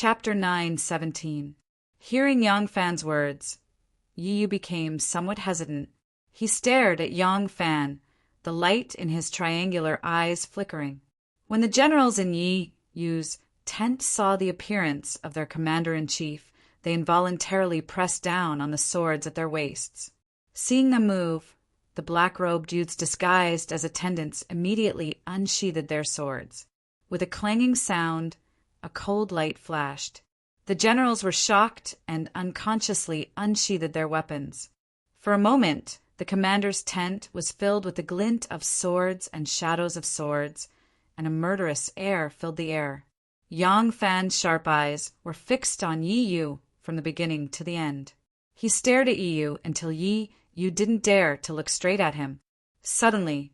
Chapter 9:17. Hearing Yang Fan's words, Yi Yu became somewhat hesitant. He stared at Yang Fan, the light in his triangular eyes flickering. When the generals in Yi Yu's tent saw the appearance of their commander-in-chief, they involuntarily pressed down on the swords at their waists. Seeing them move, the black-robed youths disguised as attendants immediately unsheathed their swords. With a clanging sound, a cold light flashed. The generals were shocked and unconsciously unsheathed their weapons. For a moment, the commander's tent was filled with the glint of swords and shadows of swords, and a murderous air filled the air. Yang Fan's sharp eyes were fixed on Yi Yu from the beginning to the end. He stared at Yi Yu until Yi Yu didn't dare to look straight at him. Suddenly,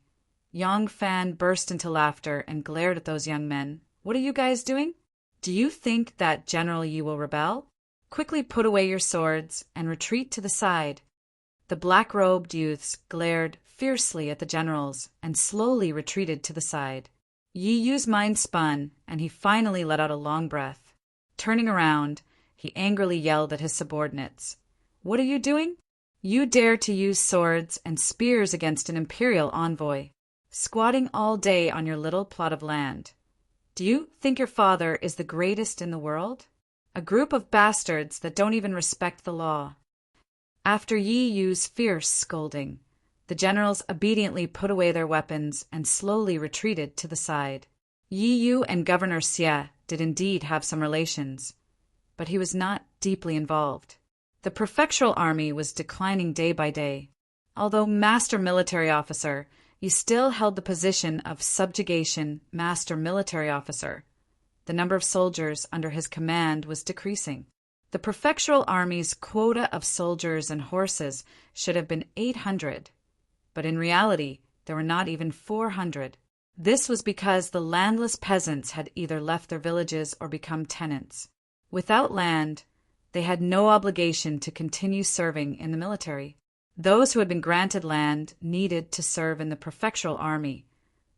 Yang Fan burst into laughter and glared at those young men. "What are you guys doing? Do you think that General Yi will rebel? Quickly put away your swords and retreat to the side." The black-robed youths glared fiercely at the generals and slowly retreated to the side. Yi Yu's mind spun, and he finally let out a long breath. Turning around, he angrily yelled at his subordinates. "What are you doing? You dare to use swords and spears against an imperial envoy, squatting all day on your little plot of land. Do you think your father is the greatest in the world? A group of bastards that don't even respect the law." After Yi Yu's fierce scolding, the generals obediently put away their weapons and slowly retreated to the side. Yi Yu and Governor Xie did indeed have some relations, but he was not deeply involved. The prefectural army was declining day by day. Although master military officer, he still held the position of subjugation master military officer. The number of soldiers under his command was decreasing. The prefectural army's quota of soldiers and horses should have been 800, but in reality there were not even 400. This was because the landless peasants had either left their villages or become tenants. Without land, they had no obligation to continue serving in the military. Those who had been granted land needed to serve in the prefectural army,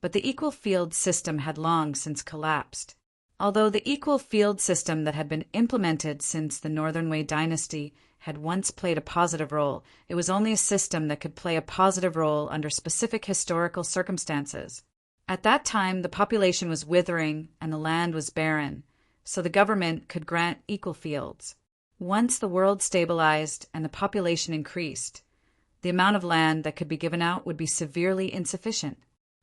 but the equal field system had long since collapsed. Although the equal field system that had been implemented since the Northern Wei dynasty had once played a positive role, it was only a system that could play a positive role under specific historical circumstances. At that time, the population was withering and the land was barren, so the government could grant equal fields. Once the world stabilized and the population increased, the amount of land that could be given out would be severely insufficient.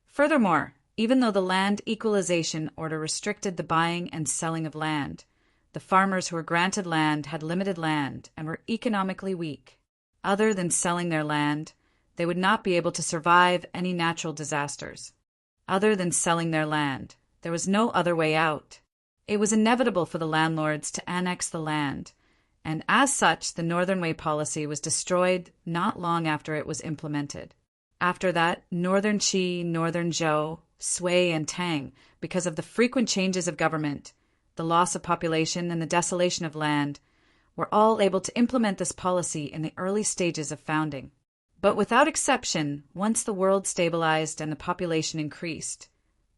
Furthermore, even though the land equalization order restricted the buying and selling of land, the farmers who were granted land had limited land and were economically weak. Other than selling their land, they would not be able to survive any natural disasters. Other than selling their land, there was no other way out. It was inevitable for the landlords to annex the land, and as such the Northern Wei policy was destroyed not long after it was implemented. After that, Northern Qi, Northern Zhou, Sui, and Tang, because of the frequent changes of government, the loss of population, and the desolation of land, were all able to implement this policy in the early stages of founding. But without exception, once the world stabilized and the population increased,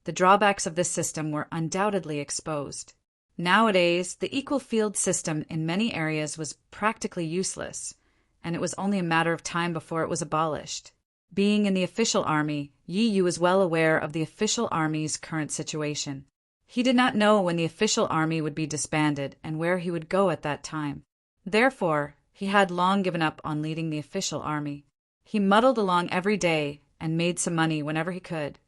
the drawbacks of this system were undoubtedly exposed. Nowadays, the equal field system in many areas was practically useless, and it was only a matter of time before it was abolished. Being in the official army, Yi Yu was well aware of the official army's current situation. He did not know when the official army would be disbanded and where he would go at that time. Therefore, he had long given up on leading the official army. He muddled along every day and made some money whenever he could.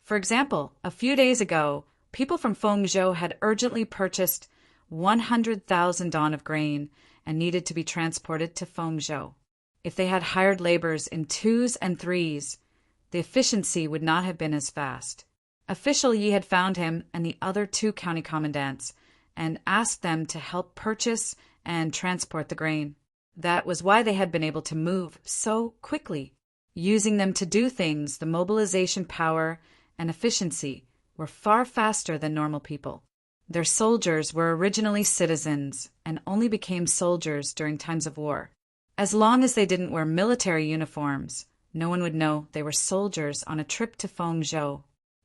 For example, a few days ago, people from Fengzhou had urgently purchased 100,000 don of grain and needed to be transported to Fengzhou. If they had hired laborers in 2s and 3s, the efficiency would not have been as fast. Official Yi had found him and the other 2 county commandants and asked them to help purchase and transport the grain. That was why they had been able to move so quickly. Using them to do things, the mobilization power and efficiency were far faster than normal people. Their soldiers were originally citizens and only became soldiers during times of war. As long as they didn't wear military uniforms, no one would know they were soldiers on a trip to Fengzhou.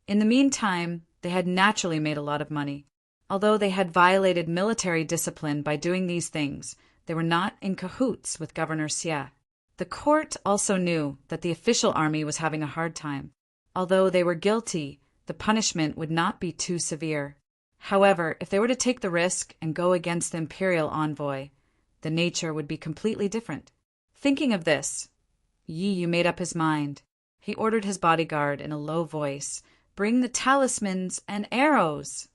In the meantime, they had naturally made a lot of money. Although they had violated military discipline by doing these things, they were not in cahoots with Governor Xie. The court also knew that the official army was having a hard time. Although they were guilty, the punishment would not be too severe. However, if they were to take the risk and go against the imperial envoy, the nature would be completely different. Thinking of this, Yi Yu made up his mind. He ordered his bodyguard in a low voice, "Bring the talismans and arrows!"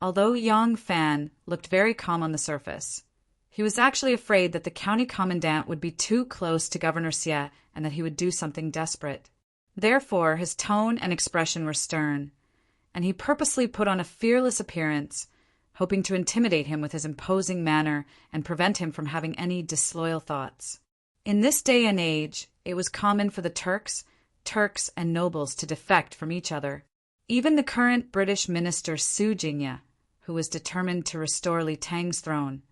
Although Yang Fan looked very calm on the surface, he was actually afraid that the county commandant would be too close to Governor Xie and that he would do something desperate. Therefore, his tone and expression were stern, and he purposely put on a fearless appearance, hoping to intimidate him with his imposing manner and prevent him from having any disloyal thoughts. In this day and age, it was common for the Turks and nobles to defect from each other. Even the current British minister Su Jingye, who was determined to restore Li Tang's throne,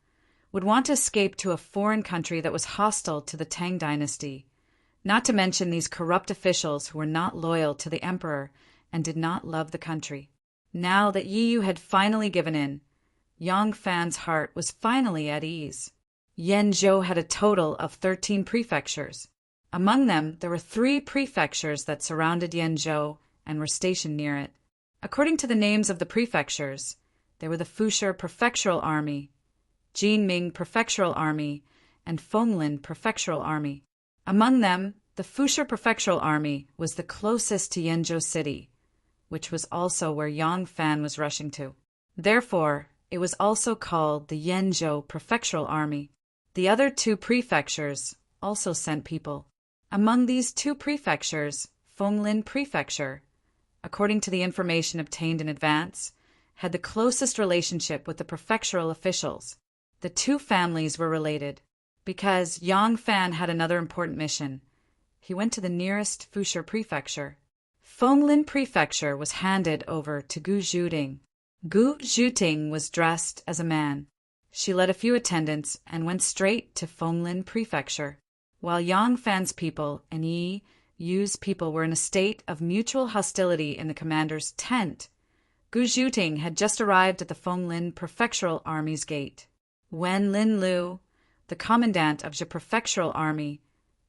would want to escape to a foreign country that was hostile to the Tang dynasty, not to mention these corrupt officials who were not loyal to the emperor and did not love the country. Now that Yi Yu had finally given in, Yang Fan's heart was finally at ease. Yenzhou had a total of 13 prefectures. Among them, there were 3 prefectures that surrounded Yenzhou and were stationed near it. According to the names of the prefectures, they were the Fusha Prefectural Army, Jinming Prefectural Army, and Fonglin Prefectural Army. Among them, the Fusha Prefectural Army was the closest to Yenzhou City, which was also where Yang Fan was rushing to. Therefore, it was also called the Yenzhou Prefectural Army. The other 2 prefectures also sent people. Among these 2 prefectures, Fonglin Prefecture, according to the information obtained in advance, had the closest relationship with the prefectural officials. The 2 families were related. Because Yang Fan had another important mission, he went to the nearest Fusha Prefecture. Fonglin Prefecture was handed over to Gu Zhuting. Gu Zhuting was dressed as a man. She led a few attendants and went straight to Fonglin Prefecture. While Yang Fan's people and Yi Yu's people were in a state of mutual hostility in the commander's tent, Gu Zhuting had just arrived at the Fonglin Prefectural Army's gate. When Lin Lu, the commandant of the prefectural army,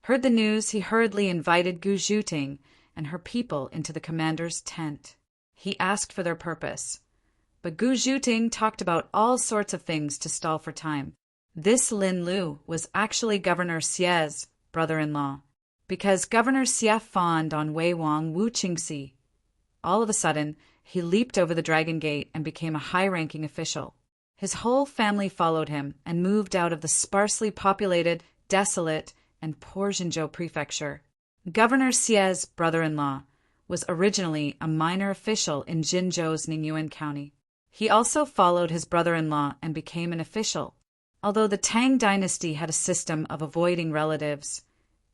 heard the news, he hurriedly invited Gu Zhuting and her people into the commander's tent. He asked for their purpose, but Gu Zhuting talked about all sorts of things to stall for time. This Lin Lu was actually Governor Xie's brother-in-law, because Governor Xie fawned on Wei Wang Wu Qingxi. All of a sudden, he leaped over the Dragon Gate and became a high-ranking official. His whole family followed him and moved out of the sparsely populated, desolate, and poor Jinzhou prefecture. Governor Xie's brother-in-law was originally a minor official in Jinzhou's Ningyuan County. He also followed his brother-in-law and became an official. Although the Tang dynasty had a system of avoiding relatives,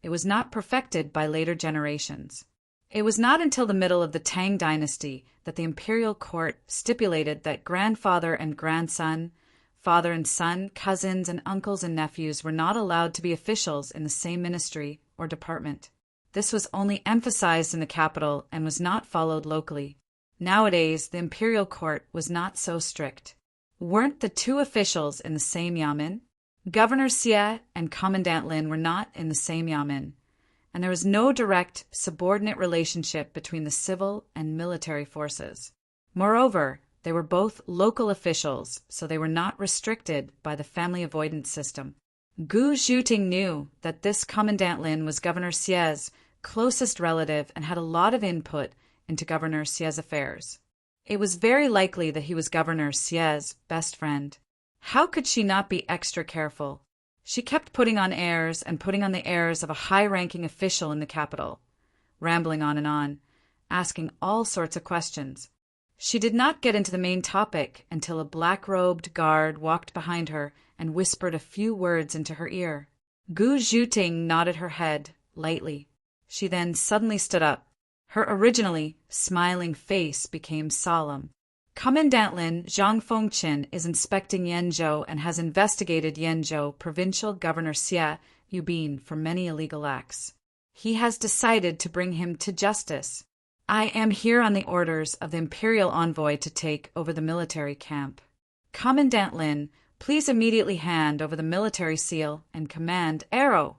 it was not perfected by later generations. It was not until the middle of the Tang dynasty that the imperial court stipulated that grandfather and grandson, father and son, cousins and uncles and nephews were not allowed to be officials in the same ministry or department. This was only emphasized in the capital and was not followed locally. Nowadays, the imperial court was not so strict. Weren't the 2 officials in the same yamen? Governor Xie and Commandant Lin were not in the same yamen, and there was no direct subordinate relationship between the civil and military forces. Moreover, they were both local officials, so they were not restricted by the family avoidance system. Gu Zhuting knew that this Commandant Lin was Governor Xie's closest relative and had a lot of input into Governor Xie's affairs. It was very likely that he was Governor Xie's best friend. How could she not be extra careful? She kept putting on airs and putting on the airs of a high-ranking official in the capital, rambling on, asking all sorts of questions. She did not get into the main topic until a black-robed guard walked behind her and whispered a few words into her ear. Gu Zhuting nodded her head lightly. She then suddenly stood up. Her originally smiling face became solemn. Commandant Lin Zhang Fengqin is inspecting Yenzhou and has investigated Yenzhou Provincial Governor Xie Yubin for many illegal acts. He has decided to bring him to justice. I am here on the orders of the Imperial Envoy to take over the military camp. Commandant Lin, please immediately hand over the military seal and command Arrow."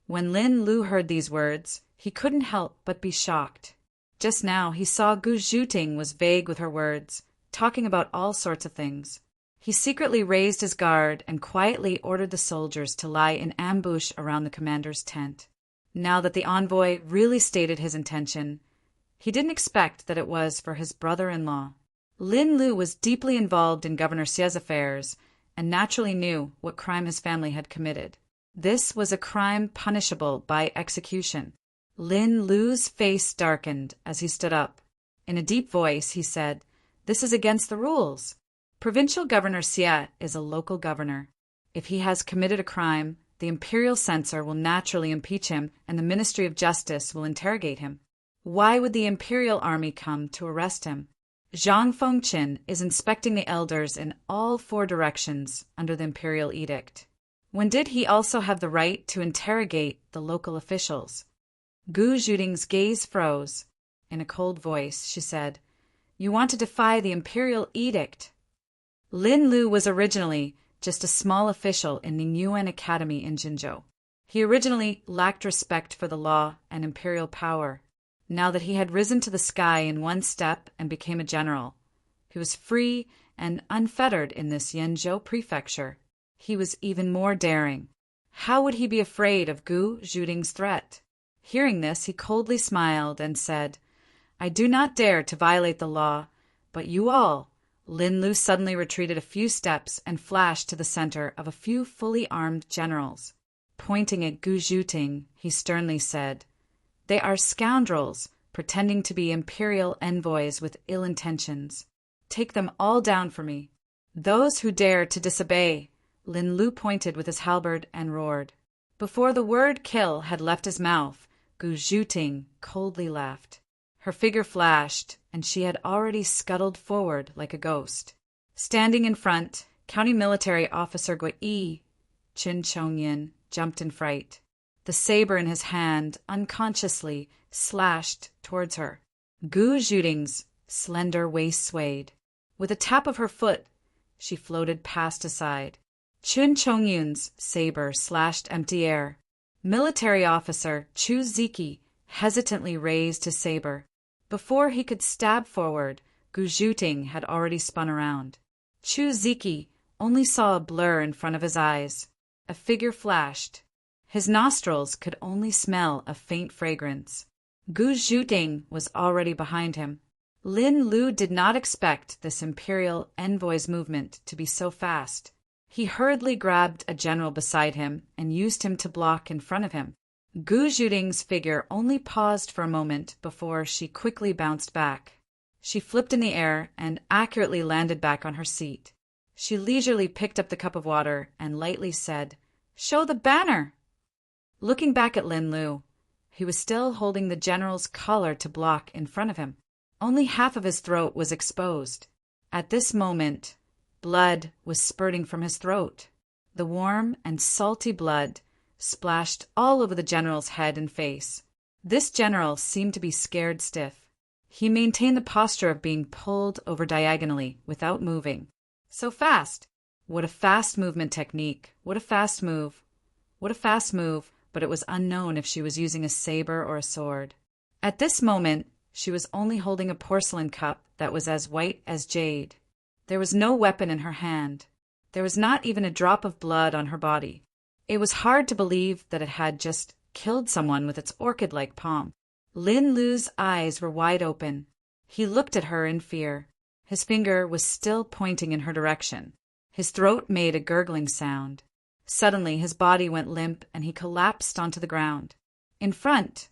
When Lin Lu heard these words, he couldn't help but be shocked. Just now he saw Gu Zhuting was vague with her words, talking about all sorts of things. He secretly raised his guard and quietly ordered the soldiers to lie in ambush around the commander's tent. Now that the envoy really stated his intention, he didn't expect that it was for his brother-in-law. Lin Lu was deeply involved in Governor Xie's affairs and naturally knew what crime his family had committed. This was a crime punishable by execution. Lin Lu's face darkened as he stood up. In a deep voice, he said, "This is against the rules. Provincial Governor Xie is a local governor. If he has committed a crime, the imperial censor will naturally impeach him and the Ministry of Justice will interrogate him. Why would the imperial army come to arrest him? Zhang Fengqin is inspecting the elders in all 4 directions under the imperial edict. When did he also have the right to interrogate the local officials?" Gu Zhuting's gaze froze. In a cold voice, she said, "You want to defy the imperial edict." Lin Lu was originally just a small official in the Yuan Academy in Jinzhou. He originally lacked respect for the law and imperial power. Now that he had risen to the sky in one step and became a general, he was free and unfettered in this Yenzhou prefecture. He was even more daring. How would he be afraid of Gu Zhuting's threat? Hearing this, he coldly smiled and said, "I do not dare to violate the law, but you all—" Lin Lu suddenly retreated a few steps and flashed to the center of a few fully armed generals. Pointing at Gu Zhuting, he sternly said, "They are scoundrels, pretending to be imperial envoys with ill intentions. Take them all down for me." "Those who dare to disobey," Lin Lu pointed with his halberd and roared. Before the word "kill" had left his mouth, Gu Zhuting coldly laughed. Her figure flashed, and she had already scuttled forward like a ghost. Standing in front, County Military Officer Gui Qin Chongyin jumped in fright. The saber in his hand unconsciously slashed towards her. Gu Zhuting's slender waist swayed. With a tap of her foot, she floated past aside. Qin Chongyun's saber slashed empty air. Military Officer Chu Ziki hesitantly raised his saber. Before he could stab forward, Gu Zhuting had already spun around. Chu Ziki only saw a blur in front of his eyes. A figure flashed. His nostrils could only smell a faint fragrance. Gu Zhuting was already behind him. Lin Lu did not expect this imperial envoy's movement to be so fast. He hurriedly grabbed a general beside him and used him to block in front of him. Gu Zhuting's figure only paused for a moment before she quickly bounced back. She flipped in the air and accurately landed back on her seat. She leisurely picked up the cup of water and lightly said, "Show the banner!" Looking back at Lin Lu, he was still holding the general's collar to block in front of him. Only half of his throat was exposed. At this moment, blood was spurting from his throat. The warm and salty blood splashed all over the general's head and face. This general seemed to be scared stiff. He maintained the posture of being pulled over diagonally without moving. So fast! What a fast movement technique! What a fast move! What a fast move! But it was unknown if she was using a saber or a sword. At this moment, she was only holding a porcelain cup that was as white as jade. There was no weapon in her hand. There was not even a drop of blood on her body. It was hard to believe that it had just killed someone with its orchid-like palm. Lin Lu's eyes were wide open. He looked at her in fear. His finger was still pointing in her direction. His throat made a gurgling sound. Suddenly, his body went limp and he collapsed onto the ground. In front,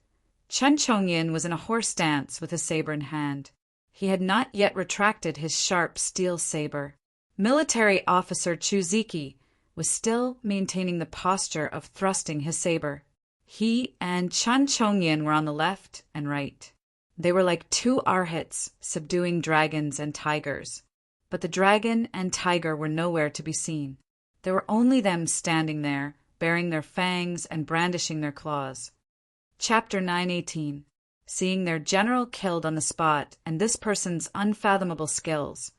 Chen Chongyin was in a horse stance with his saber in hand. He had not yet retracted his sharp steel saber. Military Officer Chu Ziki was still maintaining the posture of thrusting his saber. He and Chen Chongyin were on the left and right. They were like 2 arhats subduing dragons and tigers. But the dragon and tiger were nowhere to be seen. There were only them standing there, baring their fangs and brandishing their claws. Chapter 918. seeing their general killed on the spot and this person's unfathomable skills.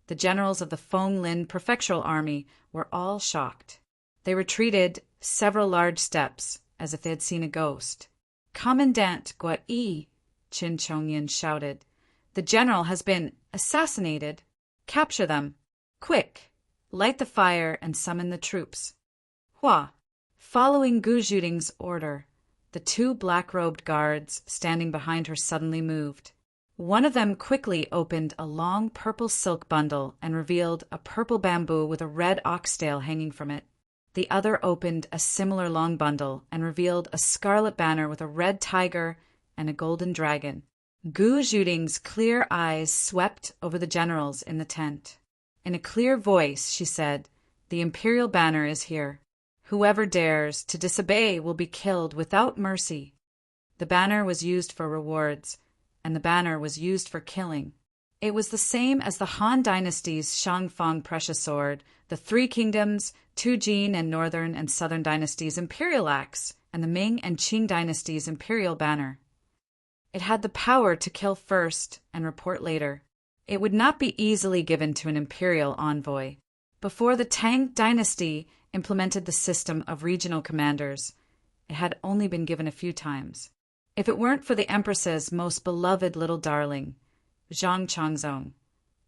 The generals of the Fong Lin prefectural army were all shocked. They retreated several large steps, as if they had seen a ghost. "Commandant Guai," Qin Chongyan shouted. "The general has been assassinated. Capture them. Quick! Light the fire and summon the troops." Hua! Following Gu Zhuting's order, the two black-robed guards standing behind her suddenly moved. One of them quickly opened a long purple silk bundle and revealed a purple bamboo with a red oxtail hanging from it. The other opened a similar long bundle and revealed a scarlet banner with a red tiger and a golden dragon. Gu Zhuting's clear eyes swept over the generals in the tent. In a clear voice, she said, "The imperial banner is here. Whoever dares to disobey will be killed without mercy." The banner was used for rewards, and the banner was used for killing. It was the same as the Han Dynasty's Shangfang precious sword, the Three Kingdoms, two Jin and Northern and Southern Dynasties' imperial axe, and the Ming and Qing Dynasties' imperial banner. It had the power to kill first and report later. It would not be easily given to an imperial envoy. Before the Tang Dynasty implemented the system of regional commanders, it had only been given a few times. If it weren't for the Empress's most beloved little darling, Zhang Changzong,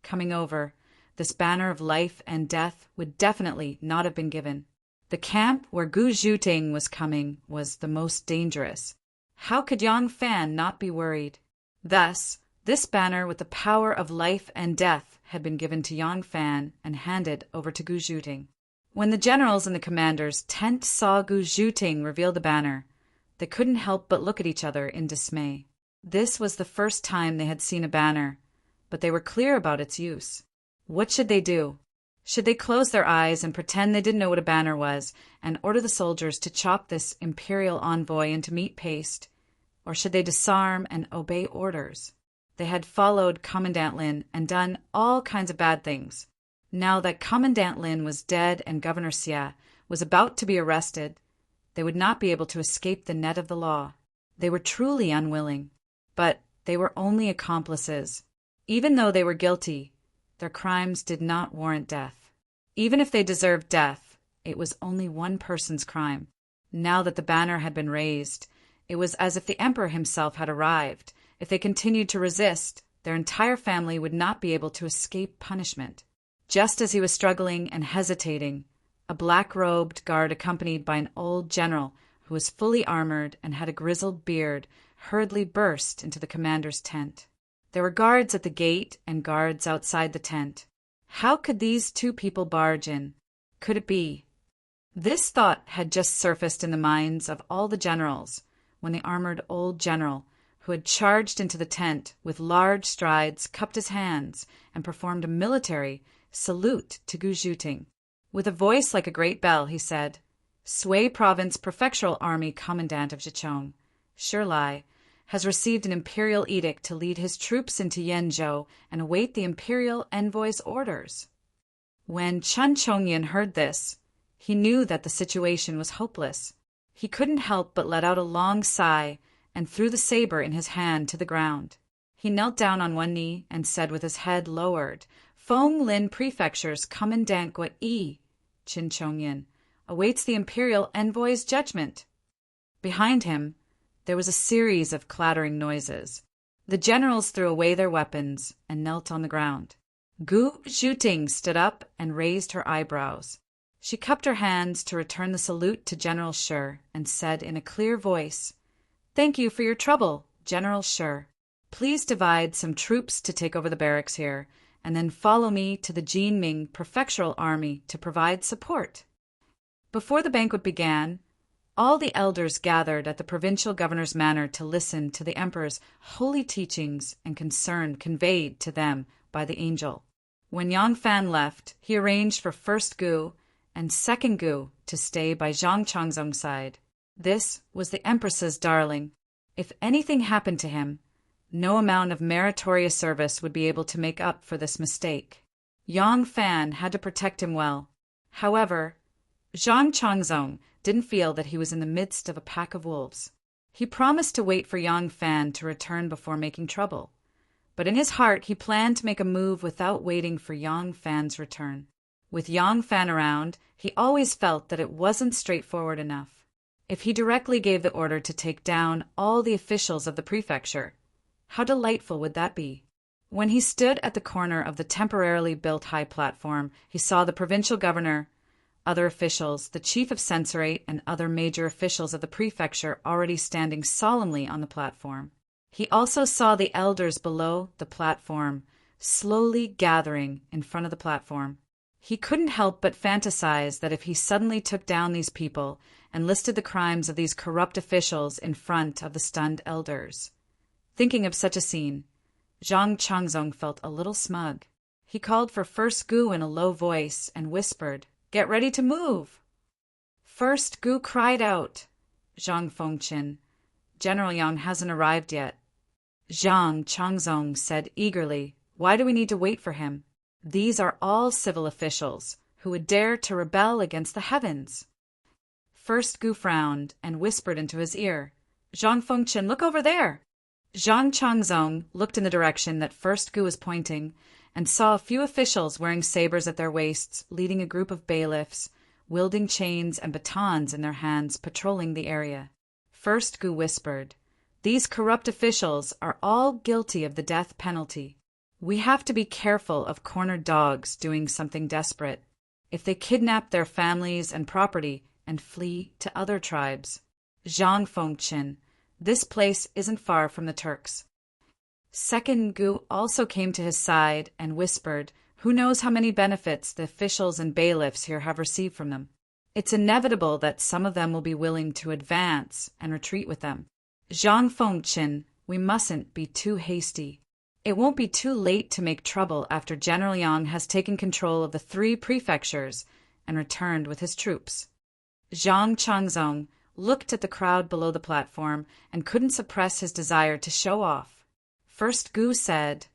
coming over, this banner of life and death would definitely not have been given. The camp where Gu Zhuting was coming was the most dangerous. How could Yang Fan not be worried? Thus, this banner with the power of life and death had been given to Yang Fan and handed over to Gu Zhuting. When the generals and the commanders' tent saw Gu Zhuting reveal the banner, they couldn't help but look at each other in dismay. This was the first time they had seen a banner, but they were clear about its use. What should they do? Should they close their eyes and pretend they didn't know what a banner was and order the soldiers to chop this imperial envoy into meat paste? Or should they disarm and obey orders? They had followed Commandant Lin and done all kinds of bad things. Now that Commandant Lin was dead and Governor Xia was about to be arrested, they would not be able to escape the net of the law. They were truly unwilling, but they were only accomplices. Even though they were guilty, their crimes did not warrant death. Even if they deserved death, it was only one person's crime. Now that the banner had been raised, it was as if the emperor himself had arrived. If they continued to resist, their entire family would not be able to escape punishment. Just as he was struggling and hesitating, a black-robed guard accompanied by an old general who was fully armored and had a grizzled beard hurriedly burst into the commander's tent. There were guards at the gate and guards outside the tent. How could these two people barge in? Could it be? This thought had just surfaced in the minds of all the generals when the armored old general, who had charged into the tent with large strides, cupped his hands and performed a military salute to Gu Zhuting. With a voice like a great bell, he said, "Sui Province Prefectural Army Commandant of Zhejiang, Shilai, has received an imperial edict to lead his troops into Yenzhou and await the imperial envoy's orders." When Chen Chongyan heard this, he knew that the situation was hopeless. He couldn't help but let out a long sigh and threw the saber in his hand to the ground. He knelt down on one knee and said with his head lowered, "Fong Lin Prefecture's Commandant Guai, Qin Chongyan, awaits the imperial envoy's judgment." Behind him, there was a series of clattering noises. The generals threw away their weapons and knelt on the ground. Gu Zhuting stood up and raised her eyebrows. She cupped her hands to return the salute to General Shi and said in a clear voice, "Thank you for your trouble, General Shi. Please divide some troops to take over the barracks here, and then follow me to the Jinming Prefectural Army to provide support." Before the banquet began, all the elders gathered at the provincial governor's manor to listen to the emperor's holy teachings and concern conveyed to them by the angel. When Yang Fan left, he arranged for first Gu and second Gu to stay by Zhang Changzong's side. This was the empress's darling. If anything happened to him, no amount of meritorious service would be able to make up for this mistake. Yang Fan had to protect him well. However, Zhang Changzong didn't feel that he was in the midst of a pack of wolves. He promised to wait for Yang Fan to return before making trouble. But in his heart, he planned to make a move without waiting for Yang Fan's return. With Yang Fan around, he always felt that it wasn't straightforward enough. If he directly gave the order to take down all the officials of the prefecture, how delightful would that be? When he stood at the corner of the temporarily built high platform, he saw the provincial governor, other officials, the chief of censorate, and other major officials of the prefecture already standing solemnly on the platform. He also saw the elders below the platform, slowly gathering in front of the platform. He couldn't help but fantasize that if he suddenly took down these people and listed the crimes of these corrupt officials in front of the stunned elders. Thinking of such a scene, Zhang Changzong felt a little smug. He called for First Gu in a low voice and whispered, "Get ready to move!" First Gu cried out, "Zhang Fengqin, General Yang hasn't arrived yet." Zhang Changzong said eagerly, "Why do we need to wait for him? These are all civil officials who would dare to rebel against the heavens." First Gu frowned and whispered into his ear, "Zhang Fengqin, look over there." Zhang Changzong looked in the direction that First Gu was pointing and saw a few officials wearing sabers at their waists, leading a group of bailiffs, wielding chains and batons in their hands, patrolling the area. First Gu whispered, "These corrupt officials are all guilty of the death penalty. We have to be careful of cornered dogs doing something desperate. If they kidnap their families and property and flee to other tribes. Zhang Fengqin, this place isn't far from the Turks." Second Gu also came to his side and whispered, "Who knows how many benefits the officials and bailiffs here have received from them? It's inevitable that some of them will be willing to advance and retreat with them. Zhang Fengqin, we mustn't be too hasty. It won't be too late to make trouble after General Yang has taken control of the 3 prefectures and returned with his troops." Zhang Changzong looked at the crowd below the platform and couldn't suppress his desire to show off. First Gu said,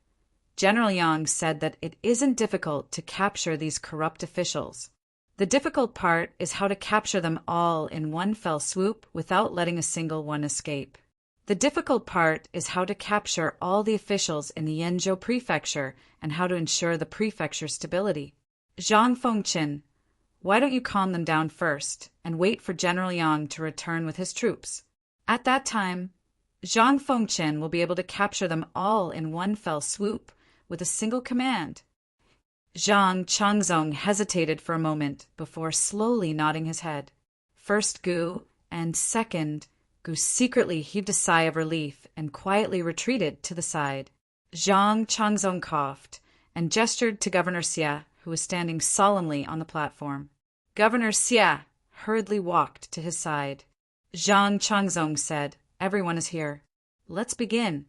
"General Yang said that it isn't difficult to capture these corrupt officials. The difficult part is how to capture them all in one fell swoop without letting a single one escape. The difficult part is how to capture all the officials in the Yenzhou prefecture and how to ensure the prefecture's stability. Zhang Fengqin, why don't you calm them down first and wait for General Yang to return with his troops? At that time, Zhang Fengqin will be able to capture them all in one fell swoop with a single command." Zhang Changzong hesitated for a moment before slowly nodding his head. First Gu and Second Gu secretly heaved a sigh of relief and quietly retreated to the side. Zhang Changzong coughed and gestured to Governor Xia, who was standing solemnly on the platform. Governor Xia hurriedly walked to his side. Zhang Changzong said, "Everyone is here. Let's begin."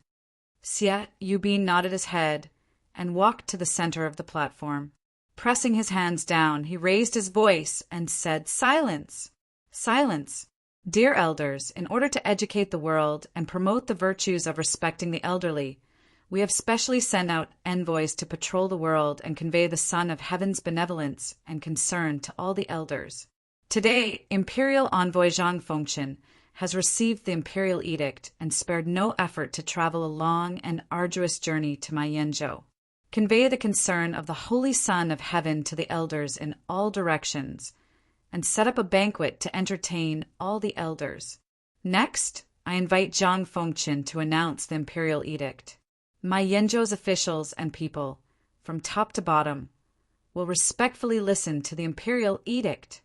Xia Yubin nodded his head and walked to the center of the platform. Pressing his hands down, he raised his voice and said, "Silence! Silence! Dear elders, in order to educate the world and promote the virtues of respecting the elderly, we have specially sent out envoys to patrol the world and convey the Son of Heaven's benevolence and concern to all the elders. Today, Imperial Envoy Zhang Fengqin has received the imperial edict and spared no effort to travel a long and arduous journey to my Yenzhou. Convey the concern of the Holy Son of Heaven to the elders in all directions, and set up a banquet to entertain all the elders. Next, I invite Zhang Fengqin to announce the imperial edict. My Yenzhou's officials and people, from top to bottom, will respectfully listen to the imperial edict."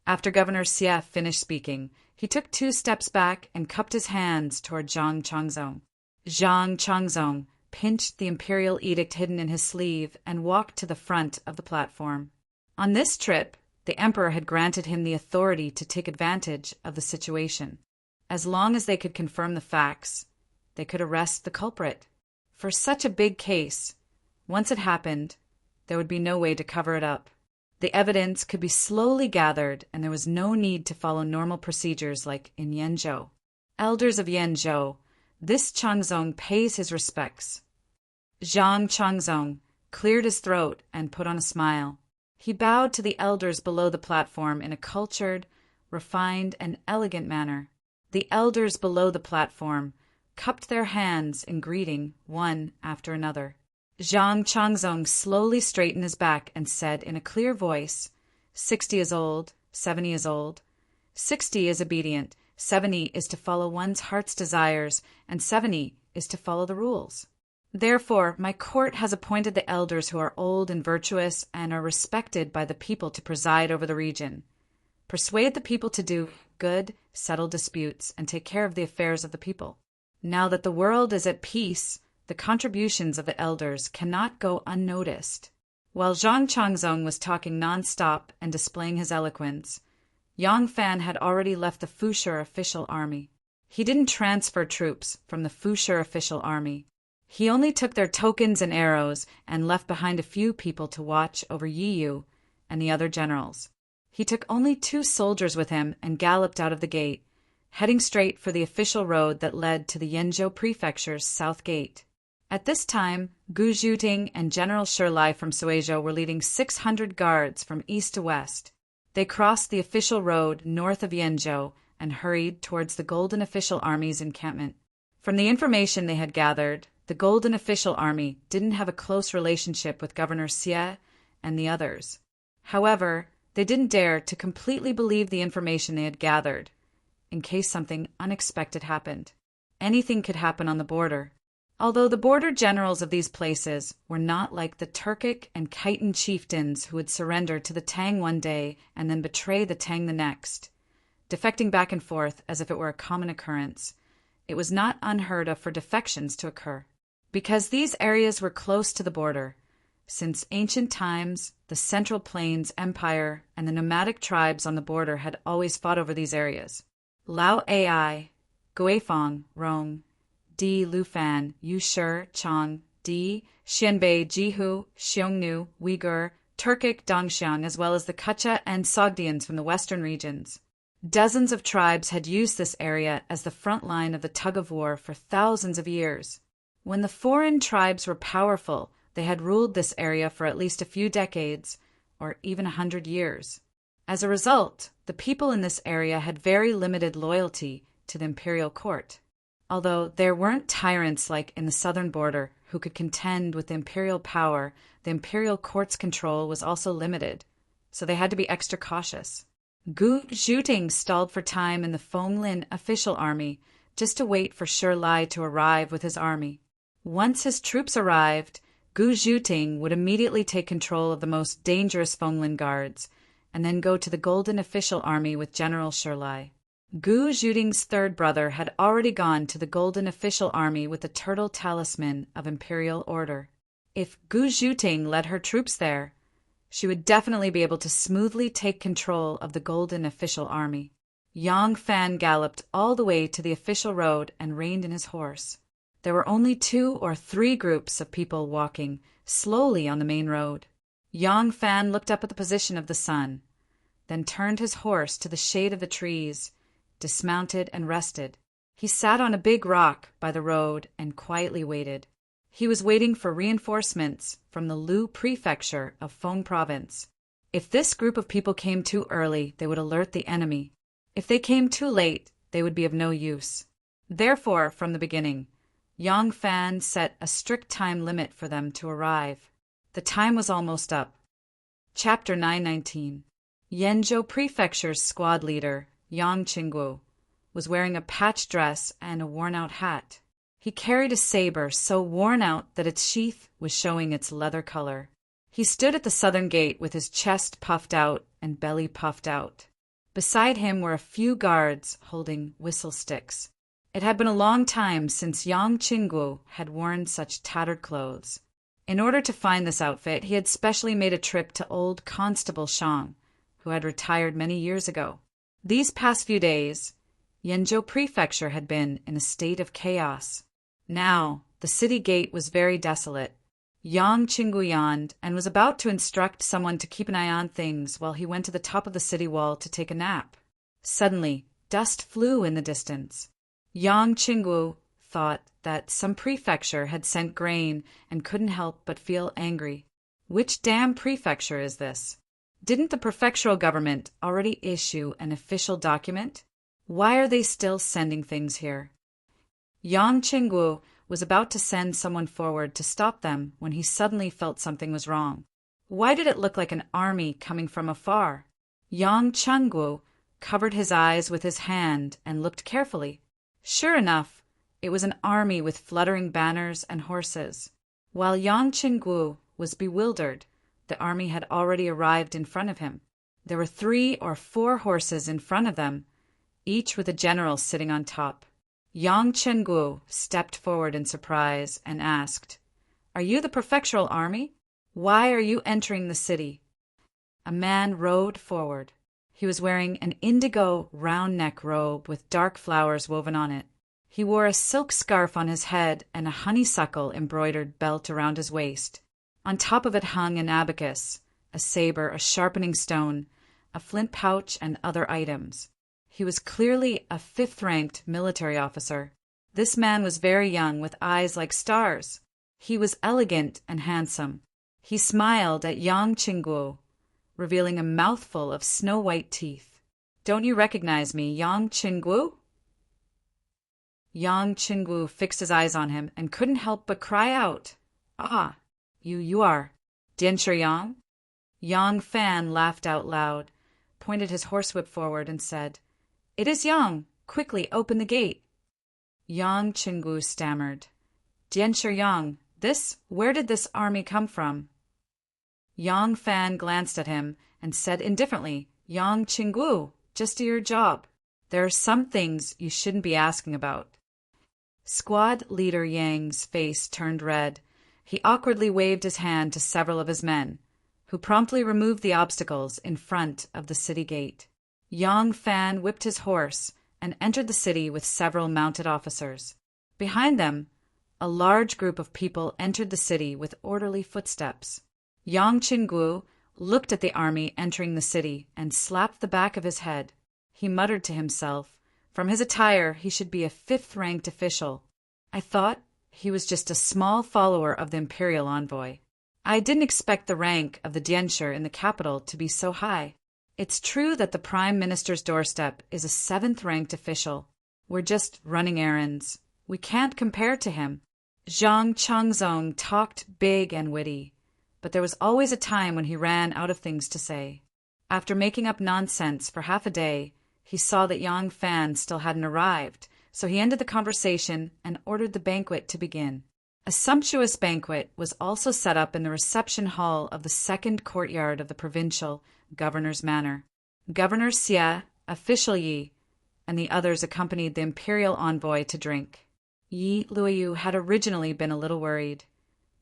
After Governor Xia finished speaking, he took 2 steps back and cupped his hands toward Zhang Changzong. Zhang Changzong pinched the imperial edict hidden in his sleeve and walked to the front of the platform. On this trip, the emperor had granted him the authority to take advantage of the situation. As long as they could confirm the facts, they could arrest the culprit. For such a big case, once it happened, there would be no way to cover it up. The evidence could be slowly gathered, and there was no need to follow normal procedures like in Yenzhou. Elders of Yenzhou, this Changzong pays his respects. Zhang Changzong cleared his throat and put on a smile. He bowed to the elders below the platform in a cultured, refined, and elegant manner. The elders below the platform cupped their hands in greeting one after another. Zhang Changzong slowly straightened his back and said in a clear voice, 60 is old, 70 is old. 60 is obedient, 70 is to follow one's heart's desires, and 70 is to follow the rules. Therefore, my court has appointed the elders who are old and virtuous and are respected by the people to preside over the region. Persuade the people to do good, settle disputes, and take care of the affairs of the people. Now that the world is at peace, the contributions of the elders cannot go unnoticed. While Zhang Changzong was talking non-stop and displaying his eloquence, Yang Fan had already left the Fushur official army. He didn't transfer troops from the Fushur official army. He only took their tokens and arrows and left behind a few people to watch over Yi Yu and the other generals. He took only 2 soldiers with him and galloped out of the gate, heading straight for the official road that led to the Yenzhou Prefecture's south gate. At this time, Gu Zhuting and General Shilai from Suizhou were leading 600 guards from east to west. They crossed the official road north of Yenzhou and hurried towards the Golden Official Army's encampment. From the information they had gathered, the Golden Official Army didn't have a close relationship with Governor Xie and the others. However, they didn't dare to completely believe the information they had gathered, in case something unexpected happened. Anything could happen on the border. Although the border generals of these places were not like the Turkic and Khitan chieftains who would surrender to the Tang one day and then betray the Tang the next, defecting back and forth as if it were a common occurrence, it was not unheard of for defections to occur. Because these areas were close to the border, since ancient times, the Central Plains Empire and the nomadic tribes on the border had always fought over these areas. Lao Ai, Guifang, Rong, Di Lufan, Yushur, Chang, Di, Xianbei, Jihu, Xiongnu, Uyghur, Turkic, Dongxiang, as well as the Kutcha and Sogdians from the western regions. Dozens of tribes had used this area as the front line of the tug-of-war for thousands of years. When the foreign tribes were powerful, they had ruled this area for at least a few decades, or even 100 years. As a result, the people in this area had very limited loyalty to the imperial court. Although there weren't tyrants like in the southern border who could contend with the imperial power, the imperial court's control was also limited, so they had to be extra cautious. Gu Zhuting stalled for time in the Fonglin official army just to wait for Shilai to arrive with his army. Once his troops arrived, Gu Zhuting would immediately take control of the most dangerous Fonglin guards, and then go to the Golden Official Army with General Shilai. Gu Zhuting's third brother had already gone to the Golden Official Army with the Turtle Talisman of Imperial Order. If Gu Zhuting led her troops there, she would definitely be able to smoothly take control of the Golden Official Army. Yang Fan galloped all the way to the official road and reined in his horse. There were only 2 or 3 groups of people walking slowly on the main road. Yang Fan looked up at the position of the sun, then turned his horse to the shade of the trees, dismounted and rested. He sat on a big rock by the road and quietly waited. He was waiting for reinforcements from the Lu prefecture of Feng province. If this group of people came too early, they would alert the enemy. If they came too late, they would be of no use. Therefore, from the beginning, Yang Fan set a strict time limit for them to arrive. The time was almost up. Chapter 919. Yenzhou Prefecture's squad leader, Yang Qinggu, was wearing a patched dress and a worn-out hat. He carried a saber so worn out that its sheath was showing its leather color. He stood at the southern gate with his chest puffed out and belly puffed out. Beside him were a few guards holding whistle sticks. It had been a long time since Yang Qinggu had worn such tattered clothes. In order to find this outfit, he had specially made a trip to old Constable Shang, who had retired many years ago. These past few days, Yenzhou Prefecture had been in a state of chaos. Now, the city gate was very desolate. Yang Qinggu yawned and was about to instruct someone to keep an eye on things while he went to the top of the city wall to take a nap. Suddenly, dust flew in the distance. Yang Qinggu thought that some prefecture had sent grain and couldn't help but feel angry. Which damn prefecture is this? Didn't the prefectural government already issue an official document? Why are they still sending things here? Yang Qinggu was about to send someone forward to stop them when he suddenly felt something was wrong. Why did it look like an army coming from afar? Yang Qinggu covered his eyes with his hand and looked carefully. Sure enough, it was an army with fluttering banners and horses. While Yang Qinggu was bewildered, the army had already arrived in front of him. There were 3 or 4 horses in front of them, each with a general sitting on top. Yang Qinggu stepped forward in surprise and asked, "Are you the prefectural army? Why are you entering the city?" A man rode forward. He was wearing an indigo round-neck robe with dark flowers woven on it. He wore a silk scarf on his head and a honeysuckle embroidered belt around his waist. On top of it hung an abacus, a saber, a sharpening stone, a flint pouch, and other items. He was clearly a 5th-ranked military officer. This man was very young, with eyes like stars. He was elegant and handsome. He smiled at Yang Qinggu, revealing a mouthful of snow-white teeth. "Don't you recognize me, Yang Qinggu?" Yang Qinggu fixed his eyes on him and couldn't help but cry out, "Ah, you are Dianshi Yang?" Yang Fan laughed out loud, pointed his horsewhip forward, and said, "It is Yang. Quickly open the gate." Yang Qinggu stammered, "Dianshi Yang, where did this army come from?" Yang Fan glanced at him and said indifferently, "Yang Qinggu, just do your job. There are some things you shouldn't be asking about." Squad leader Yang's face turned red. He awkwardly waved his hand to several of his men, who promptly removed the obstacles in front of the city gate. Yang Fan whipped his horse and entered the city with several mounted officers. Behind them, a large group of people entered the city with orderly footsteps. Yang Qinggu looked at the army entering the city and slapped the back of his head. He muttered to himself, from his attire he should be a 5th-ranked official. I thought he was just a small follower of the imperial envoy. I didn't expect the rank of the Dianshi in the capital to be so high. It's true that the prime minister's doorstep is a 7th-ranked official. We're just running errands. We can't compare to him. Zhang Changzong talked big and witty, but there was always a time when he ran out of things to say. After making up nonsense for half a day, he saw that Yang Fan still hadn't arrived, so he ended the conversation and ordered the banquet to begin. A sumptuous banquet was also set up in the reception hall of the 2nd courtyard of the provincial governor's manor. Governor Xie, official Yi, and the others accompanied the imperial envoy to drink. Yi Luoyu had originally been a little worried,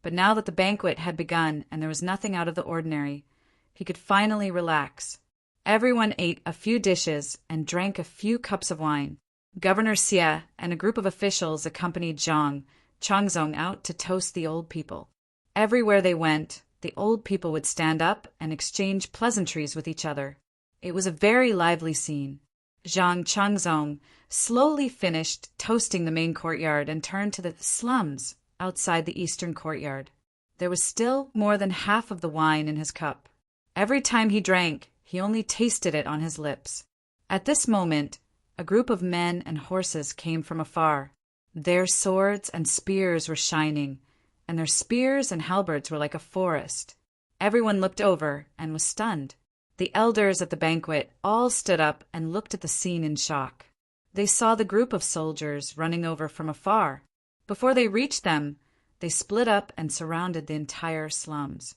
but now that the banquet had begun and there was nothing out of the ordinary, he could finally relax. Everyone ate a few dishes and drank a few cups of wine. Governor Xie and a group of officials accompanied Zhang Changzong out to toast the old people. Everywhere they went, the old people would stand up and exchange pleasantries with each other. It was a very lively scene. Zhang Changzong slowly finished toasting the main courtyard and turned to the slums outside the eastern courtyard. There was still more than half of the wine in his cup. Every time he drank, he only tasted it on his lips. At this moment, a group of men and horses came from afar. Their swords and spears were shining, and their spears and halberds were like a forest. Everyone looked over and was stunned. The elders at the banquet all stood up and looked at the scene in shock. They saw the group of soldiers running over from afar. Before they reached them, they split up and surrounded the entire slums.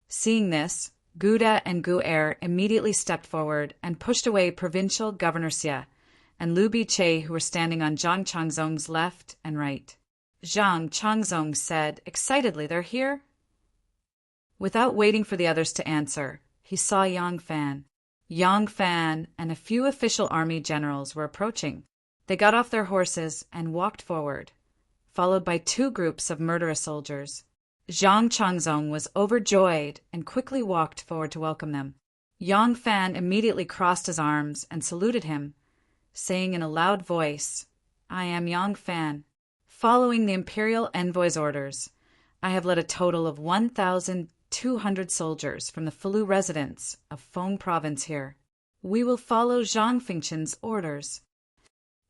Seeing this, Guda and Gu-er immediately stepped forward and pushed away Provincial Governor Xie and Lu Biche, who were standing on Zhang Changzong's left and right. Zhang Changzong said excitedly, "They're here?" Without waiting for the others to answer, he saw Yang Fan. Yang Fan and a few official army generals were approaching. They got off their horses and walked forward, followed by 2 groups of murderous soldiers. Zhang Changzong was overjoyed and quickly walked forward to welcome them. Yang Fan immediately crossed his arms and saluted him, saying in a loud voice, "I am Yang Fan. Following the imperial envoy's orders, I have led a total of 1,200 soldiers from the Fulu residence of Feng province here. We will follow Zhang Fengchen's orders.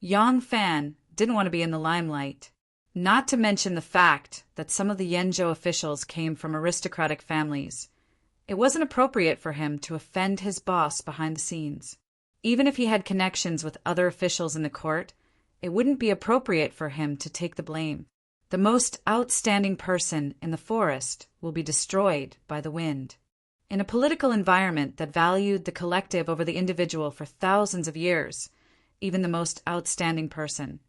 Yang Fan didn't want to be in the limelight, not to mention the fact that some of the Yenzhou officials came from aristocratic families. It wasn't appropriate for him to offend his boss behind the scenes. Even if he had connections with other officials in the court, it wouldn't be appropriate for him to take the blame. The most outstanding person in the forest will be destroyed by the wind. In a political environment that valued the collective over the individual for thousands of years, even the most outstanding person,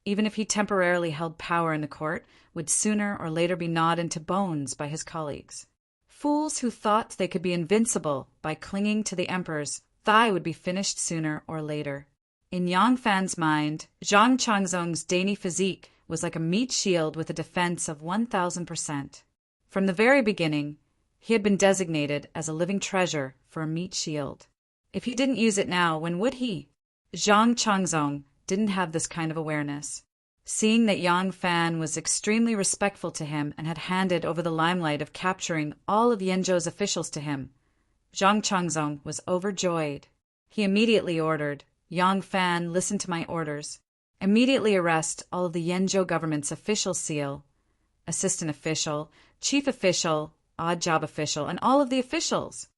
even if he temporarily held power in the court, would sooner or later be gnawed into bones by his colleagues. Fools who thought they could be invincible by clinging to the emperor's thigh would be finished sooner or later. In Yang Fan's mind, Zhang Changzong's dainty physique was like a meat shield with a defense of 1,000%. From the very beginning, he had been designated as a living treasure for a meat shield. If he didn't use it now, when would he? Zhang Changzong didn't have this kind of awareness. Seeing that Yang Fan was extremely respectful to him and had handed over the limelight of capturing all of Yenzhou's officials to him, Zhang Changzong was overjoyed. He immediately ordered, "Yang Fan, listen to my orders. Immediately arrest all of the Yenzhou government's official seal, assistant official, chief official, odd job official, and all of the officials."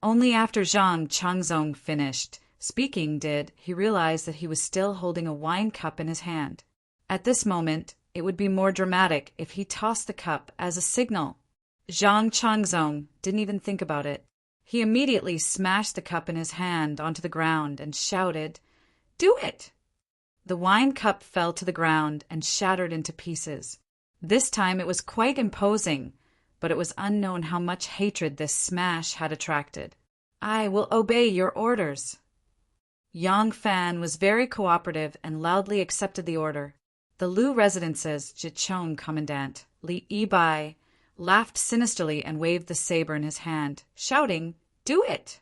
Only after Zhang Changzong finished speaking did he realize that he was still holding a wine cup in his hand. At this moment, it would be more dramatic if he tossed the cup as a signal. Zhang Changzong didn't even think about it. He immediately smashed the cup in his hand onto the ground and shouted, "Do it!" The wine cup fell to the ground and shattered into pieces. This time it was quite imposing, but it was unknown how much hatred this smash had attracted. "I will obey your orders." Yang Fan was very cooperative and loudly accepted the order. The Lu Residence's Jicheng commandant, Li Yibai, laughed sinisterly and waved the saber in his hand, shouting, "Do it!"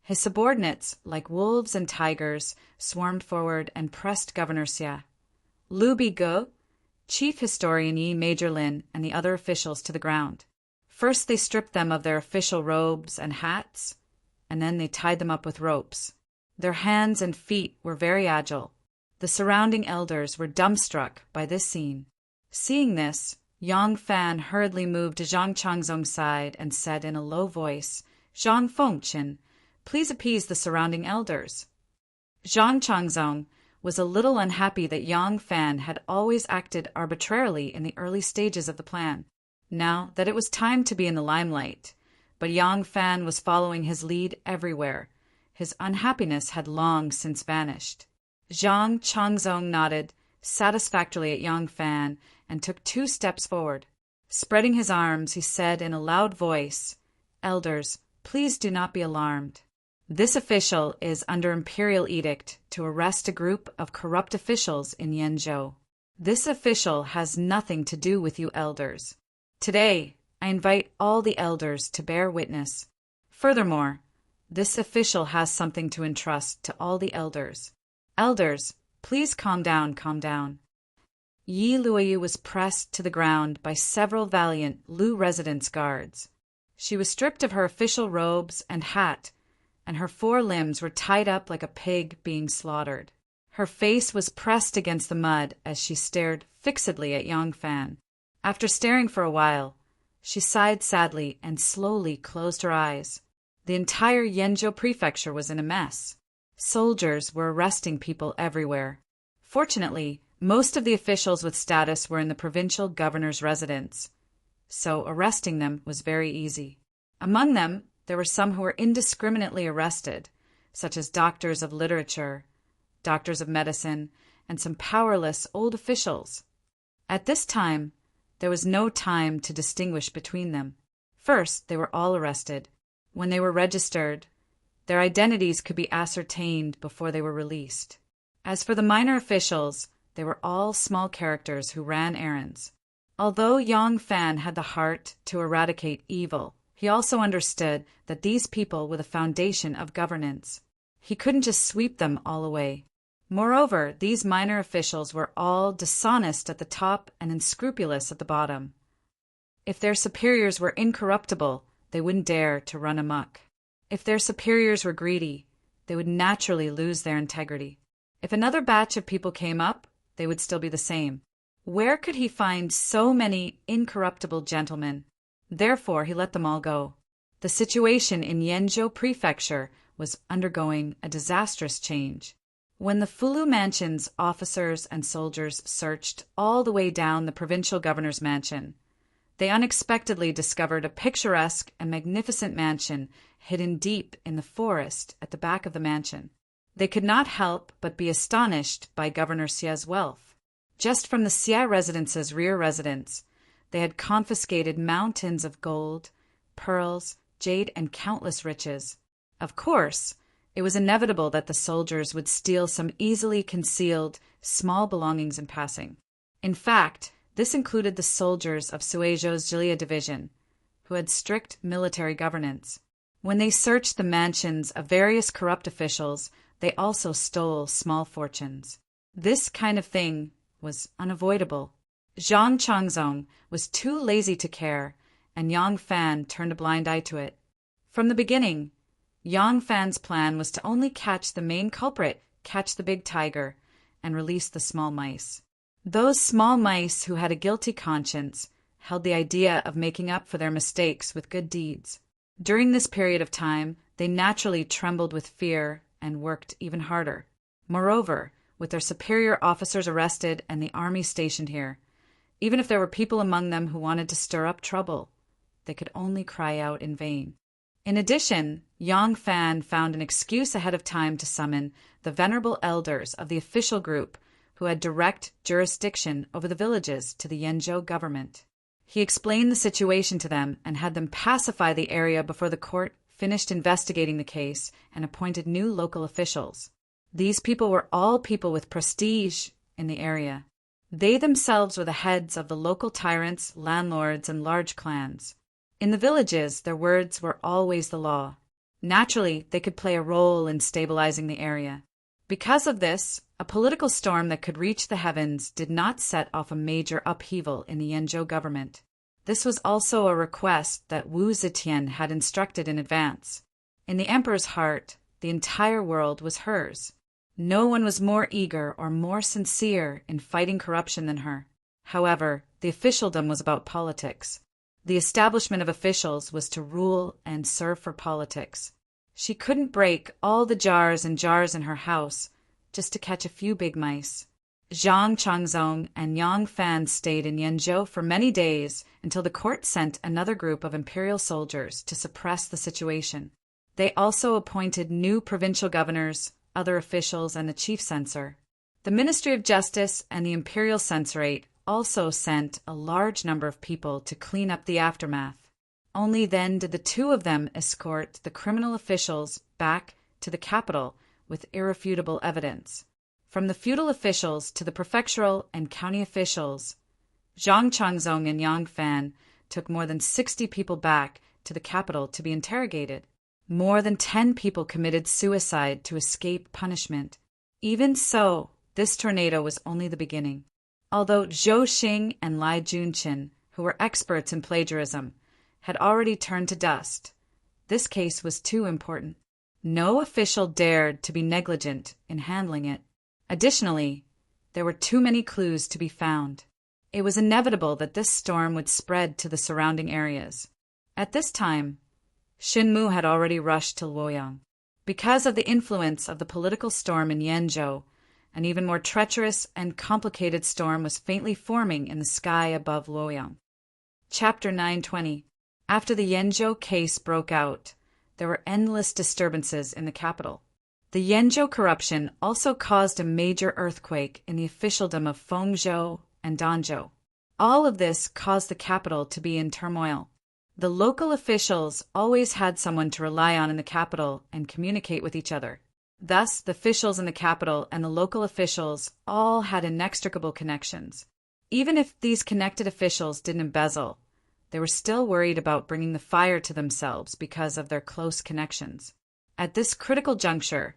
His subordinates, like wolves and tigers, swarmed forward and pressed Governor Xia. Lu Bigo, Chief Historian Yi Major Lin, and the other officials to the ground. First they stripped them of their official robes and hats, and then they tied them up with ropes. Their hands and feet were very agile. The surrounding elders were dumbstruck by this scene. Seeing this, Yang Fan hurriedly moved to Zhang Changzong's side and said in a low voice, "Zhang Fengqin, please appease the surrounding elders." Zhang Changzong was a little unhappy that Yang Fan had always acted arbitrarily in the early stages of the plan. Now that it was time to be in the limelight, but Yang Fan was following his lead everywhere, his unhappiness had long since vanished. Zhang Changzong nodded satisfactorily at Yang Fan and took 2 steps forward. Spreading his arms, he said in a loud voice, "Elders, please do not be alarmed. This official is under imperial edict to arrest a group of corrupt officials in Yenzhou. This official has nothing to do with you elders. Today, I invite all the elders to bear witness. Furthermore, this official has something to entrust to all the elders. Elders, please calm down, calm down." Yi Luoyu was pressed to the ground by several valiant Lu residence guards. She was stripped of her official robes and hat, and her 4 limbs were tied up like a pig being slaughtered. Her face was pressed against the mud as she stared fixedly at Yang Fan. After staring for a while, she sighed sadly and slowly closed her eyes. The entire Yenzhou prefecture was in a mess. Soldiers were arresting people everywhere. Fortunately, most of the officials with status were in the provincial governor's residence, so arresting them was very easy. Among them, there were some who were indiscriminately arrested, such as doctors of literature, doctors of medicine, and some powerless old officials. At this time, there was no time to distinguish between them. First, they were all arrested. When they were registered, their identities could be ascertained before they were released. As for the minor officials, they were all small characters who ran errands. Although Yang Fan had the heart to eradicate evil, he also understood that these people were the foundation of governance. He couldn't just sweep them all away. Moreover, these minor officials were all dishonest at the top and unscrupulous at the bottom. If their superiors were incorruptible, they wouldn't dare to run amok. If their superiors were greedy, they would naturally lose their integrity. If another batch of people came up, they would still be the same. Where could he find so many incorruptible gentlemen? Therefore, he let them all go. The situation in Yenzhou Prefecture was undergoing a disastrous change. When the Fulu Mansion's officers and soldiers searched all the way down the provincial governor's mansion, they unexpectedly discovered a picturesque and magnificent mansion hidden deep in the forest at the back of the mansion. They could not help but be astonished by Governor Xie's wealth. Just from the Xie residence's rear residence, they had confiscated mountains of gold, pearls, jade, and countless riches. Of course, it was inevitable that the soldiers would steal some easily concealed, small belongings in passing. In fact, this included the soldiers of Suizhou's Jilia division, who had strict military governance. When they searched the mansions of various corrupt officials, they also stole small fortunes. This kind of thing was unavoidable. Zhang Changzong was too lazy to care, and Yang Fan turned a blind eye to it. From the beginning, Yang Fan's plan was to only catch the main culprit, catch the big tiger, and release the small mice. Those small mice who had a guilty conscience held the idea of making up for their mistakes with good deeds. During this period of time, they naturally trembled with fear and worked even harder. Moreover, with their superior officers arrested and the army stationed here, even if there were people among them who wanted to stir up trouble, they could only cry out in vain. In addition, Yang Fan found an excuse ahead of time to summon the venerable elders of the official group who had direct jurisdiction over the villages to the Yenzhou government. He explained the situation to them and had them pacify the area before the court finished investigating the case and appointed new local officials. These people were all people with prestige in the area. They themselves were the heads of the local tyrants, landlords, and large clans. In the villages, their words were always the law. Naturally, they could play a role in stabilizing the area. Because of this, a political storm that could reach the heavens did not set off a major upheaval in the Yenzhou government. This was also a request that Wu Zetian had instructed in advance. In the emperor's heart, the entire world was hers. No one was more eager or more sincere in fighting corruption than her. However, the officialdom was about politics. The establishment of officials was to rule and serve for politics. She couldn't break all the jars and jars in her house just to catch a few big mice. Zhang Changzong and Yang Fan stayed in Yenzhou for many days until the court sent another group of imperial soldiers to suppress the situation. They also appointed new provincial governors, other officials, and the chief censor. The Ministry of Justice and the Imperial Censorate also sent a large number of people to clean up the aftermath. Only then did the two of them escort the criminal officials back to the capital with irrefutable evidence. From the feudal officials to the prefectural and county officials, Zhang Changzong and Yang Fan took more than 60 people back to the capital to be interrogated. More than 10 people committed suicide to escape punishment. Even so, this tornado was only the beginning. Although Zhou Xing and Lai Junqin, who were experts in plagiarism, had already turned to dust, this case was too important. No official dared to be negligent in handling it. Additionally, there were too many clues to be found. It was inevitable that this storm would spread to the surrounding areas. At this time, Xinmu had already rushed to Luoyang. Because of the influence of the political storm in Yenzhou, an even more treacherous and complicated storm was faintly forming in the sky above Luoyang. Chapter 920. After the Yenzhou case broke out, there were endless disturbances in the capital. The Yenzhou corruption also caused a major earthquake in the officialdom of Fengzhou and Danzhou. All of this caused the capital to be in turmoil. The local officials always had someone to rely on in the capital and communicate with each other. Thus, the officials in the capital and the local officials all had inextricable connections. Even if these connected officials didn't embezzle, they were still worried about bringing the fire to themselves because of their close connections. At this critical juncture,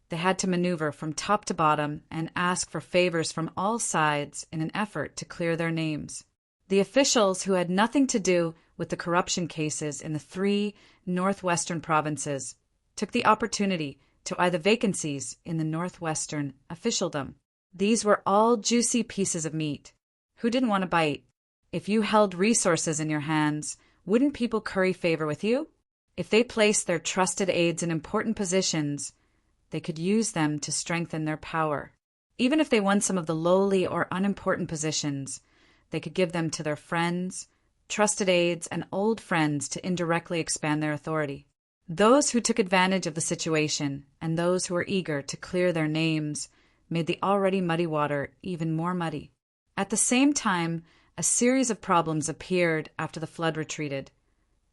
they had to maneuver from top to bottom and ask for favors from all sides in an effort to clear their names. The officials who had nothing to do with the corruption cases in the 3 northwestern provinces took the opportunity to either vacancies in the northwestern officialdom. These were all juicy pieces of meat. Who didn't want to bite? If you held resources in your hands, wouldn't people curry favor with you? If they placed their trusted aides in important positions, they could use them to strengthen their power. Even if they won some of the lowly or unimportant positions, they could give them to their friends, trusted aides, and old friends to indirectly expand their authority. Those who took advantage of the situation and those who were eager to clear their names made the already muddy water even more muddy. At the same time, a series of problems appeared after the flood retreated,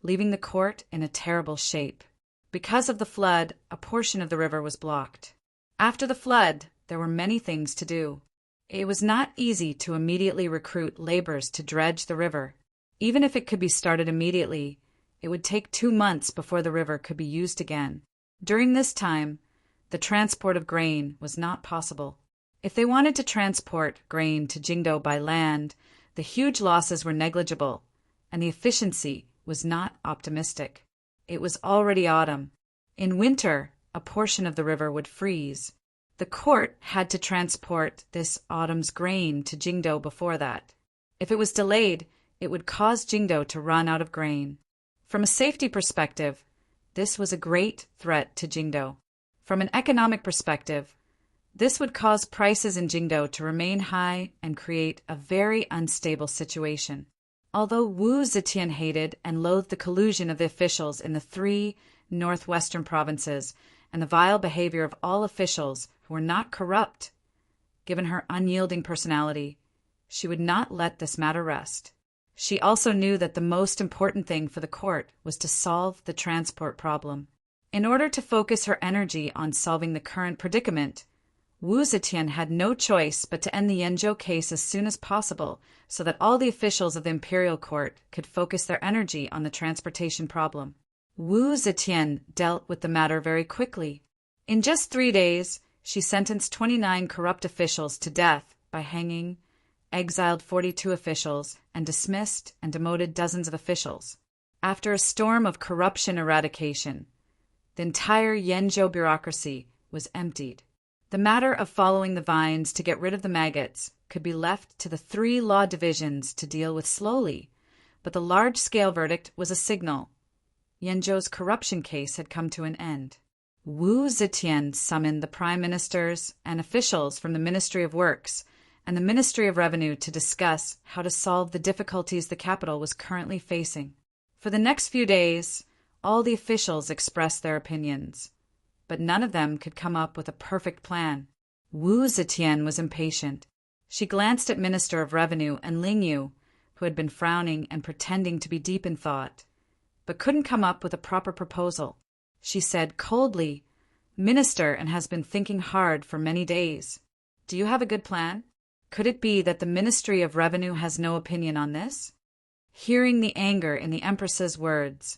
leaving the court in a terrible shape. Because of the flood, a portion of the river was blocked. After the flood, there were many things to do. It was not easy to immediately recruit laborers to dredge the river. Even if it could be started immediately, it would take 2 months before the river could be used again. During this time, the transport of grain was not possible. If they wanted to transport grain to Jingdo by land, the huge losses were negligible, and the efficiency was not optimistic. It was already autumn. In winter, a portion of the river would freeze. The court had to transport this autumn's grain to Jingdo before that. If it was delayed, it would cause Jingdo to run out of grain. From a safety perspective, this was a great threat to Jingdo. From an economic perspective, this would cause prices in Jingdo to remain high and create a very unstable situation. Although Wu Zetian hated and loathed the collusion of the officials in the 3 northwestern provinces and the vile behavior of all officials who were not corrupt, given her unyielding personality, she would not let this matter rest. She also knew that the most important thing for the court was to solve the transport problem. In order to focus her energy on solving the current predicament, Wu Zetian had no choice but to end the Yanzhou case as soon as possible so that all the officials of the imperial court could focus their energy on the transportation problem. Wu Zetian dealt with the matter very quickly. In just 3 days, she sentenced 29 corrupt officials to death by hanging, exiled 42 officials, and dismissed and demoted dozens of officials. After a storm of corruption eradication, the entire Yanzhou bureaucracy was emptied. The matter of following the vines to get rid of the maggots could be left to the 3 law divisions to deal with slowly, but the large-scale verdict was a signal. Yanzhou's corruption case had come to an end. Wu Zetian summoned the prime ministers and officials from the Ministry of Works and the Ministry of Revenue to discuss how to solve the difficulties the capital was currently facing. For the next few days, all the officials expressed their opinions, but none of them could come up with a perfect plan. Wu Zetian was impatient. She glanced at Minister of Revenue and Ling Yu, who had been frowning and pretending to be deep in thought, but couldn't come up with a proper proposal. She said coldly, "Minister, and has been thinking hard for many days. Do you have a good plan? Could it be that the Ministry of Revenue has no opinion on this?" Hearing the anger in the Empress's words,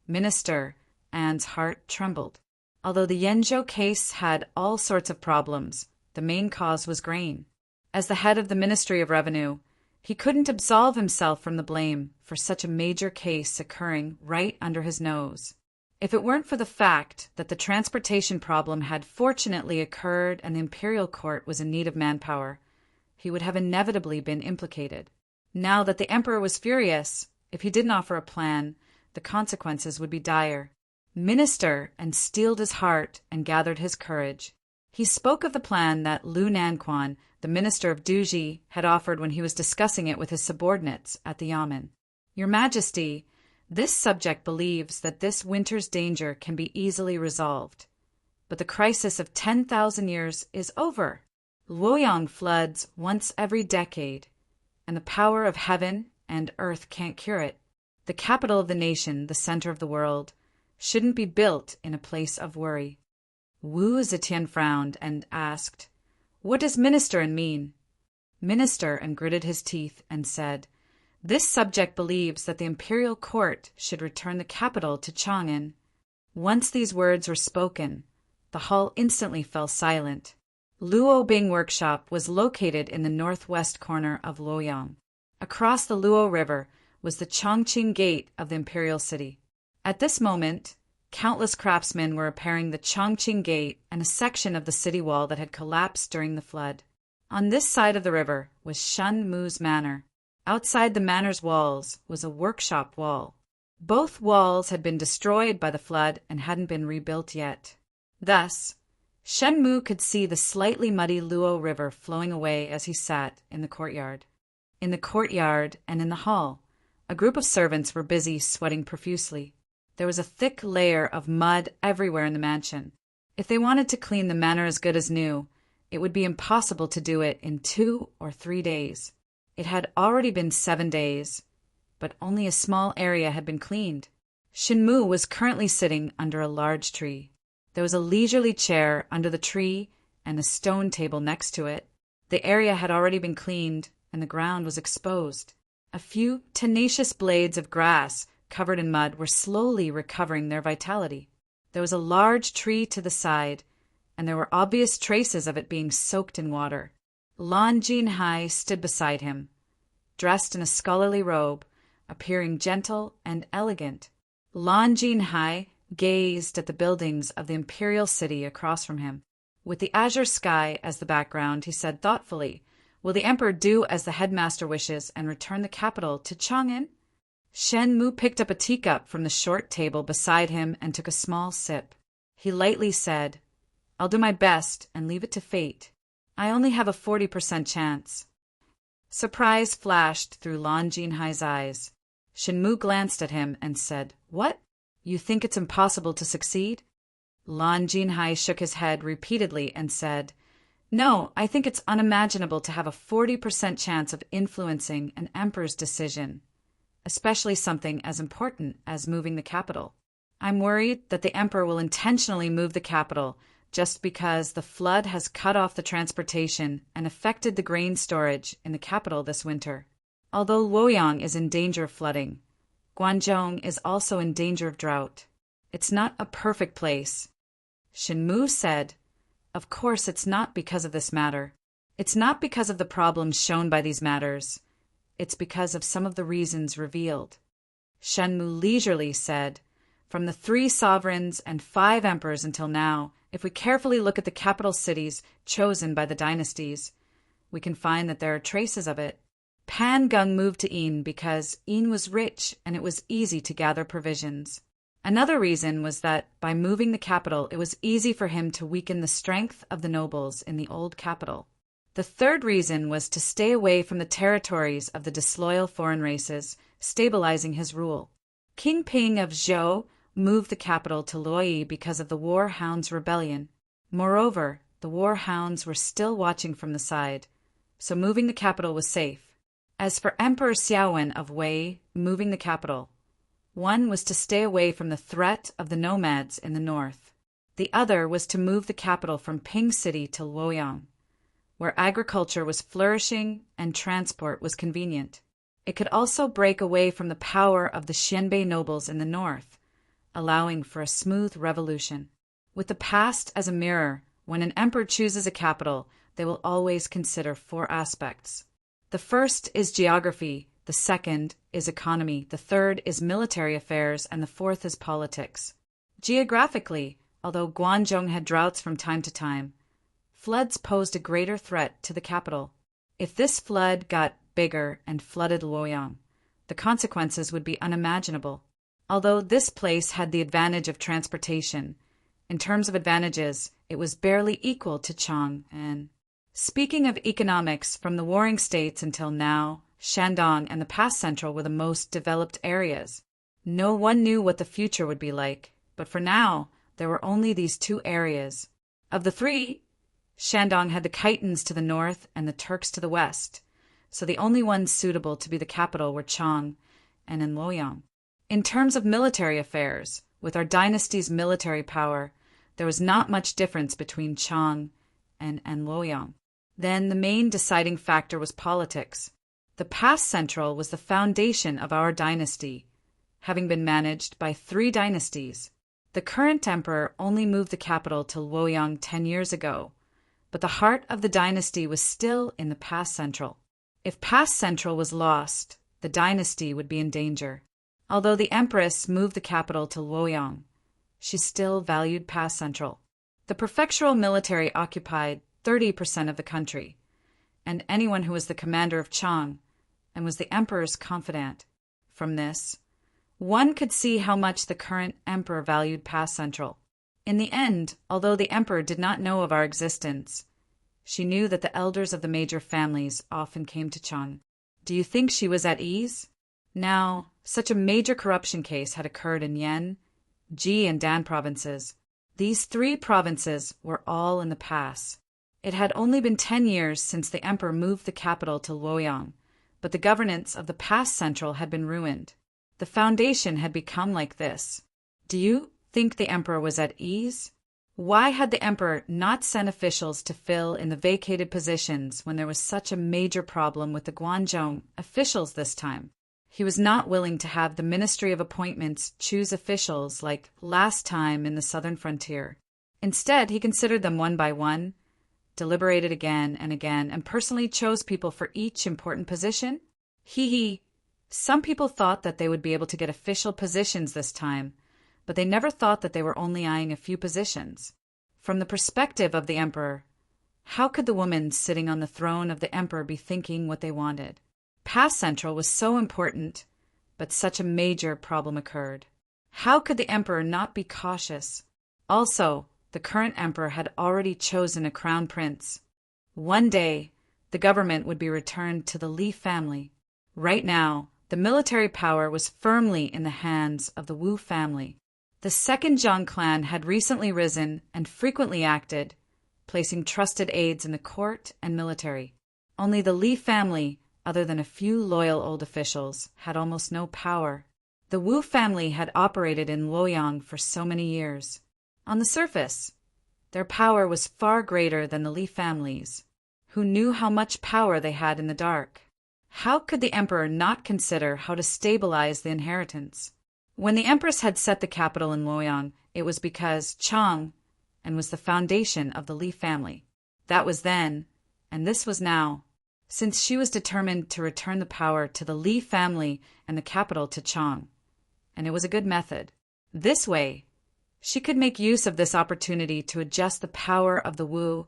Minister Anne's heart trembled. Although the Yanzhou case had all sorts of problems, the main cause was grain. As the head of the Ministry of Revenue, he couldn't absolve himself from the blame for such a major case occurring right under his nose. If it weren't for the fact that the transportation problem had fortunately occurred and the imperial court was in need of manpower, he would have inevitably been implicated. Now that the emperor was furious, if he didn't offer a plan, the consequences would be dire. Minister and steeled his heart and gathered his courage. He spoke of the plan that Lu Nanquan, the minister of Duji, had offered when he was discussing it with his subordinates at the Yamen. "Your Majesty, this subject believes that this winter's danger can be easily resolved, but the crisis of 10,000 years is over. Luoyang floods once every decade, and the power of heaven and earth can't cure it. The capital of the nation, the center of the world, shouldn't be built in a place of worry." Wu Zetian frowned and asked, "What does minister and mean?" Minister and gritted his teeth and said, "This subject believes that the imperial court should return the capital to Chang'an." Once these words were spoken, the hall instantly fell silent. Luo Bing Workshop was located in the northwest corner of Luoyang. Across the Luo River was the Chongqing Gate of the imperial city. At this moment, Countless craftsmen were repairing the Chongqing Gate and a section of the city wall that had collapsed during the flood. On this side of the river was Shen Mu's manor. Outside the manor's walls was a workshop wall. Both walls had been destroyed by the flood and hadn't been rebuilt yet. Thus, Shen Mu could see the slightly muddy Luo River flowing away as he sat in the courtyard. In the courtyard and in the hall, a group of servants were busy sweating profusely. There was a thick layer of mud everywhere in the mansion. If they wanted to clean the manor as good as new, it would be impossible to do it in 2 or 3 days. It had already been 7 days, but only a small area had been cleaned. Shen Mu was currently sitting under a large tree. There was a leisurely chair under the tree and a stone table next to it. The area had already been cleaned, and the ground was exposed. A few tenacious blades of grass covered in mud were slowly recovering their vitality. There was a large tree to the side, and there were obvious traces of it being soaked in water. Lan Jinhai stood beside him, dressed in a scholarly robe, appearing gentle and elegant. Lan Jinhai gazed at the buildings of the imperial city across from him. With the azure sky as the background, he said thoughtfully, "Will the emperor do as the headmaster wishes and return the capital to Chang'an?" Shen Mu picked up a teacup from the short table beside him and took a small sip. He lightly said, "I'll do my best and leave it to fate. I only have a 40% chance." Surprise flashed through Lan Jinhai's eyes. Shen Mu glanced at him and said, "What? You think it's impossible to succeed?" Lan Jinhai shook his head repeatedly and said, "No, I think it's unimaginable to have a 40% chance of influencing an emperor's decision, especially something as important as moving the capital. I'm worried that the emperor will intentionally move the capital just because the flood has cut off the transportation and affected the grain storage in the capital this winter. Although Luoyang is in danger of flooding, Guangzhou is also in danger of drought. It's not a perfect place." Shen Mu said, "Of course it's not because of this matter. It's not because of the problems shown by these matters. It's because of some of the reasons revealed." Shen Mu leisurely said, "From the 3 sovereigns and 5 emperors until now, if we carefully look at the capital cities chosen by the dynasties, we can find that there are traces of it. Pan Gung moved to Yin because Yin was rich and it was easy to gather provisions. Another reason was that by moving the capital, it was easy for him to weaken the strength of the nobles in the old capital. The third reason was to stay away from the territories of the disloyal foreign races, stabilizing his rule. King Ping of Zhou moved the capital to Luoyi because of the War Hounds' rebellion. Moreover, the War Hounds were still watching from the side, so moving the capital was safe. As for Emperor Xiaowen of Wei moving the capital, one was to stay away from the threat of the nomads in the north. The other was to move the capital from Ping City to Luoyang, where agriculture was flourishing and transport was convenient. It could also break away from the power of the Xianbei nobles in the north, allowing for a smooth revolution. With the past as a mirror, when an emperor chooses a capital, they will always consider 4 aspects. The first is geography, the second is economy, the third is military affairs, and the fourth is politics. Geographically, although Guangzhou had droughts from time to time, floods posed a greater threat to the capital. If this flood got bigger and flooded Luoyang, the consequences would be unimaginable. Although this place had the advantage of transportation, in terms of advantages, it was barely equal to Chang'an. Speaking of economics, from the warring states until now, Shandong and the past central were the most developed areas. No one knew what the future would be like, but for now, there were only these 2 areas. Of the 3, Shandong had the Khitans to the north and the Turks to the west, so the only ones suitable to be the capital were Chang and Luoyang. In terms of military affairs, with our dynasty's military power, there was not much difference between Chang and Luoyang. Then the main deciding factor was politics. The past central was the foundation of our dynasty, having been managed by 3 dynasties. The current emperor only moved the capital to Luoyang 10 years ago, but the heart of the dynasty was still in the past central. If past central was lost, the dynasty would be in danger. Although the empress moved the capital to Luoyang, she still valued Pass Central. The prefectural military occupied 30% of the country, and anyone who was the commander of Chang and was the emperor's confidant. From this, one could see how much the current emperor valued Pass Central. In the end, although the emperor did not know of our existence, she knew that the elders of the major families often came to Chang. Do you think she was at ease? Now, such a major corruption case had occurred in Yen, Ji, and Dan provinces. These 3 provinces were all in the pass. It had only been 10 years since the emperor moved the capital to Luoyang, but the governance of the Pass Central had been ruined. The foundation had become like this. Do you think the emperor was at ease? Why had the emperor not sent officials to fill in the vacated positions when there was such a major problem with the Guangzhou officials this time? He was not willing to have the Ministry of Appointments choose officials like last time in the southern frontier. Instead, he considered them one by one, deliberated again, and personally chose people for each important position. Some people thought that they would be able to get official positions this time, but they never thought that they were only eyeing a few positions. From the perspective of the emperor, how could the woman sitting on the throne of the emperor be thinking what they wanted? Pass Central was so important, but such a major problem occurred. How could the emperor not be cautious? Also, the current emperor had already chosen a crown prince. One day, the government would be returned to the Li family. Right now, the military power was firmly in the hands of the Wu family. The second Zhang clan had recently risen and frequently acted, placing trusted aides in the court and military. Only the Li family, other than a few loyal old officials, had almost no power. The Wu family had operated in Luoyang for so many years. On the surface, their power was far greater than the Li families, who knew how much power they had in the dark. How could the emperor not consider how to stabilize the inheritance? When the empress had set the capital in Luoyang, it was because Chang and was the foundation of the Li family. That was then, and this was now, since she was determined to return the power to the Li family and the capital to Chang. And it was a good method. This way, she could make use of this opportunity to adjust the power of the Wu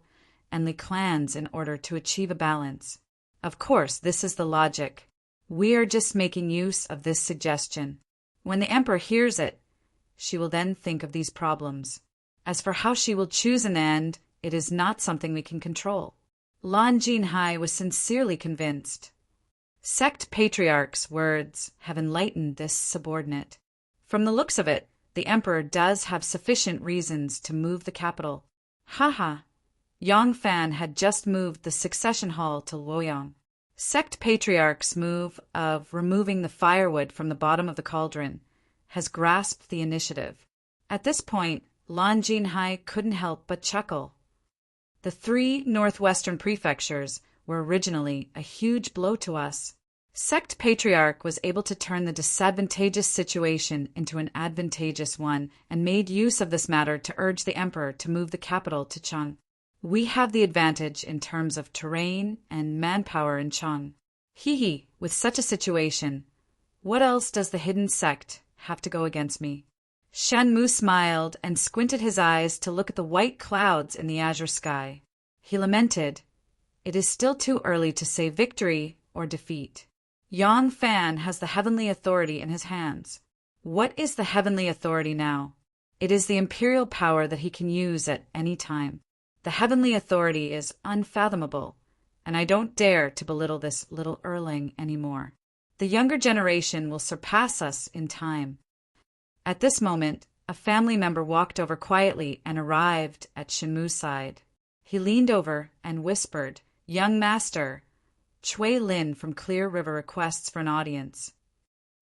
and Li clans in order to achieve a balance. Of course, this is the logic. We are just making use of this suggestion. When the emperor hears it, she will then think of these problems. As for how she will choose in the end, it is not something we can control. Lan Jinhai was sincerely convinced. Sect patriarch's words have enlightened this subordinate. From the looks of it, the emperor does have sufficient reasons to move the capital. Yang Fan had just moved the succession hall to Luoyang. Sect patriarch's move of removing the firewood from the bottom of the cauldron has grasped the initiative. At this point, Lan Jinhai couldn't help but chuckle. The 3 northwestern prefectures were originally a huge blow to us. Sect Patriarch was able to turn the disadvantageous situation into an advantageous one and made use of this matter to urge the emperor to move the capital to Chang. We have the advantage in terms of terrain and manpower in Chang. With such a situation, what else does the hidden sect have to go against me? Shen Mu smiled and squinted his eyes to look at the white clouds in the azure sky. He lamented, "It is still too early to say victory or defeat. Yang Fan has the heavenly authority in his hands." What is the heavenly authority now? It is the imperial power that he can use at any time. The heavenly authority is unfathomable, and I don't dare to belittle this little Erling anymore. The younger generation will surpass us in time. At this moment, a family member walked over quietly and arrived at Shenmu's side. He leaned over and whispered, "Young master, Chui Lin from Clear River requests for an audience."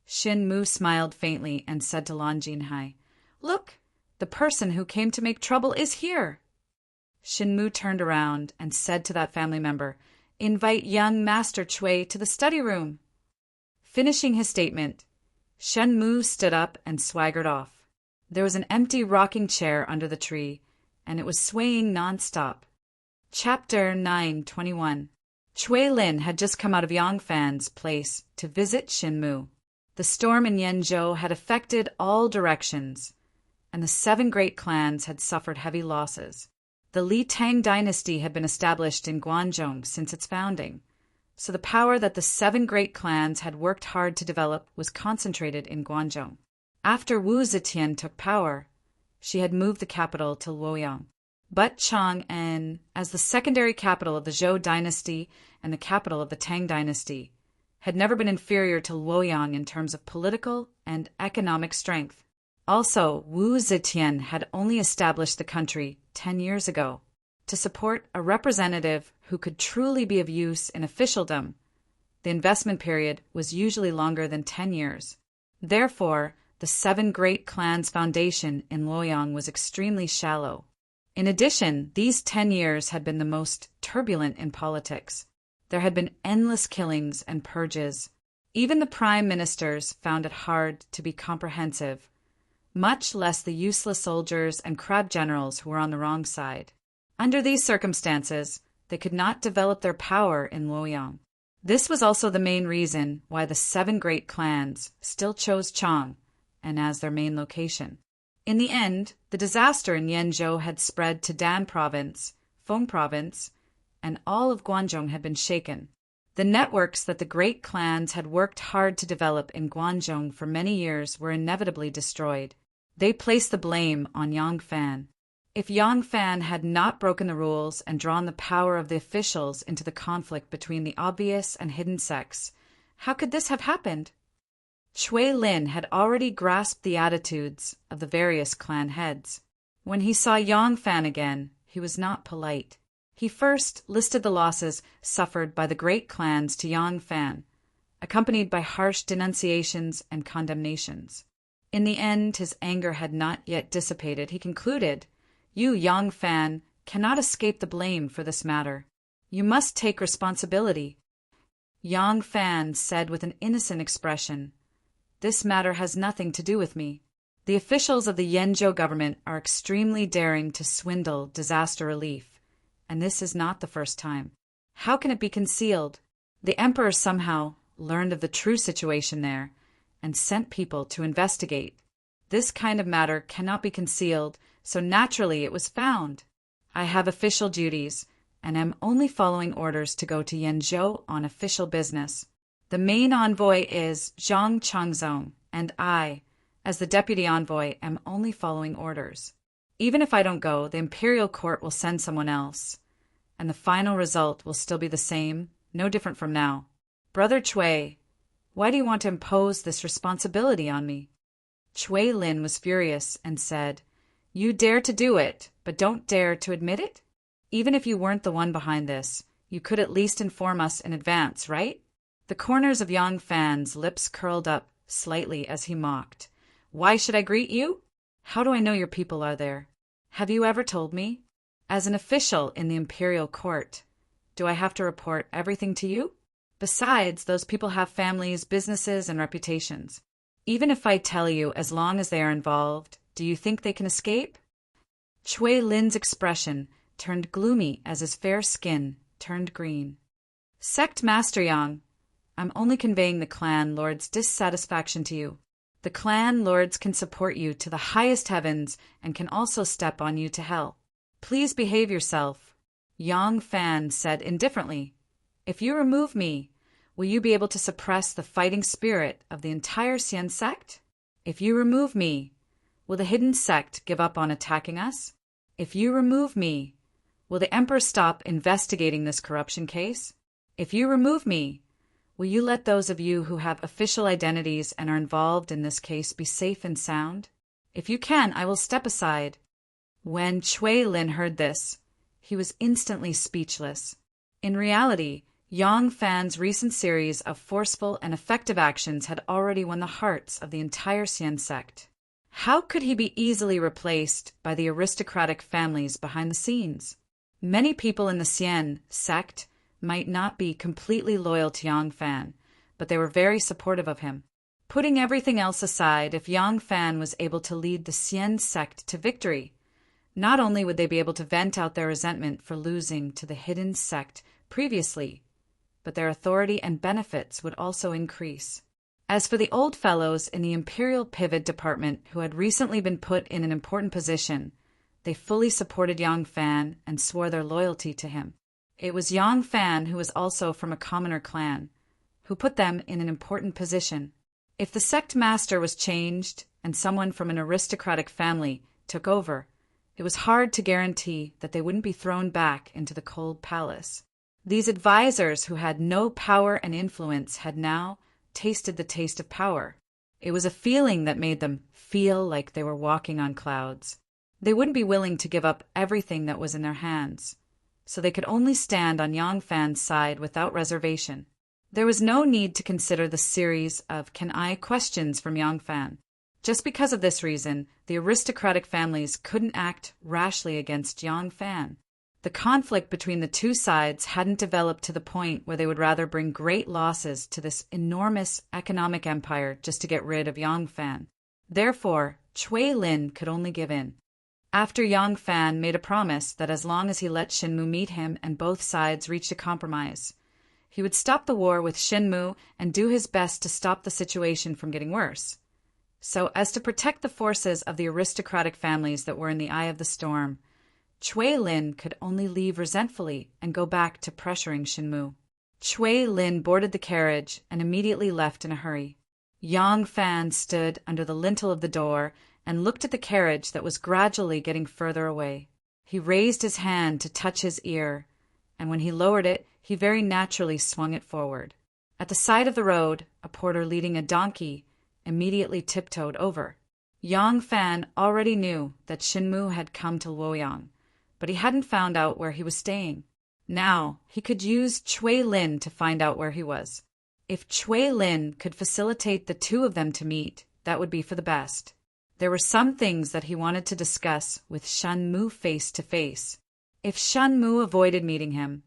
Shenmu smiled faintly and said to Lan Jinhai, "Look, the person who came to make trouble is here." Shenmu turned around and said to that family member, "Invite young Master Chui to the study room." Finishing his statement, Shenmu stood up and swaggered off. There was an empty rocking chair under the tree, and it was swaying non-stop. Chapter 9:21. Chui Lin had just come out of Yang Fan's place to visit Shenmu. The storm in Yenzhou had affected all directions, and the 7 great clans had suffered heavy losses. The Li Tang dynasty had been established in Guangzhou since its founding, so the power that the 7 great clans had worked hard to develop was concentrated in Guangzhou. After Wu Zetian took power, she had moved the capital to Luoyang. But Chang'an, as the secondary capital of the Zhou dynasty and the capital of the Tang dynasty, had never been inferior to Luoyang in terms of political and economic strength. Also, Wu Zetian had only established the country 10 years ago. To support a representative who could truly be of use in officialdom, the investment period was usually longer than 10 years. Therefore, the 7 great clans' foundation in Luoyang was extremely shallow. In addition, these 10 years had been the most turbulent in politics. There had been endless killings and purges. Even the prime ministers found it hard to be comprehensive, much less the useless soldiers and crab generals who were on the wrong side. Under these circumstances, they could not develop their power in Luoyang. This was also the main reason why the 7 great clans still chose Chang'an as their main location. In the end, the disaster in Yanzhou had spread to Dan Province, Feng Province, and all of Guangzhou had been shaken. The networks that the great clans had worked hard to develop in Guangzhou for many years were inevitably destroyed. They placed the blame on Yang Fan. If Yang Fan had not broken the rules and drawn the power of the officials into the conflict between the obvious and hidden sects, how could this have happened? Cui Lin had already grasped the attitudes of the various clan heads. When he saw Yang Fan again, he was not polite. He first listed the losses suffered by the great clans to Yang Fan, accompanied by harsh denunciations and condemnations. In the end, his anger had not yet dissipated. He concluded, "You, Yang Fan, cannot escape the blame for this matter. You must take responsibility." Yang Fan said with an innocent expression, "This matter has nothing to do with me. The officials of the Yanzhou government are extremely daring to swindle disaster relief, and this is not the first time. How can it be concealed? The emperor somehow learned of the true situation there and sent people to investigate. This kind of matter cannot be concealed, so naturally it was found. I have official duties, and am only following orders to go to Yanzhou on official business. The main envoy is Zhang Changzong, and I, as the deputy envoy, am only following orders. Even if I don't go, the imperial court will send someone else, and the final result will still be the same, no different from now. Brother Cui, why do you want to impose this responsibility on me?" Cui Lin was furious and said, "You dare to do it, but don't dare to admit it? Even if you weren't the one behind this, you could at least inform us in advance, right?" The corners of Yang Fan's lips curled up slightly as he mocked. "Why should I greet you? How do I know your people are there? Have you ever told me? As an official in the imperial court, do I have to report everything to you? Besides, those people have families, businesses, and reputations. Even if I tell you, as long as they are involved, do you think they can escape?" Cui Lin's expression turned gloomy as his fair skin turned green. "Sect Master Yang, I'm only conveying the clan lord's dissatisfaction to you. The clan lords can support you to the highest heavens and can also step on you to hell. Please behave yourself." Yang Fan said indifferently, "If you remove me, will you be able to suppress the fighting spirit of the entire Xian sect? If you remove me, will the hidden sect give up on attacking us? If you remove me, will the emperor stop investigating this corruption case? If you remove me, will you let those of you who have official identities and are involved in this case be safe and sound? If you can, I will step aside." When Cui Lin heard this, he was instantly speechless. In reality, Yang Fan's recent series of forceful and effective actions had already won the hearts of the entire Xian sect. How could he be easily replaced by the aristocratic families behind the scenes? Many people in the Xian sect might not be completely loyal to Yang Fan, but they were very supportive of him. Putting everything else aside, if Yang Fan was able to lead the Xian sect to victory, not only would they be able to vent out their resentment for losing to the hidden sect previously, but their authority and benefits would also increase. As for the old fellows in the Imperial Pivot Department who had recently been put in an important position, they fully supported Yang Fan and swore their loyalty to him. It was Yang Fan, who was also from a commoner clan, who put them in an important position. If the sect master was changed and someone from an aristocratic family took over, it was hard to guarantee that they wouldn't be thrown back into the cold palace. These advisors who had no power and influence had now tasted the taste of power. It was a feeling that made them feel like they were walking on clouds. They wouldn't be willing to give up everything that was in their hands, so they could only stand on Yang Fan's side without reservation. There was no need to consider the series of "can I" questions from Yang Fan. Just because of this reason, the aristocratic families couldn't act rashly against Yang Fan. The conflict between the two sides hadn't developed to the point where they would rather bring great losses to this enormous economic empire just to get rid of Yang Fan. Therefore, Cui Lin could only give in. After Yang Fan made a promise that as long as he let Shinmu meet him and both sides reached a compromise, he would stop the war with Shinmu and do his best to stop the situation from getting worse. So as to protect the forces of the aristocratic families that were in the eye of the storm, Cui Lin could only leave resentfully and go back to pressuring Shinmu. Cui Lin boarded the carriage and immediately left in a hurry. Yang Fan stood under the lintel of the door and looked at the carriage that was gradually getting further away. He raised his hand to touch his ear, and when he lowered it, he very naturally swung it forward. At the side of the road, a porter leading a donkey immediately tiptoed over. Yang Fan already knew that Shinmu had come to Luoyang, but he hadn't found out where he was staying. Now, he could use Cui Lin to find out where he was. If Cui Lin could facilitate the two of them to meet, that would be for the best. There were some things that he wanted to discuss with Shanmu face to face. If Shanmu avoided meeting him,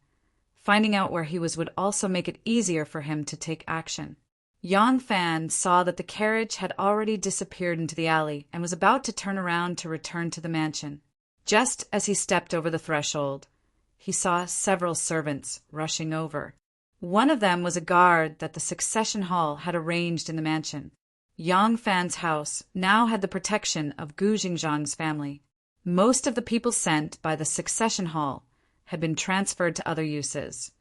finding out where he was would also make it easier for him to take action. Yang Fan saw that the carriage had already disappeared into the alley and was about to turn around to return to the mansion. Just as he stepped over the threshold, he saw several servants rushing over. One of them was a guard that the succession hall had arranged in the mansion. Yang Fan's house now had the protection of Gu Jingzhang's family. Most of the people sent by the succession hall had been transferred to other uses,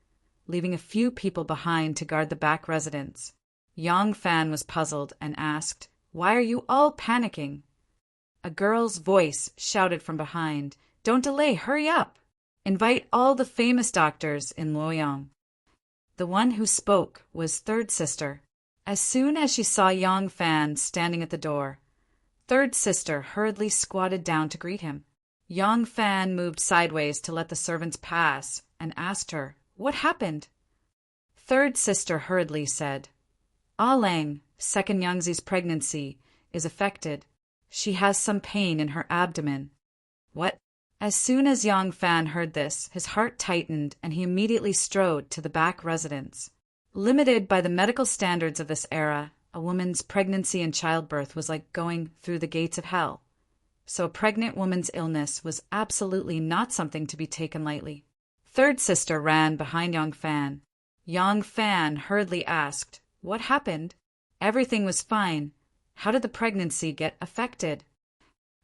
leaving a few people behind to guard the back residence. Yang Fan was puzzled and asked, "Why are you all panicking?" A girl's voice shouted from behind, "Don't delay, hurry up! Invite all the famous doctors in Luoyang." The one who spoke was Third Sister. As soon as she saw Yang Fan standing at the door, Third Sister hurriedly squatted down to greet him. Yang Fan moved sideways to let the servants pass and asked her, "What happened?" Third Sister hurriedly said, "Ah Lang, second Yangzi's pregnancy, is affected. She has some pain in her abdomen." "What?" As soon as Yang Fan heard this, his heart tightened and he immediately strode to the back residence. Limited by the medical standards of this era, a woman's pregnancy and childbirth was like going through the gates of hell. So a pregnant woman's illness was absolutely not something to be taken lightly. Third Sister ran behind Yang Fan. Yang Fan hurriedly asked, "What happened?" Everything was fine. How did the pregnancy get affected?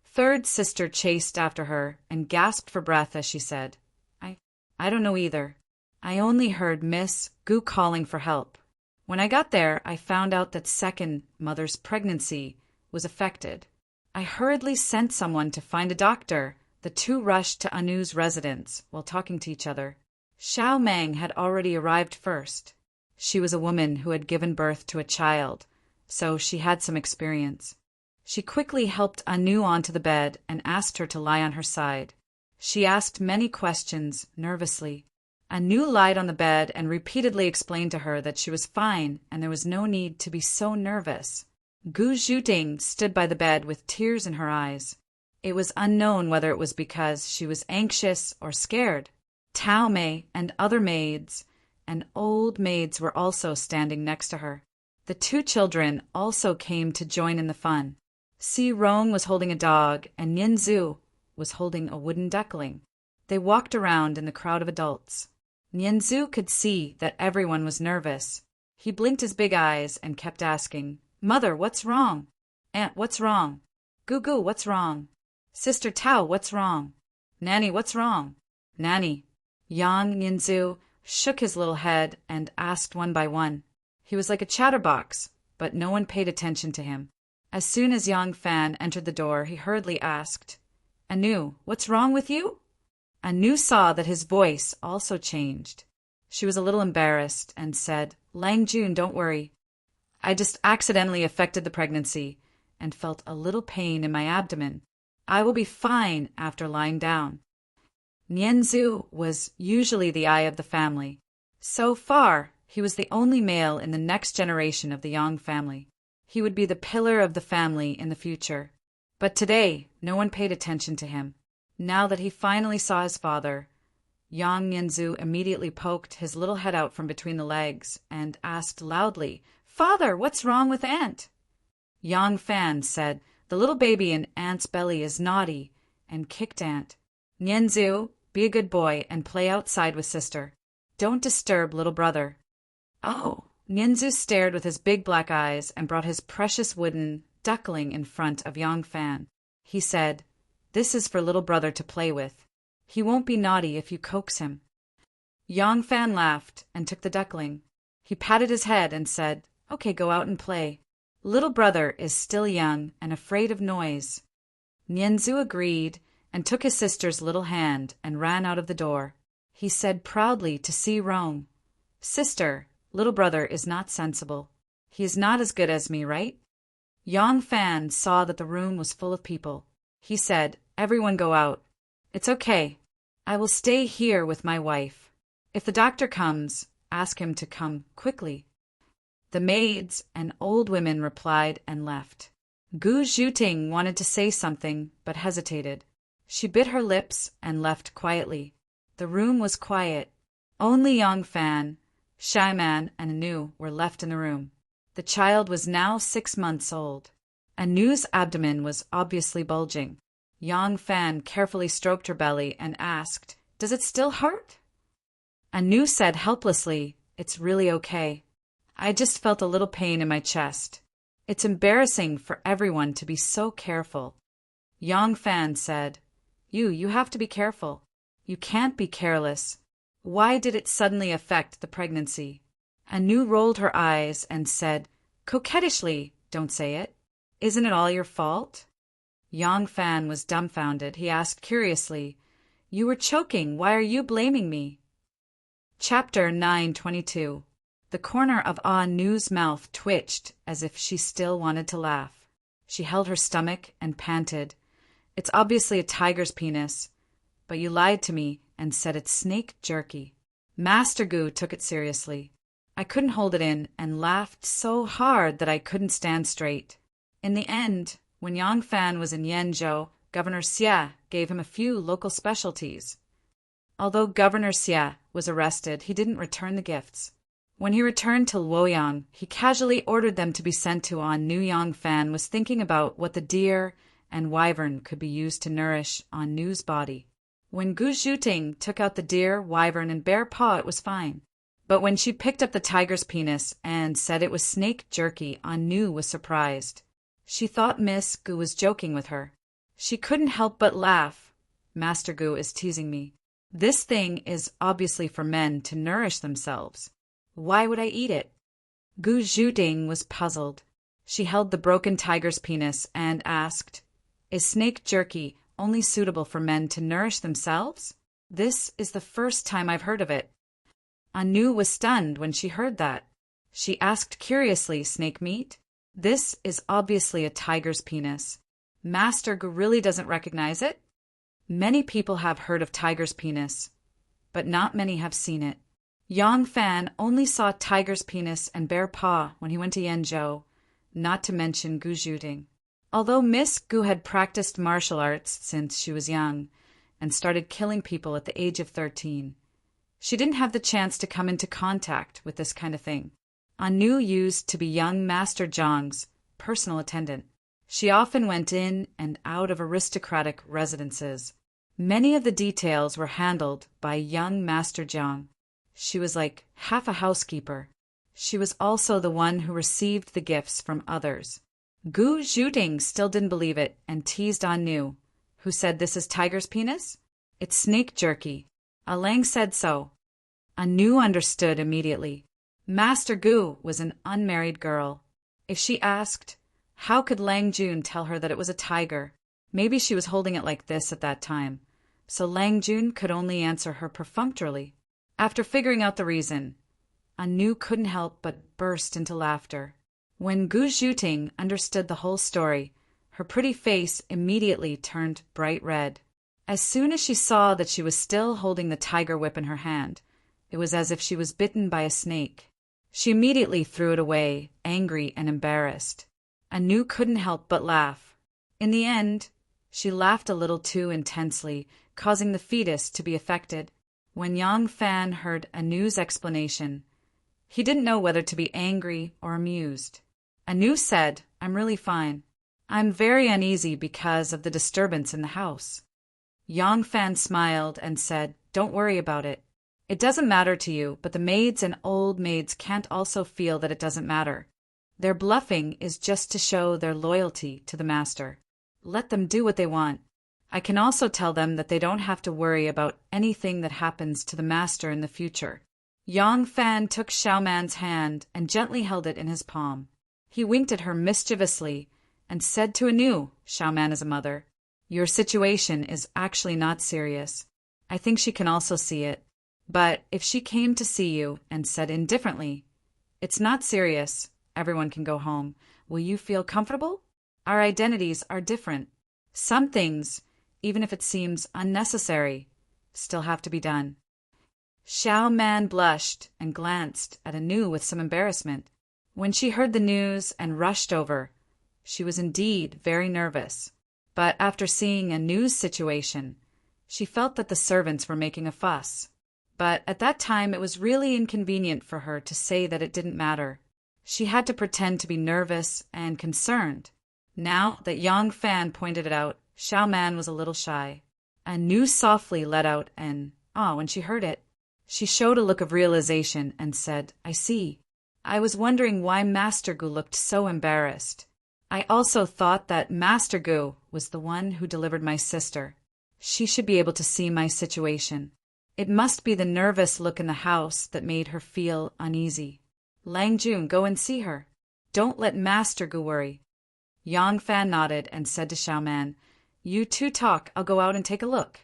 Third Sister chased after her and gasped for breath as she said, I don't know either. I only heard Miss Gu calling for help. When I got there, I found out that second mother's pregnancy was affected. I hurriedly sent someone to find a doctor. The two rushed to Anu's residence while talking to each other. Xiao Meng had already arrived first. She was a woman who had given birth to a child, so she had some experience. She quickly helped Anu onto the bed and asked her to lie on her side. She asked many questions, nervously. Anu lied on the bed and repeatedly explained to her that she was fine and there was no need to be so nervous. Gu Zhuting stood by the bed with tears in her eyes. It was unknown whether it was because she was anxious or scared. Tao Mei and other maids and old maids were also standing next to her. The two children also came to join in the fun. Si Rong was holding a dog and Nin Zhu was holding a wooden duckling. They walked around in the crowd of adults. Nianzhu could see that everyone was nervous. He blinked his big eyes and kept asking, "Mother, what's wrong? Aunt, what's wrong? Goo, what's wrong? Sister Tao, what's wrong? Nanny, what's wrong? Nanny." Yang Yinzu shook his little head and asked one by one. He was like a chatterbox, but no one paid attention to him. As soon as Yang Fan entered the door, he hurriedly asked, "Anu, what's wrong with you?" Anu saw that his voice also changed. She was a little embarrassed and said, "Lang Jun, don't worry. I just accidentally affected the pregnancy and felt a little pain in my abdomen. I will be fine after lying down." Nianzu was usually the eye of the family. So far, he was the only male in the next generation of the Yang family. He would be the pillar of the family in the future. But today, no one paid attention to him. Now that he finally saw his father, Yang Nianzu immediately poked his little head out from between the legs and asked loudly, "Father, what's wrong with Aunt?" Yang Fan said, "The little baby in Aunt's belly is naughty," and kicked Aunt. "Nianzu, be a good boy and play outside with sister. Don't disturb little brother." "Oh." Nianzu stared with his big black eyes and brought his precious wooden duckling in front of Yang Fan. He said, "This is for little brother to play with. He won't be naughty if you coax him." Yang Fan laughed and took the duckling. He patted his head and said, "Okay, go out and play. Little brother is still young and afraid of noise." Nianzu agreed and took his sister's little hand and ran out of the door. He said proudly to Si Rong, "Sister, little brother is not sensible. He is not as good as me, right?" Yang Fan saw that the room was full of people. He said, "Everyone go out. It's okay. I will stay here with my wife. If the doctor comes, ask him to come quickly." The maids and old women replied and left. Gu Zhuting wanted to say something, but hesitated. She bit her lips and left quietly. The room was quiet. Only Yang Fan, Shaiman, and Anu were left in the room. The child was now 6 months old. Anu's abdomen was obviously bulging. Yang Fan carefully stroked her belly and asked, "Does it still hurt?" Anu said helplessly, "It's really okay. I just felt a little pain in my chest. It's embarrassing for everyone to be so careful." Yang Fan said, You have to be careful. You can't be careless. Why did it suddenly affect the pregnancy?" Anu rolled her eyes and said, coquettishly, "Don't say it. Isn't it all your fault?" Yang Fan was dumbfounded. He asked curiously, "You were choking. Why are you blaming me?" Chapter 922. The corner of Anu's mouth twitched as if she still wanted to laugh. She held her stomach and panted. "It's obviously a tiger's penis, but you lied to me and said it's snake jerky." Master Gu took it seriously. I couldn't hold it in and laughed so hard that I couldn't stand straight. In the end, when Yang Fan was in Yenzhou, Governor Xia gave him a few local specialties. Although Governor Xia was arrested, he didn't return the gifts. When he returned to Luoyang, he casually ordered them to be sent to Anu. Yang Fan was thinking about what the deer and wyvern could be used to nourish Anu's body. When Gu Zhuting took out the deer, wyvern, and bear paw, it was fine. But when she picked up the tiger's penis and said it was snake jerky, Anu was surprised. She thought Miss Gu was joking with her. She couldn't help but laugh. "Master Gu is teasing me. This thing is obviously for men to nourish themselves. Why would I eat it?" Gu Zhuting was puzzled. She held the broken tiger's penis and asked, "Is snake jerky only suitable for men to nourish themselves? This is the first time I've heard of it." Anu was stunned when she heard that. She asked curiously, "Snake meat? This is obviously a tiger's penis. Master Gu really doesn't recognize it?" Many people have heard of tiger's penis, but not many have seen it. Yang Fan only saw tiger's penis and bear paw when he went to Yenzhou, not to mention Gu Zhuting. Although Miss Gu had practiced martial arts since she was young and started killing people at the age of 13, she didn't have the chance to come into contact with this kind of thing. Anu used to be young Master Zhang's personal attendant. She often went in and out of aristocratic residences. Many of the details were handled by young Master Zhang. She was like half a housekeeper. she was also the one who received the gifts from others. Gu Zhuting still didn't believe it and teased Anu, who said, "This is tiger's penis? It's snake jerky. Lang said so." Anu understood immediately. Master Gu was an unmarried girl. If she asked, how could Lang Jun tell her that it was a tiger? Maybe she was holding it like this at that time. So Lang Jun could only answer her perfunctorily. After figuring out the reason, Anu couldn't help but burst into laughter. When Gu Zhuting understood the whole story, her pretty face immediately turned bright red. As soon as she saw that she was still holding the tiger whip in her hand, it was as if she was bitten by a snake. She immediately threw it away, angry and embarrassed. Anu couldn't help but laugh. In the end, she laughed a little too intensely, causing the fetus to be affected. When Yang Fan heard Anu's explanation, he didn't know whether to be angry or amused. Anu said, "I'm really fine. I'm very uneasy because of the disturbance in the house." Yang Fan smiled and said, "Don't worry about it. It doesn't matter to you, but the maids and old maids can't also feel that it doesn't matter. Their bluffing is just to show their loyalty to the master. Let them do what they want. I can also tell them that they don't have to worry about anything that happens to the master in the future." Yang Fan took Xiaoman's hand and gently held it in his palm. He winked at her mischievously and said to Anu, Xiaoman is a mother, "Your situation is actually not serious." I think she can also see it. But if she came to see you and said indifferently, "It's not serious, everyone can go home," will you feel comfortable? Our identities are different. Some things, even if it seems unnecessary, still have to be done. Xiaoman blushed and glanced at Anu with some embarrassment. When she heard the news and rushed over, she was indeed very nervous. But after seeing Anu's situation, she felt that the servants were making a fuss. But at that time it was really inconvenient for her to say that it didn't matter. She had to pretend to be nervous and concerned. Now that Yang Fan pointed it out, Xiaoman was a little shy. Anu softly let out an "ah" when she heard it. She showed a look of realization and said, "I see. I was wondering why Master Gu looked so embarrassed. I also thought that Master Gu was the one who delivered my sister. She should be able to see my situation. It must be the nervous look in the house that made her feel uneasy. Lang Jun, go and see her. Don't let Master Gu worry." Yang Fan nodded and said to Xiaoman, "You two talk, I'll go out and take a look."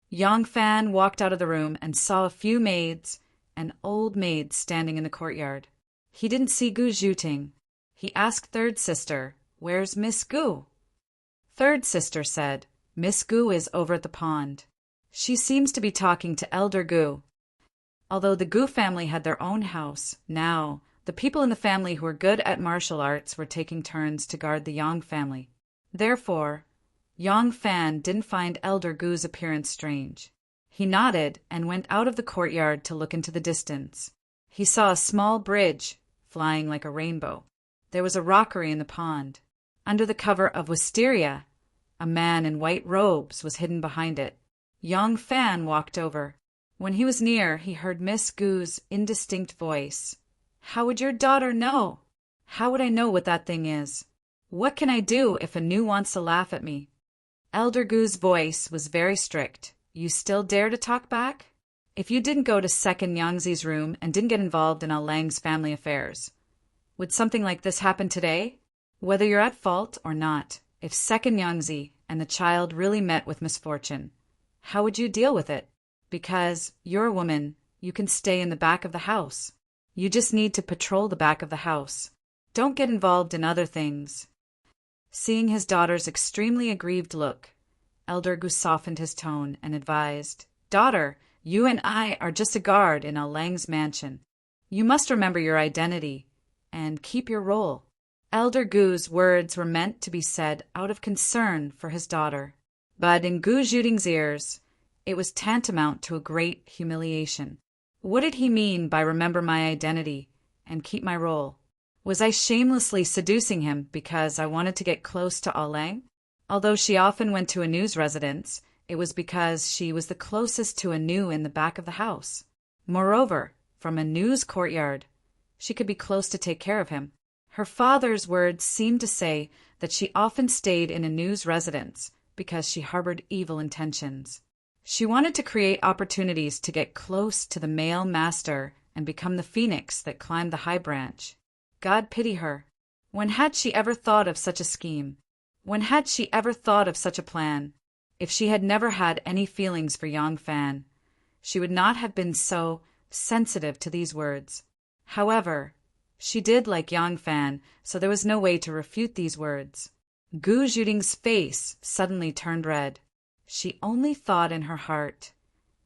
Yang Fan walked out of the room and saw a few maids and old maids standing in the courtyard. He didn't see Gu Zhuting. He asked third sister, "Where's Miss Gu?" Third sister said, "Miss Gu is over at the pond. She seems to be talking to Elder Gu." Although the Gu family had their own house, now the people in the family who were good at martial arts were taking turns to guard the Yang family. Therefore, Yang Fan didn't find Elder Gu's appearance strange. He nodded and went out of the courtyard to look into the distance. He saw a small bridge flying like a rainbow. There was a rockery in the pond. Under the cover of wisteria, a man in white robes was hidden behind it. Yang Fan walked over. When he was near, he heard Miss Gu's indistinct voice. "How would your daughter know? How would I know what that thing is? What can I do if Anu wants to laugh at me?" Elder Gu's voice was very strict. "You still dare to talk back? If you didn't go to Second Yangzi's room and didn't get involved in Lang's family affairs, would something like this happen today? Whether you're at fault or not, if Second Yangzi and the child really met with misfortune, how would you deal with it? Because you're a woman, you can stay in the back of the house. You just need to patrol the back of the house. Don't get involved in other things." Seeing his daughter's extremely aggrieved look, Elder Gu softened his tone and advised, "Daughter, you and I are just a guard in Lang's mansion. You must remember your identity and keep your role." Elder Gu's words were meant to be said out of concern for his daughter, but in Gu Zhuting's ears, it was tantamount to a great humiliation. What did he mean by remember my identity and keep my role? Was I shamelessly seducing him because I wanted to get close to Lang? Although she often went to Anu's residence, it was because she was the closest to Anu in the back of the house. Moreover, from Anu's courtyard, she could be close to take care of him. Her father's words seemed to say that she often stayed in a news residence because she harbored evil intentions. She wanted to create opportunities to get close to the male master and become the phoenix that climbed the high branch. God pity her. When had she ever thought of such a scheme? When had she ever thought of such a plan? If she had never had any feelings for Yang Fan, she would not have been so sensitive to these words. However, she did like Yang Fan, so there was no way to refute these words. Gu Zhuding's face suddenly turned red. She only thought in her heart,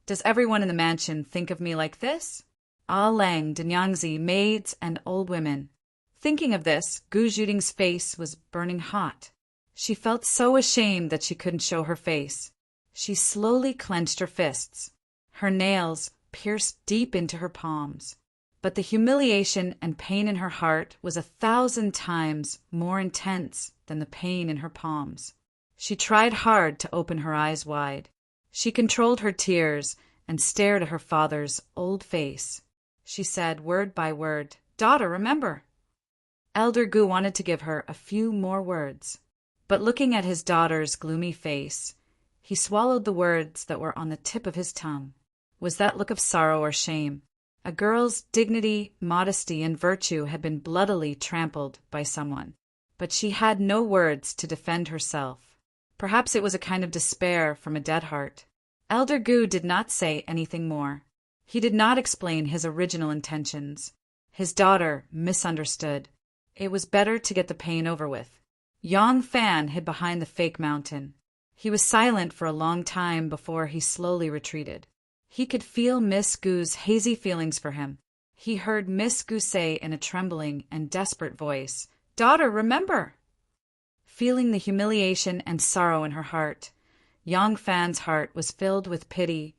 "Does everyone in the mansion think of me like this?" Ah Lang, Danyangzi, maids, and old women. Thinking of this, Gu Zhuding's face was burning hot. She felt so ashamed that she couldn't show her face. She slowly clenched her fists. Her nails pierced deep into her palms. But the humiliation and pain in her heart was 1,000 times more intense than the pain in her palms. She tried hard to open her eyes wide. She controlled her tears and stared at her father's old face. She said word by word, "Daughter, remember." Elder Gu wanted to give her a few more words, but looking at his daughter's gloomy face, he swallowed the words that were on the tip of his tongue. Was that look of sorrow or shame? A girl's dignity, modesty, and virtue had been bloodily trampled by someone, but she had no words to defend herself. Perhaps it was a kind of despair from a dead heart. Elder Gu did not say anything more. He did not explain his original intentions. His daughter misunderstood. It was better to get the pain over with. Yang Fan hid behind the fake mountain. He was silent for a long time before he slowly retreated. He could feel Miss Gu's hazy feelings for him. He heard Miss Gu say in a trembling and desperate voice, "Daughter, remember!" Feeling the humiliation and sorrow in her heart, Yang Fan's heart was filled with pity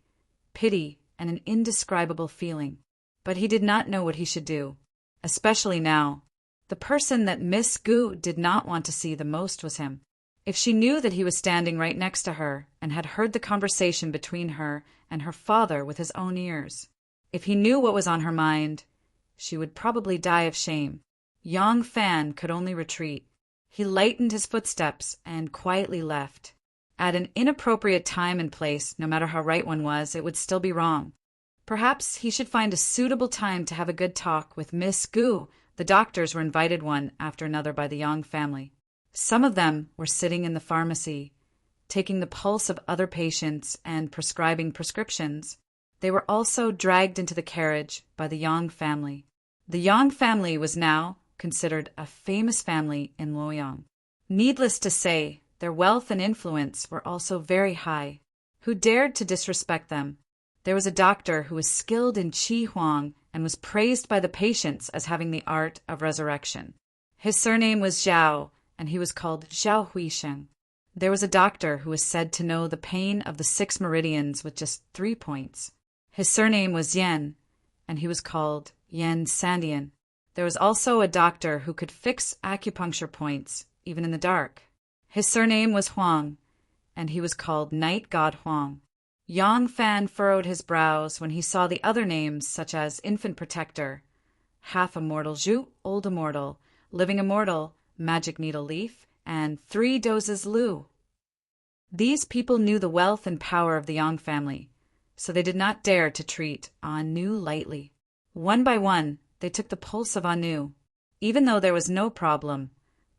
and an indescribable feeling. But he did not know what he should do, especially now. The person that Miss Gu did not want to see the most was him. If she knew that he was standing right next to her and had heard the conversation between her and her father with his own ears, if he knew what was on her mind, she would probably die of shame. Yang Fan could only retreat. He lightened his footsteps and quietly left. At an inappropriate time and place, no matter how right one was, it would still be wrong. Perhaps he should find a suitable time to have a good talk with Miss Gu. The doctors were invited one after another by the Yang family. Some of them were sitting in the pharmacy, taking the pulse of other patients and prescribing prescriptions. They were also dragged into the carriage by the Yang family. The Yang family was now considered a famous family in Luoyang. Needless to say, their wealth and influence were also very high. Who dared to disrespect them? There was a doctor who was skilled in Qi Huang and was praised by the patients as having the art of resurrection. His surname was Zhao, and he was called Zhao Huisheng. There was a doctor who was said to know the pain of the 6 meridians with just 3 points. His surname was Yan, and he was called Yan Sandian. There was also a doctor who could fix acupuncture points, even in the dark. His surname was Huang, and he was called Night God Huang. Yang Fan furrowed his brows when he saw the other names such as Infant Protector, Half Immortal Zhu, Old Immortal, Living Immortal, Magic Needle Leaf, and 3 Doses Lu. These people knew the wealth and power of the Yang family, so they did not dare to treat Anu lightly. One by one, they took the pulse of Anu. Even though there was no problem,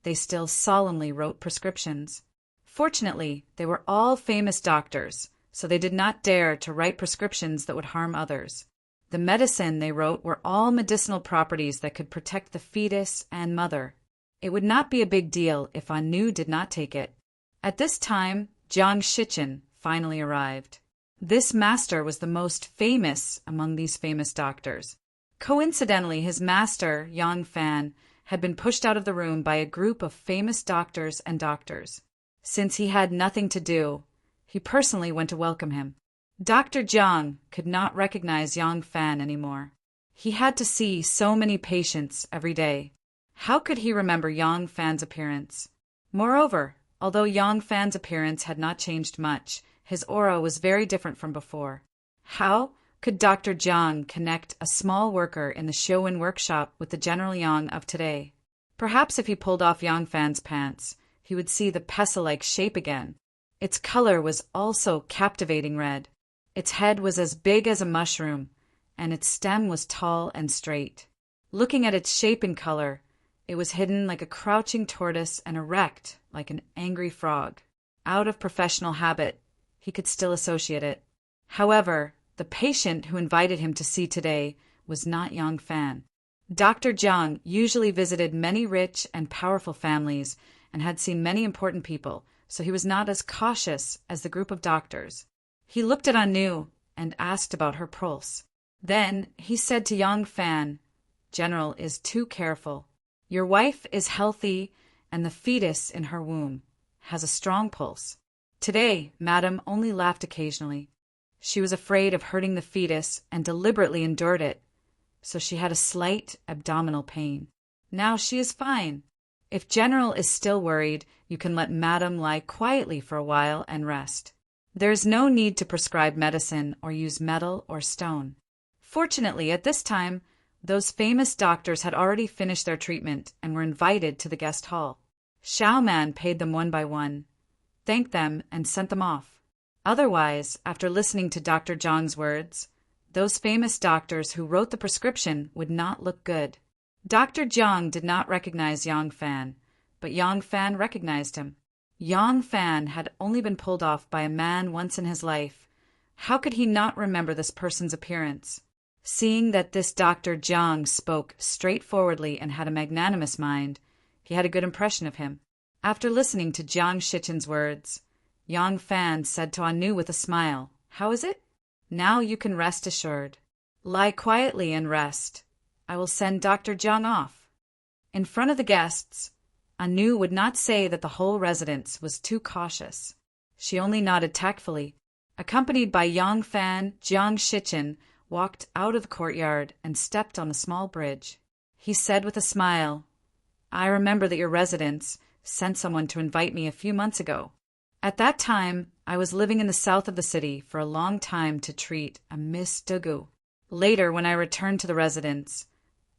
they still solemnly wrote prescriptions. Fortunately, they were all famous doctors, so they did not dare to write prescriptions that would harm others. The medicine they wrote were all medicinal properties that could protect the fetus and mother. It would not be a big deal if Anu did not take it. At this time, Jiang Shichen finally arrived. This master was the most famous among these famous doctors. Coincidentally, his master, Yang Fan, had been pushed out of the room by a group of famous doctors and doctors. Since he had nothing to do, he personally went to welcome him. Dr. Jiang could not recognize Yang Fan anymore. He had to see so many patients every day. How could he remember Yang Fan's appearance? Moreover, although Yang Fan's appearance had not changed much, his aura was very different from before. How could Dr. Jiang connect a small worker in the Showin workshop with the General Yang of today? Perhaps if he pulled off Yang Fan's pants, he would see the pestle-like shape again. Its color was also captivating red. Its head was as big as a mushroom, and its stem was tall and straight. Looking at its shape and color, it was hidden like a crouching tortoise and erect like an angry frog. Out of professional habit, he could still associate it. However, the patient who invited him to see today was not Yang Fan. Dr. Jiang usually visited many rich and powerful families and had seen many important people, so he was not as cautious as the group of doctors. He looked at Anu and asked about her pulse. Then he said to Yang Fan, "General is too careful. Your wife is healthy, and the fetus in her womb has a strong pulse." Today, Madame only laughed occasionally. She was afraid of hurting the fetus and deliberately endured it, so she had a slight abdominal pain. Now she is fine. If General is still worried, you can let Madame lie quietly for a while and rest. There is no need to prescribe medicine or use metal or stone. Fortunately, at this time, those famous doctors had already finished their treatment and were invited to the guest hall. Xiao Man paid them one by one, thanked them, and sent them off. Otherwise, after listening to Dr. Zhang's words, those famous doctors who wrote the prescription would not look good. Dr. Jiang did not recognize Yang Fan, but Yang Fan recognized him. Yang Fan had only been pulled off by a man once in his life. How could he not remember this person's appearance? Seeing that this Dr. Jiang spoke straightforwardly and had a magnanimous mind, he had a good impression of him. After listening to Jiang Shichen's words, Yang Fan said to Anu with a smile, "How is it? Now you can rest assured. Lie quietly and rest. I will send Dr. Jiang off." In front of the guests, Anu would not say that the whole residence was too cautious. She only nodded tactfully. Accompanied by Yang Fan, Jiang Shichen walked out of the courtyard and stepped on a small bridge. He said with a smile, "I remember that your residence sent someone to invite me a few months ago. At that time, I was living in the south of the city for a long time to treat a Miss Dugu. Later, when I returned to the residence,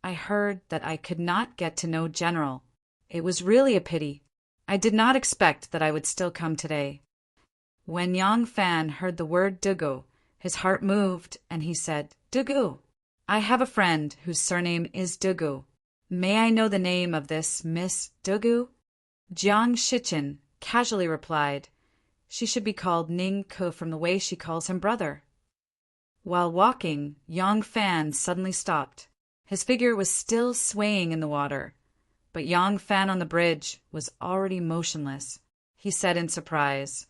I heard that I could not get to know General. It was really a pity. I did not expect that I would still come today." When Yang Fan heard the word Dugu, his heart moved, and he said, "Dugu, I have a friend whose surname is Dugu. May I know the name of this Miss Dugu?" Jiang Shichen casually replied, "She should be called Ning Ke from the way she calls him brother." While walking, Yang Fan suddenly stopped. His figure was still swaying in the water, but Yang Fan on the bridge was already motionless. He said in surprise,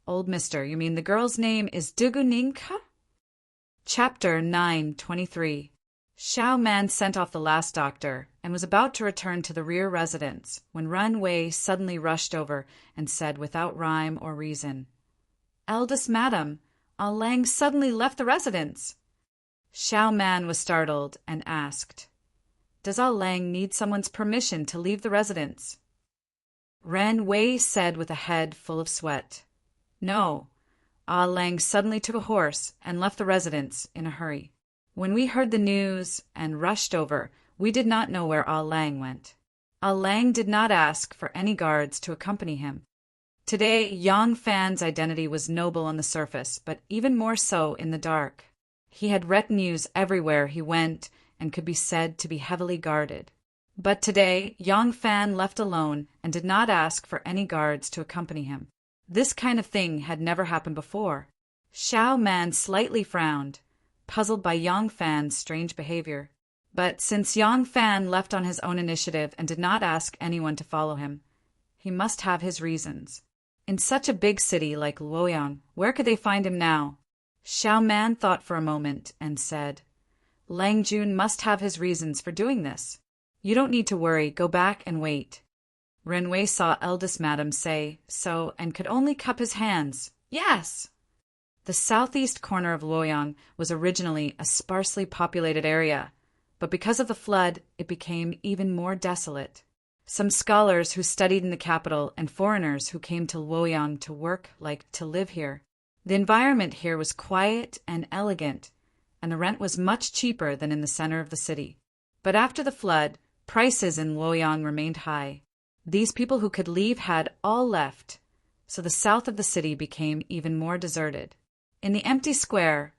"Old mister, you mean the girl's name is Dugu Ning Ke?" Chapter 9:23. Xiao Man sent off the last doctor and was about to return to the rear residence when Ren Wei suddenly rushed over and said without rhyme or reason, "Eldest madam, Ah Lang suddenly left the residence." Xiao Man was startled and asked, "Does Ah Lang need someone's permission to leave the residence?" Ren Wei said with a head full of sweat, "No. Ah Lang suddenly took a horse and left the residence in a hurry. When we heard the news and rushed over, we did not know where Ah Lang went. Ah Lang did not ask for any guards to accompany him." Today, Yang Fan's identity was noble on the surface, but even more so in the dark. He had retinues everywhere he went and could be said to be heavily guarded. But today, Yang Fan left alone and did not ask for any guards to accompany him. This kind of thing had never happened before. Xiao Man slightly frowned, puzzled by Yang Fan's strange behavior. But since Yang Fan left on his own initiative and did not ask anyone to follow him, he must have his reasons. In such a big city like Luoyang, where could they find him now? Xiao Man thought for a moment and said, "Lang Jun must have his reasons for doing this. You don't need to worry, go back and wait." Ren Wei saw eldest madam say so and could only cup his hands. Yes! The southeast corner of Luoyang was originally a sparsely populated area, but because of the flood, it became even more desolate. Some scholars who studied in the capital and foreigners who came to Luoyang to work liked to live here. The environment here was quiet and elegant, and the rent was much cheaper than in the center of the city. But after the flood, prices in Luoyang remained high. These people who could leave had all left, so the south of the city became even more deserted. In the empty square,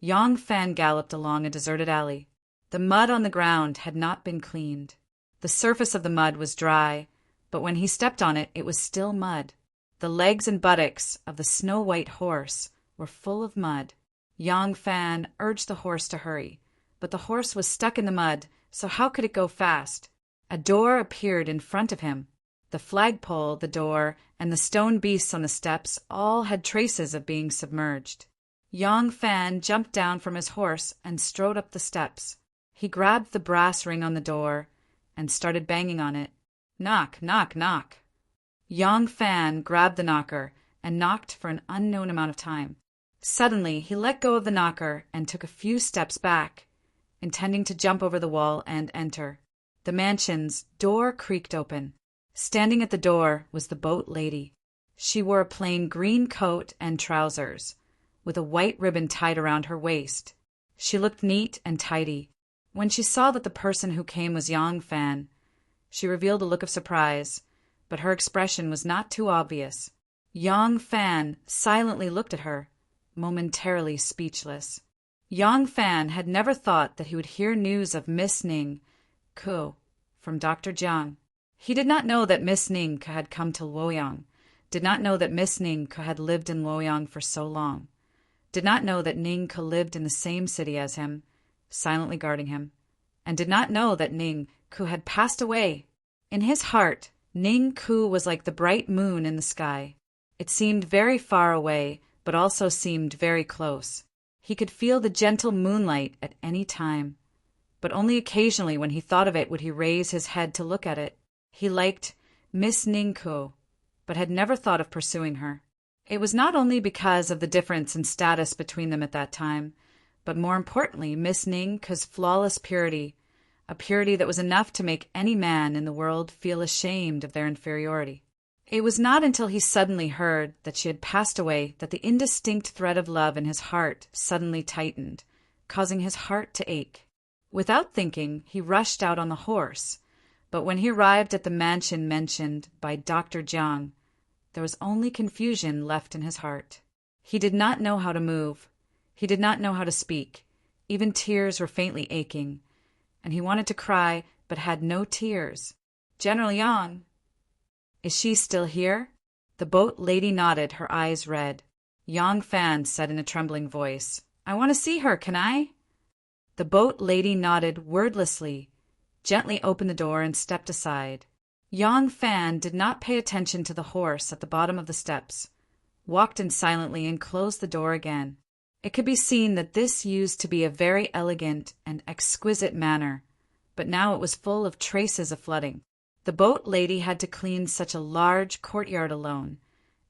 Yang Fan galloped along a deserted alley. The mud on the ground had not been cleaned. The surface of the mud was dry, but when he stepped on it, it was still mud. The legs and buttocks of the snow-white horse were full of mud. Yang Fan urged the horse to hurry, but the horse was stuck in the mud, so how could it go fast? A door appeared in front of him. The flagpole, the door, and the stone beasts on the steps all had traces of being submerged. Yang Fan jumped down from his horse and strode up the steps. He grabbed the brass ring on the door and started banging on it. Knock, knock, knock. Yang Fan grabbed the knocker and knocked for an unknown amount of time. Suddenly, he let go of the knocker and took a few steps back, intending to jump over the wall and enter. The mansion's door creaked open. Standing at the door was the boat lady. She wore a plain green coat and trousers, with a white ribbon tied around her waist. She looked neat and tidy. When she saw that the person who came was Yang Fan, she revealed a look of surprise, but her expression was not too obvious. Yang Fan silently looked at her, momentarily speechless. Yang Fan had never thought that he would hear news of Miss Ning Ko from Dr. Jiang. He did not know that Miss Ning Ko had come to Luoyang, did not know that Miss Ning Ko had lived in Luoyang for so long, did not know that Ning Ko lived in the same city as him, silently guarding him, and did not know that Ning Ko had passed away. In his heart, Ning Ko was like the bright moon in the sky. It seemed very far away, but also seemed very close. He could feel the gentle moonlight at any time, but only occasionally when he thought of it would he raise his head to look at it. He liked Miss Ning Ko, but had never thought of pursuing her. It was not only because of the difference in status between them at that time, but more importantly, Miss Ning Ko's flawless purity, a purity that was enough to make any man in the world feel ashamed of their inferiority. It was not until he suddenly heard that she had passed away that the indistinct thread of love in his heart suddenly tightened, causing his heart to ache. Without thinking, he rushed out on the horse, but when he arrived at the mansion mentioned by Dr. Jiang, there was only confusion left in his heart. He did not know how to move. He did not know how to speak. Even tears were faintly aching, and he wanted to cry, but had no tears. General Yang, is she still here? The boat lady nodded, her eyes red. Yang Fan said in a trembling voice, I want to see her, can I? The boat lady nodded wordlessly, gently opened the door and stepped aside. Yang Fan did not pay attention to the horse at the bottom of the steps, walked in silently and closed the door again. It could be seen that this used to be a very elegant and exquisite manor, but now it was full of traces of flooding. The boat lady had to clean such a large courtyard alone,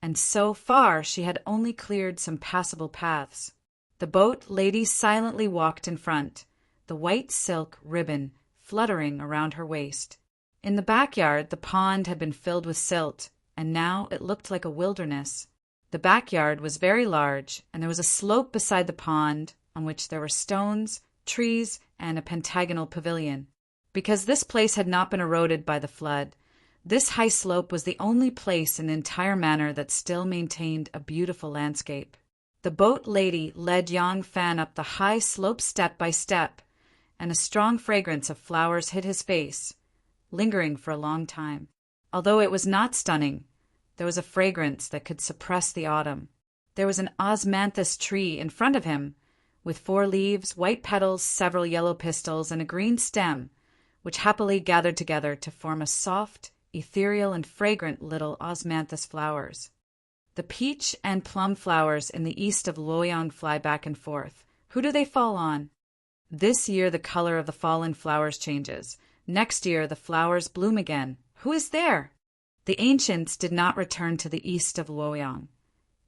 and so far she had only cleared some passable paths. The boat lady silently walked in front, the white silk ribbon fluttering around her waist. In the backyard, the pond had been filled with silt, and now it looked like a wilderness. The backyard was very large, and there was a slope beside the pond on which there were stones, trees, and a pentagonal pavilion. Because this place had not been eroded by the flood, this high slope was the only place in the entire manor that still maintained a beautiful landscape. The boat lady led Yang Fan up the high slope step by step, and a strong fragrance of flowers hid his face, lingering for a long time. Although it was not stunning, there was a fragrance that could suppress the autumn. There was an osmanthus tree in front of him, with 4 leaves, white petals, several yellow pistils, and a green stem, which happily gathered together to form a soft, ethereal, and fragrant little osmanthus flowers. The peach and plum flowers in the east of Luoyang fly back and forth. Who do they fall on? This year the color of the fallen flowers changes. Next year the flowers bloom again. Who is there? The ancients did not return to the east of Luoyang.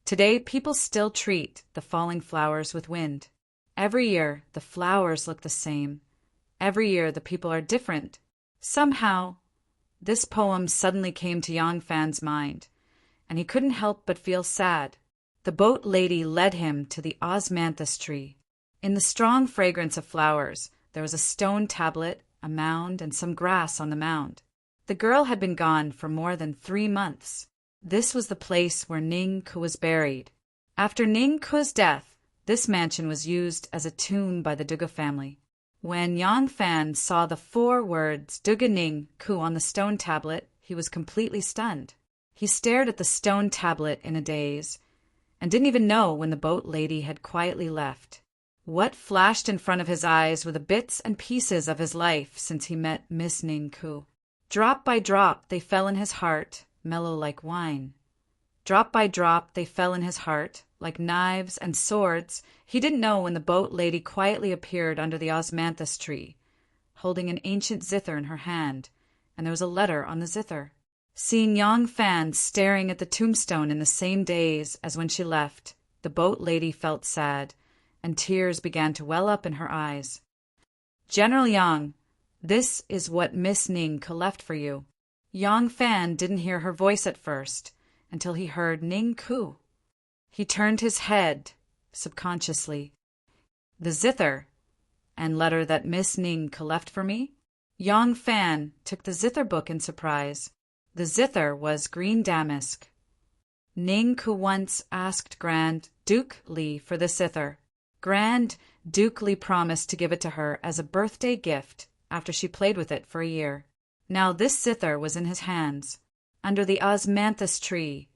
Today people still treat the falling flowers with wind. Every year the flowers look the same. Every year the people are different. Somehow, this poem suddenly came to Yang Fan's mind, and he couldn't help but feel sad. The boat lady led him to the osmanthus tree. In the strong fragrance of flowers, there was a stone tablet, a mound, and some grass on the mound. The girl had been gone for more than 3 months. This was the place where Ning Ku was buried. After Ning Ku's death, this mansion was used as a tomb by the Duga family. When Yang Fan saw the 4 words Duga Ning Ku on the stone tablet, he was completely stunned. He stared at the stone tablet in a daze, and didn't even know when the boat lady had quietly left. What flashed in front of his eyes were the bits and pieces of his life since he met Miss Ning Ku. Drop by drop they fell in his heart, mellow like wine. Drop by drop they fell in his heart, like knives and swords. He didn't know when the boat lady quietly appeared under the osmanthus tree, holding an ancient zither in her hand, and there was a letter on the zither. Seeing Yang Fan staring at the tombstone in the same daze as when she left, the boat lady felt sad, and tears began to well up in her eyes. "General Yang, this is what Miss Ning Ku left for you." Yang Fan didn't hear her voice at first, until he heard Ning Ku. He turned his head, subconsciously. "The zither and letter that Miss Ning Ku left for me?" Yang Fan took the zither book in surprise. The zither was green damask. Ning Ku once asked Grand Duke Li for the zither. Grand Duke Li promised to give it to her as a birthday gift after she played with it for a year. Now this zither was in his hands. Under the osmanthus tree,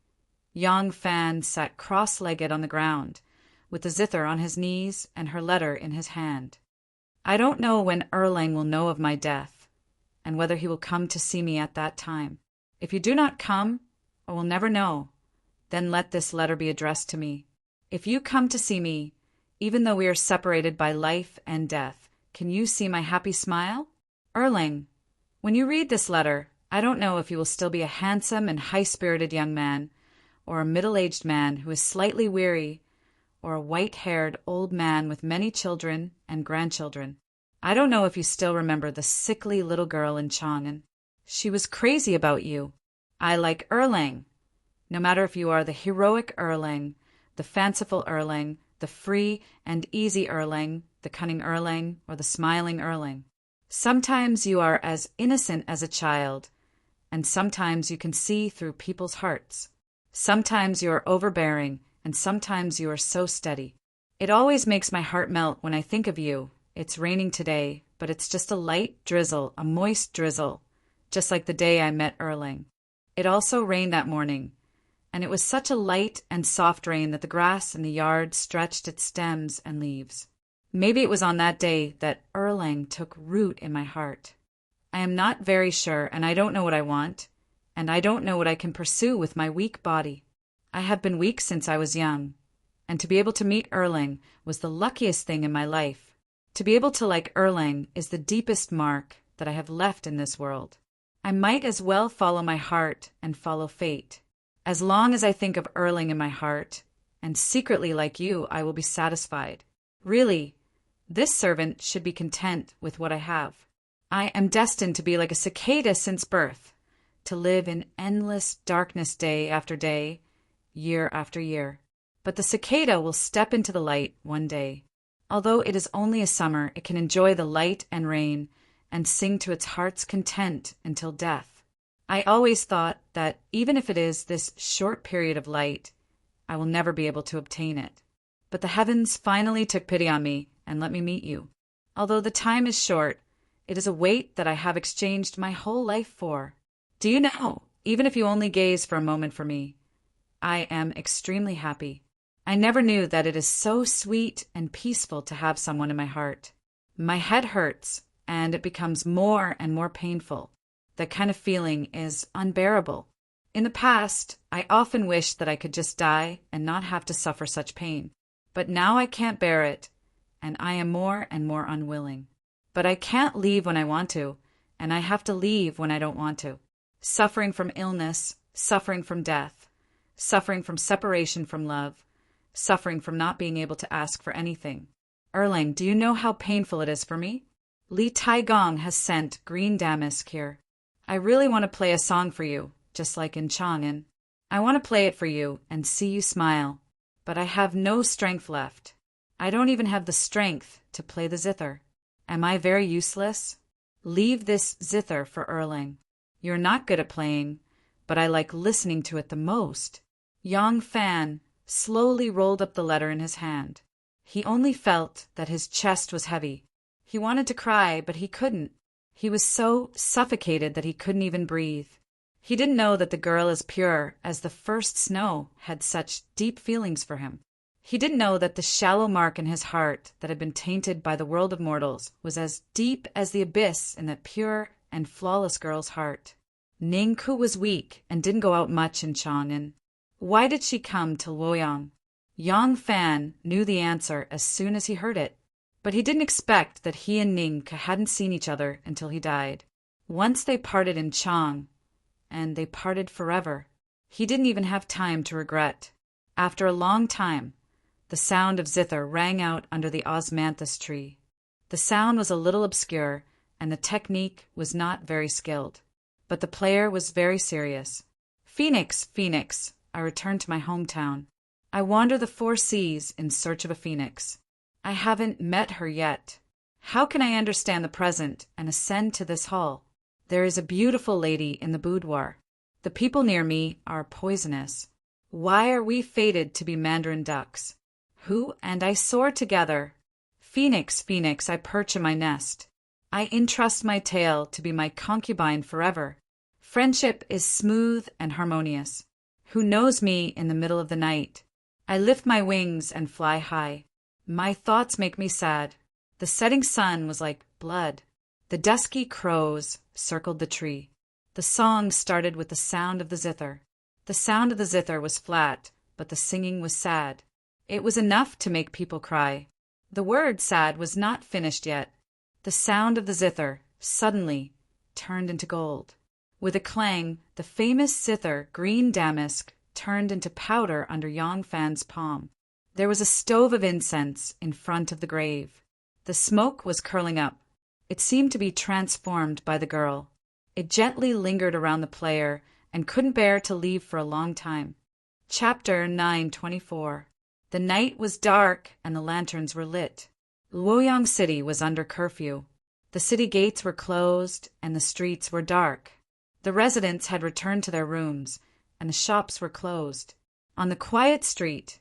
Yang Fan sat cross-legged on the ground, with the zither on his knees and her letter in his hand. "I don't know when Erlang will know of my death, and whether he will come to see me at that time. If you do not come, or will never know, then let this letter be addressed to me. If you come to see me, even though we are separated by life and death, can you see my happy smile? Erlang, when you read this letter, I don't know if you will still be a handsome and high-spirited young man, or a middle-aged man who is slightly weary, or a white-haired old man with many children and grandchildren. I don't know if you still remember the sickly little girl in Chang'an. She was crazy about you. I like Erlang. No matter if you are the heroic Erlang, the fanciful Erlang, the free and easy Erlang, the cunning Erlang, or the smiling Erlang. Sometimes you are as innocent as a child, and sometimes you can see through people's hearts. Sometimes you are overbearing, and sometimes you are so steady. It always makes my heart melt when I think of you. It's raining today, but it's just a light drizzle, a moist drizzle, just like the day I met Erlang. It also rained that morning, and it was such a light and soft rain that the grass in the yard stretched its stems and leaves. Maybe it was on that day that Erlang took root in my heart. I am not very sure, and I don't know what I want, and I don't know what I can pursue with my weak body. I have been weak since I was young, and to be able to meet Erlang was the luckiest thing in my life. To be able to like Erlang is the deepest mark that I have left in this world. I might as well follow my heart and follow fate. As long as I think of Erlang in my heart, and secretly like you, I will be satisfied. Really, this servant should be content with what I have. I am destined to be like a cicada since birth, to live in endless darkness day after day, year after year. But the cicada will step into the light one day. Although it is only a summer, it can enjoy the light and rain and sing to its heart's content until death. I always thought that even if it is this short period of light, I will never be able to obtain it. But the heavens finally took pity on me and let me meet you. Although the time is short, it is a wait that I have exchanged my whole life for. Do you know, even if you only gaze for a moment for me, I am extremely happy. I never knew that it is so sweet and peaceful to have someone in my heart. My head hurts, and it becomes more and more painful. That kind of feeling is unbearable. In the past, I often wished that I could just die and not have to suffer such pain. But now I can't bear it, and I am more and more unwilling. But I can't leave when I want to, and I have to leave when I don't want to. Suffering from illness, suffering from death, suffering from separation from love, suffering from not being able to ask for anything. Erlang, do you know how painful it is for me? Li Taigong has sent green damask here. I really want to play a song for you, just like in Chang'an. I want to play it for you and see you smile, but I have no strength left. I don't even have the strength to play the zither. Am I very useless? Leave this zither for Erling. You're not good at playing, but I like listening to it the most. Yang Fan slowly rolled up the letter in his hand. He only felt that his chest was heavy. He wanted to cry, but he couldn't. He was so suffocated that he couldn't even breathe. He didn't know that the girl as pure as the first snow had such deep feelings for him. He didn't know that the shallow mark in his heart that had been tainted by the world of mortals was as deep as the abyss in that pure and flawless girl's heart. Ningku was weak and didn't go out much in Chang'an. Why did she come to Luoyang? Yang Fan knew the answer as soon as he heard it, but he didn't expect that he and Ningke hadn't seen each other until he died. Once they parted in Chang, and they parted forever. He didn't even have time to regret. After a long time, the sound of zither rang out under the osmanthus tree. The sound was a little obscure, and the technique was not very skilled. But the player was very serious. Phoenix, Phoenix, I return to my hometown. I wander the 4 seas in search of a phoenix. I haven't met her yet. How can I understand the present and ascend to this hall? There is a beautiful lady in the boudoir. The people near me are poisonous. Why are we fated to be mandarin ducks? Who and I soar together. Phoenix, Phoenix, I perch in my nest. I entrust my tail to be my concubine forever. Friendship is smooth and harmonious. Who knows me in the middle of the night? I lift my wings and fly high. My thoughts make me sad. The setting sun was like blood. The dusky crows circled the tree. The song started with the sound of the zither. The sound of the zither was flat, but the singing was sad. It was enough to make people cry. The word sad was not finished yet. The sound of the zither suddenly turned into gold. With a clang, the famous zither, green damask, turned into powder under Yang Fan's palm. There was a stove of incense in front of the grave. The smoke was curling up. It seemed to be transformed by the girl. It gently lingered around the player and couldn't bear to leave for a long time. Chapter 924. The night was dark and the lanterns were lit. Luoyang City was under curfew. The city gates were closed and the streets were dark. The residents had returned to their rooms, and the shops were closed. On the quiet street,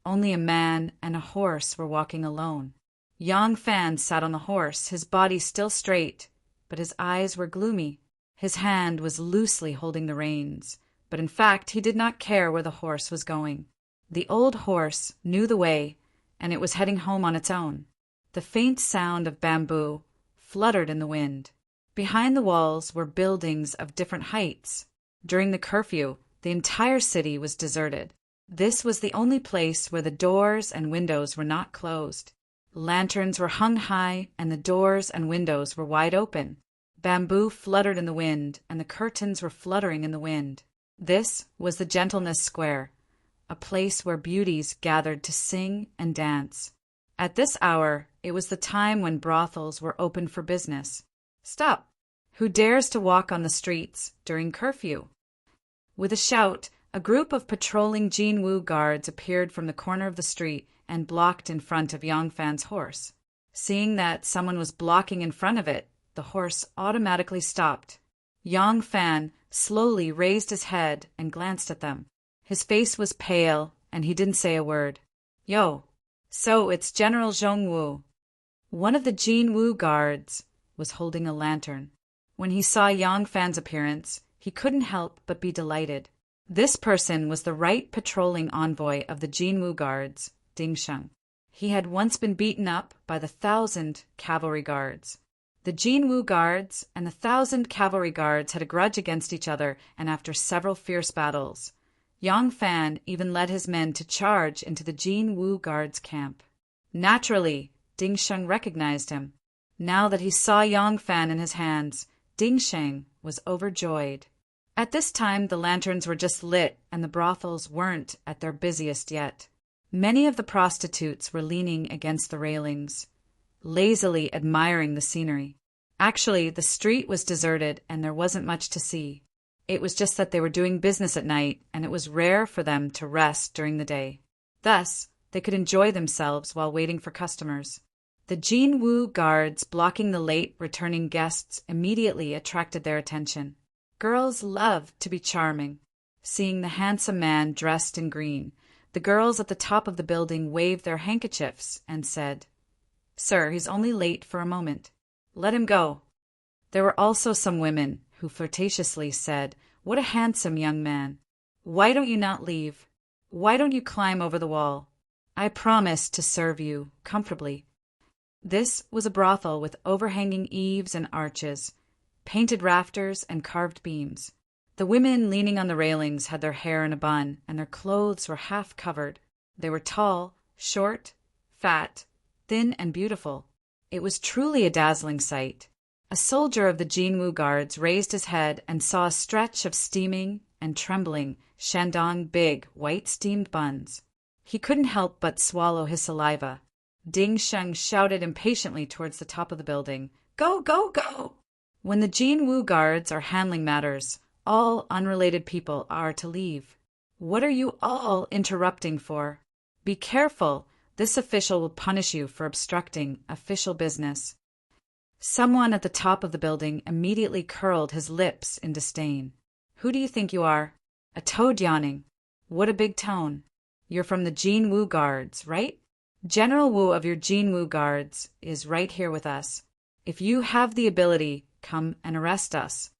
only a man and a horse were walking alone. Yang Fan sat on the horse, his body still straight, but his eyes were gloomy. His hand was loosely holding the reins, but in fact he did not care where the horse was going. The old horse knew the way, and it was heading home on its own. The faint sound of bamboo fluttered in the wind. Behind the walls were buildings of different heights. During the curfew, the entire city was deserted. This was the only place where the doors and windows were not closed. Lanterns were hung high, and the doors and windows were wide open. Bamboo fluttered in the wind, and the curtains were fluttering in the wind. This was the Gentleness Square, a place where beauties gathered to sing and dance. At this hour, it was the time when brothels were open for business. Stop! Who dares to walk on the streets during curfew? With a shout, a group of patrolling Jinwu guards appeared from the corner of the street and blocked in front of Yang Fan's horse. Seeing that someone was blocking in front of it, the horse automatically stopped. Yang Fan slowly raised his head and glanced at them. His face was pale, and he didn't say a word. Yo, so it's General Zhongwu. One of the Jinwu guards was holding a lantern. When he saw Yang Fan's appearance, he couldn't help but be delighted. This person was the right patrolling envoy of the Jinwu guards, Ding Sheng. He had once been beaten up by the 1,000 cavalry guards. The Jinwu guards and the 1,000 cavalry guards had a grudge against each other, and after several fierce battles, Yang Fan even led his men to charge into the Jinwu guards' camp. Naturally, Ding Sheng recognized him. Now that he saw Yang Fan in his hands, Ding Sheng was overjoyed. At this time, the lanterns were just lit, and the brothels weren't at their busiest yet. Many of the prostitutes were leaning against the railings, lazily admiring the scenery. Actually, the street was deserted, and there wasn't much to see. It was just that they were doing business at night, and it was rare for them to rest during the day. Thus, they could enjoy themselves while waiting for customers. The Jinwoo guards blocking the late returning guests immediately attracted their attention. Girls loved to be charming. Seeing the handsome man dressed in green, the girls at the top of the building waved their handkerchiefs and said, "Sir, he's only late for a moment. Let him go." There were also some women who flirtatiously said, "What a handsome young man. Why don't you not leave? Why don't you climb over the wall? I promise to serve you comfortably." This was a brothel with overhanging eaves and arches, painted rafters and carved beams. The women leaning on the railings had their hair in a bun, and their clothes were half covered. They were tall, short, fat, thin, and beautiful. It was truly a dazzling sight. A soldier of the Jinwoo guards raised his head and saw a stretch of steaming and trembling Shandong big, white steamed buns. He couldn't help but swallow his saliva. Ding Sheng shouted impatiently towards the top of the building, "Go, go, go!" When the Jinwoo guards are handling matters, all unrelated people are to leave. What are you all interrupting for? Be careful, this official will punish you for obstructing official business. Someone at the top of the building immediately curled his lips in disdain. Who do you think you are? A toad yawning. What a big tone. You're from the Jinwoo guards, right? General Wu of your Jinwoo guards is right here with us. If you have the ability, come and arrest us.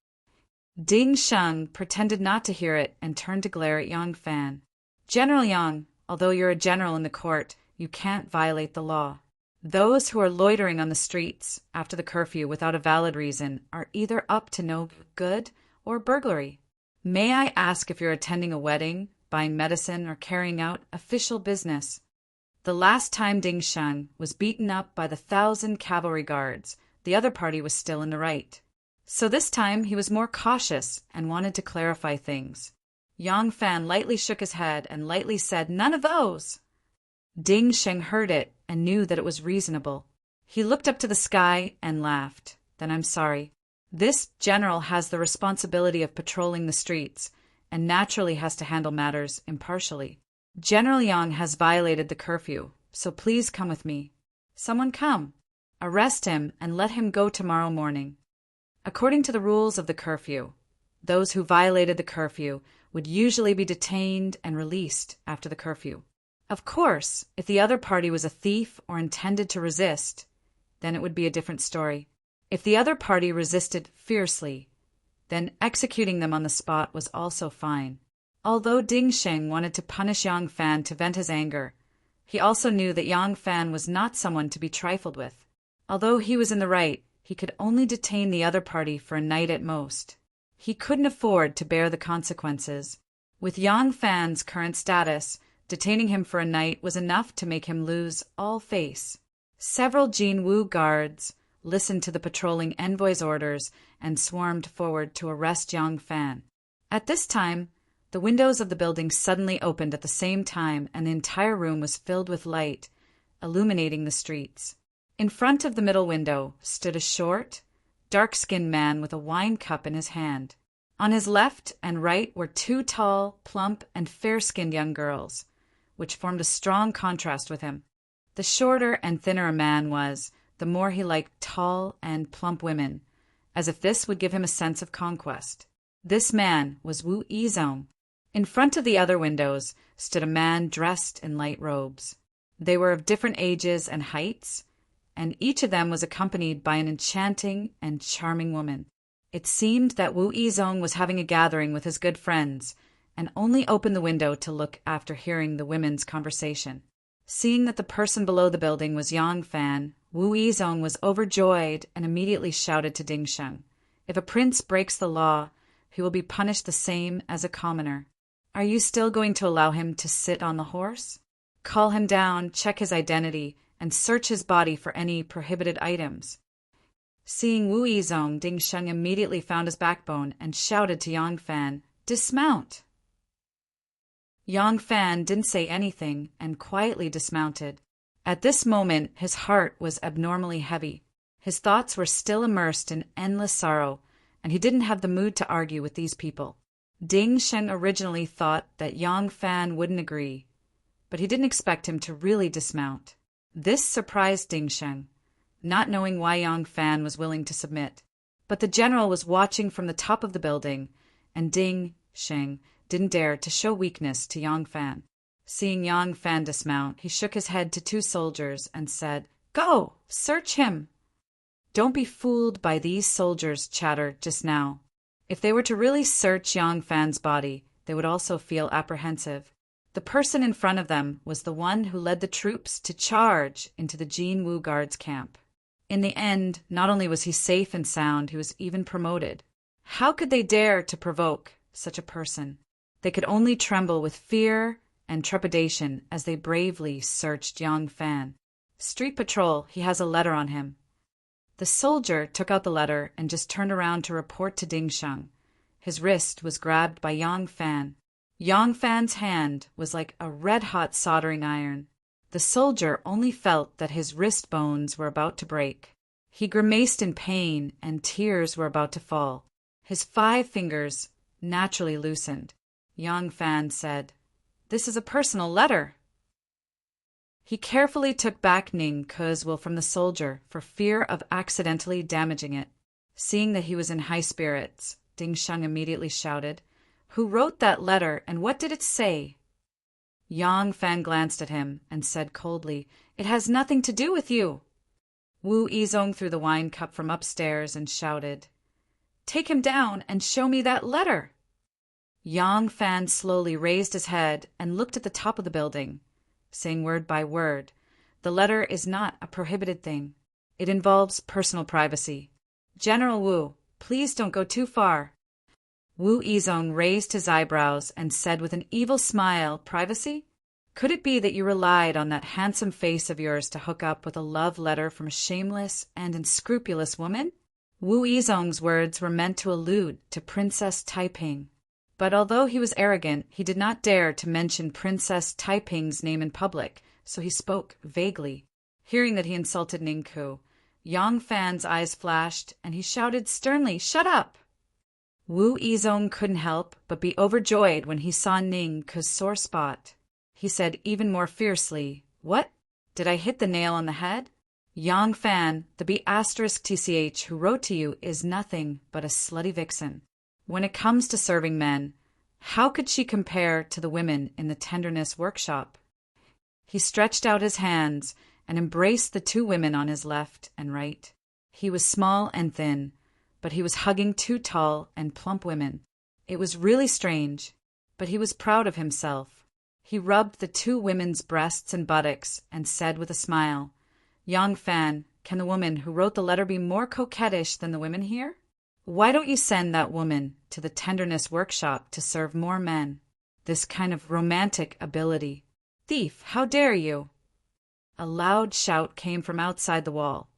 Ding Sheng pretended not to hear it and turned to glare at Yang Fan. General Yang, although you're a general in the court, you can't violate the law. Those who are loitering on the streets after the curfew without a valid reason are either up to no good or burglary. May I ask if you're attending a wedding, buying medicine, or carrying out official business? The last time Ding Sheng was beaten up by the 1,000 cavalry guards, the other party was still in the right. So this time he was more cautious and wanted to clarify things. Yang Fan lightly shook his head and lightly said, "None of those." Ding Sheng heard it and knew that it was reasonable. He looked up to the sky and laughed. "Then I'm sorry. This general has the responsibility of patrolling the streets and naturally has to handle matters impartially. General Yang has violated the curfew, so please come with me. Someone come. Arrest him and let him go tomorrow morning." According to the rules of the curfew, those who violated the curfew would usually be detained and released after the curfew. Of course, if the other party was a thief or intended to resist, then it would be a different story. If the other party resisted fiercely, then executing them on the spot was also fine. Although Ding Sheng wanted to punish Yang Fan to vent his anger, he also knew that Yang Fan was not someone to be trifled with. Although he was in the right, he could only detain the other party for a night at most. He couldn't afford to bear the consequences. With Yang Fan's current status, detaining him for a night was enough to make him lose all face. Several Jinwoo guards listened to the patrolling envoy's orders and swarmed forward to arrest Yang Fan. At this time, the windows of the building suddenly opened at the same time and the entire room was filled with light, illuminating the streets. In front of the middle window stood a short, dark-skinned man with a wine cup in his hand. On his left and right were two tall, plump, and fair-skinned young girls, which formed a strong contrast with him. The shorter and thinner a man was, the more he liked tall and plump women, as if this would give him a sense of conquest. This man was Wu Yizong. In front of the other windows stood a man dressed in light robes. They were of different ages and heights, and each of them was accompanied by an enchanting and charming woman. It seemed that Wu Yizong was having a gathering with his good friends, and only opened the window to look after hearing the women's conversation. Seeing that the person below the building was Yang Fan, Wu Yizong was overjoyed and immediately shouted to Ding Sheng, "If a prince breaks the law, he will be punished the same as a commoner. Are you still going to allow him to sit on the horse? Call him down, check his identity, and search his body for any prohibited items." Seeing Wu Yizong, Ding Sheng immediately found his backbone and shouted to Yang Fan, "Dismount!" Yang Fan didn't say anything and quietly dismounted. At this moment, his heart was abnormally heavy. His thoughts were still immersed in endless sorrow, and he didn't have the mood to argue with these people. Ding Sheng originally thought that Yang Fan wouldn't agree, but he didn't expect him to really dismount. This surprised Ding Sheng, not knowing why Yang Fan was willing to submit. But the general was watching from the top of the building, and Ding Sheng didn't dare to show weakness to Yang Fan. Seeing Yang Fan dismount, he shook his head to two soldiers and said, "Go, search him." Don't be fooled by these soldiers' chatter just now. If they were to really search Yang Fan's body, they would also feel apprehensive. The person in front of them was the one who led the troops to charge into the Jin Wu Guards camp. In the end, not only was he safe and sound, he was even promoted. How could they dare to provoke such a person? They could only tremble with fear and trepidation as they bravely searched Yang Fan. "Street patrol, he has a letter on him." The soldier took out the letter and just turned around to report to Ding Sheng. His wrist was grabbed by Yang Fan. Yang Fan's hand was like a red-hot soldering iron. The soldier only felt that his wrist bones were about to break. He grimaced in pain, and tears were about to fall. His 5 fingers naturally loosened. Yang Fan said, "This is a personal letter." He carefully took back Ning Ke's will from the soldier for fear of accidentally damaging it. Seeing that he was in high spirits, Ding Sheng immediately shouted, "Who wrote that letter, and what did it say?" Yang Fan glanced at him and said coldly, "It has nothing to do with you." Wu Yizong threw the wine cup from upstairs and shouted, "Take him down and show me that letter." Yang Fan slowly raised his head and looked at the top of the building, saying word by word, "The letter is not a prohibited thing. It involves personal privacy. General Wu, please don't go too far." Wu Yizong raised his eyebrows and said with an evil smile, "Privacy? Could it be that you relied on that handsome face of yours to hook up with a love letter from a shameless and unscrupulous woman?" Wu Yizong's words were meant to allude to Princess Taiping. But although he was arrogant, he did not dare to mention Princess Taiping's name in public, so he spoke vaguely. Hearing that he insulted Ning Ke, Yang Fan's eyes flashed, and he shouted sternly, "Shut up!" Wu Yizong couldn't help but be overjoyed when he saw Ning Ke's sore spot. He said even more fiercely, "What? Did I hit the nail on the head? Yang Fan, the B*TCH who wrote to you, is nothing but a slutty vixen. When it comes to serving men, how could she compare to the women in the tenderness workshop?" He stretched out his hands and embraced the 2 women on his left and right. He was small and thin, but he was hugging 2 tall and plump women. It was really strange, but he was proud of himself. He rubbed the 2 women's breasts and buttocks and said with a smile, "Yang Fan, can the woman who wrote the letter be more coquettish than the women here? Why don't you send that woman to the tenderness workshop to serve more men? This kind of romantic ability. Thief, how dare you?" A loud shout came from outside the wall,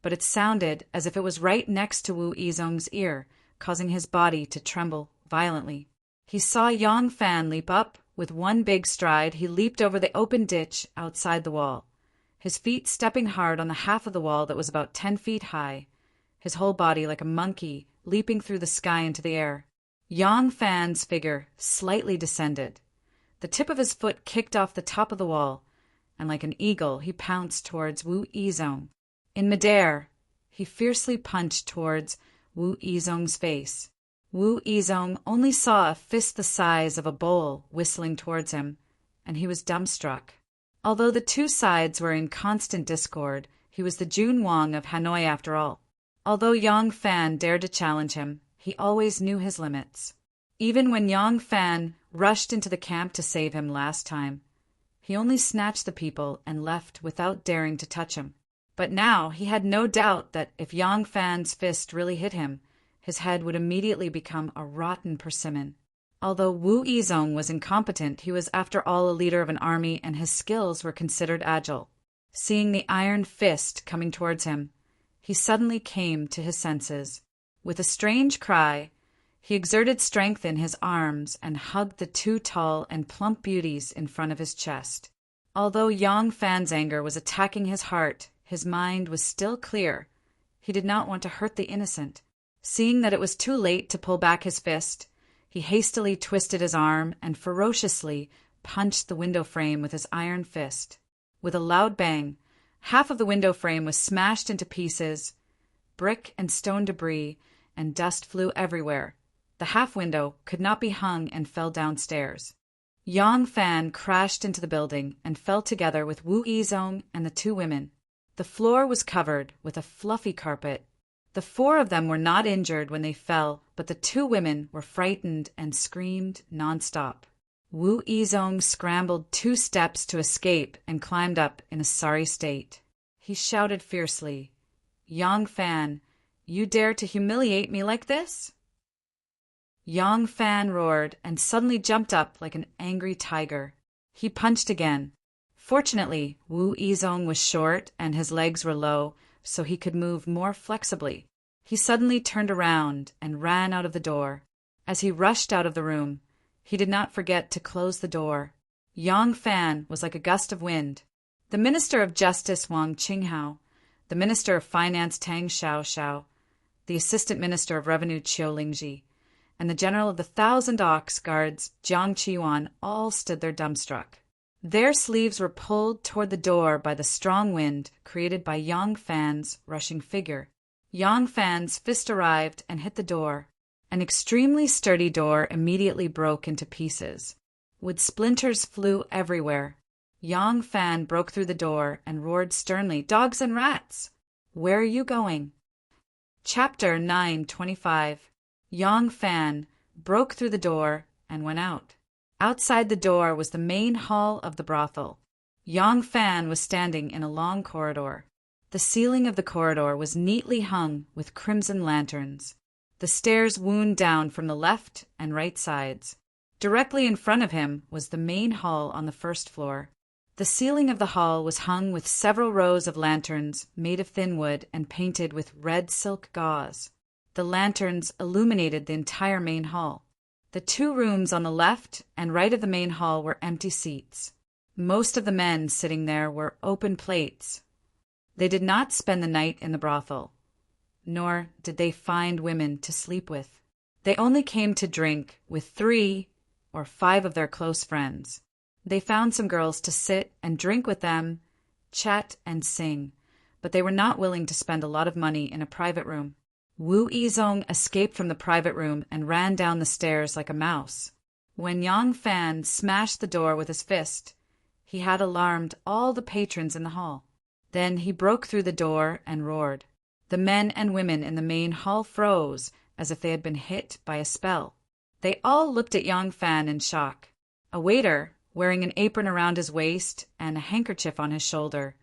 but it sounded as if it was right next to Wu Yizong's ear, causing his body to tremble violently. He saw Yang Fan leap up. With one big stride, he leaped over the open ditch outside the wall, his feet stepping hard on the half of the wall that was about 10 feet high, his whole body like a monkey leaping through the sky into the air. Yang Fan's figure slightly descended. The tip of his foot kicked off the top of the wall, and like an eagle he pounced towards Wu Yizong. In midair, he fiercely punched towards Wu Yizong's face. Wu Yizong only saw a fist the size of a bowl whistling towards him, and he was dumbstruck. Although the 2 sides were in constant discord, he was the Jun Wang of Hanoi after all. Although Yang Fan dared to challenge him, he always knew his limits. Even when Yang Fan rushed into the camp to save him last time, he only snatched the people and left without daring to touch him. But now he had no doubt that if Yang Fan's fist really hit him, his head would immediately become a rotten persimmon. Although Wu Yizong was incompetent, he was after all a leader of an army, and his skills were considered agile. Seeing the iron fist coming towards him, he suddenly came to his senses. With a strange cry, he exerted strength in his arms and hugged the 2 tall and plump beauties in front of his chest. Although Yang Fan's anger was attacking his heart, his mind was still clear. He did not want to hurt the innocent. Seeing that it was too late to pull back his fist, he hastily twisted his arm and ferociously punched the window frame with his iron fist. With a loud bang, half of the window frame was smashed into pieces. Brick and stone debris and dust flew everywhere. The half window could not be hung and fell downstairs. Yang Fan crashed into the building and fell together with Wu Yizong and the two women. The floor was covered with a fluffy carpet. The four of them were not injured when they fell, but the two women were frightened and screamed nonstop. Wu Yizong scrambled 2 steps to escape and climbed up in a sorry state. He shouted fiercely, "Yang Fan, you dare to humiliate me like this?" Yang Fan roared and suddenly jumped up like an angry tiger. He punched again. Fortunately, Wu Yizong was short and his legs were low, so he could move more flexibly. He suddenly turned around and ran out of the door. As he rushed out of the room, he did not forget to close the door. Yang Fan was like a gust of wind. The Minister of Justice Wang Qinghao, the Minister of Finance Tang Xiaoxiao, the Assistant Minister of Revenue Qiu Lingji, and the General of the 1,000 Ox Guards Jiang Qiyuan all stood there dumbstruck. Their sleeves were pulled toward the door by the strong wind created by Yang Fan's rushing figure. Yang Fan's fist arrived and hit the door. An extremely sturdy door immediately broke into pieces. Wood splinters flew everywhere. Yang Fan broke through the door and roared sternly, "Dogs and rats! Where are you going?" Chapter 9:25. Yang Fan broke through the door and went out. Outside the door was the main hall of the brothel. Yang Fan was standing in a long corridor. The ceiling of the corridor was neatly hung with crimson lanterns. The stairs wound down from the left and right sides. Directly in front of him was the main hall on the first floor. The ceiling of the hall was hung with several rows of lanterns made of thin wood and painted with red silk gauze. The lanterns illuminated the entire main hall. The 2 rooms on the left and right of the main hall were empty seats. Most of the men sitting there were open plates. They did not spend the night in the brothel, nor did they find women to sleep with. They only came to drink with 3 or 5 of their close friends. They found some girls to sit and drink with them, chat and sing, but they were not willing to spend a lot of money in a private room. Wu Yizong escaped from the private room and ran down the stairs like a mouse. When Yang Fan smashed the door with his fist, he had alarmed all the patrons in the hall. Then he broke through the door and roared. The men and women in the main hall froze as if they had been hit by a spell. They all looked at Yang Fan in shock. A waiter, wearing an apron around his waist and a handkerchief on his shoulder,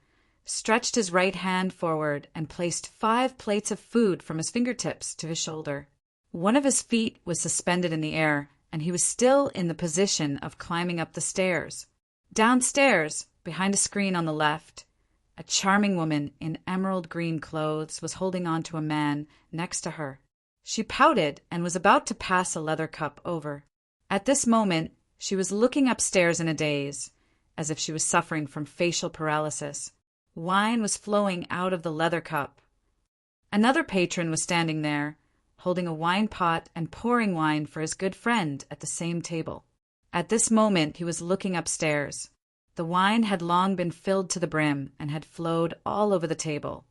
stretched his right hand forward and placed 5 plates of food from his fingertips to his shoulder. One of his feet was suspended in the air, and he was still in the position of climbing up the stairs. Downstairs, behind a screen on the left, a charming woman in emerald green clothes was holding on to a man next to her. She pouted and was about to pass a leather cup over. At this moment, she was looking upstairs in a daze, as if she was suffering from facial paralysis. Wine was flowing out of the leather cup. Another patron was standing there, holding a wine pot and pouring wine for his good friend at the same table. At this moment he was looking upstairs. The wine had long been filled to the brim and had flowed all over the table,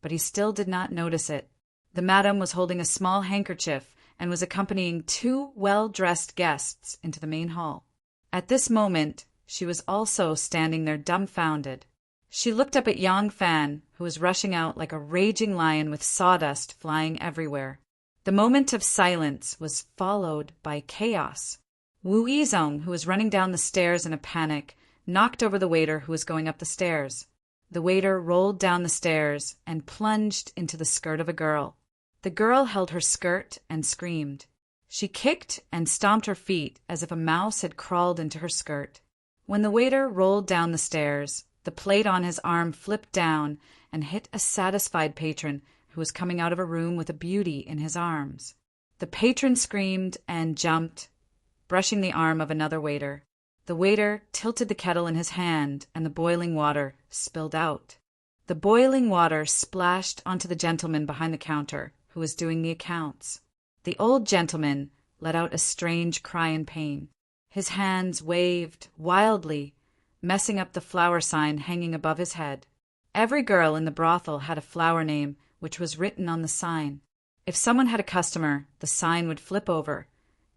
but he still did not notice it. The madam was holding a small handkerchief and was accompanying 2 well-dressed guests into the main hall. At this moment she was also standing there dumbfounded. She looked up at Yang Fan, who was rushing out like a raging lion with sawdust flying everywhere. The moment of silence was followed by chaos. Wu Yizong, who was running down the stairs in a panic, knocked over the waiter who was going up the stairs. The waiter rolled down the stairs and plunged into the skirt of a girl. The girl held her skirt and screamed. She kicked and stomped her feet as if a mouse had crawled into her skirt. When the waiter rolled down the stairs, the plate on his arm flipped down and hit a satisfied patron who was coming out of a room with a beauty in his arms. The patron screamed and jumped, brushing the arm of another waiter. The waiter tilted the kettle in his hand, and the boiling water spilled out. The boiling water splashed onto the gentleman behind the counter, who was doing the accounts. The old gentleman let out a strange cry in pain. His hands waved wildly, messing up the flower sign hanging above his head. Every girl in the brothel had a flower name, which was written on the sign. If someone had a customer, the sign would flip over,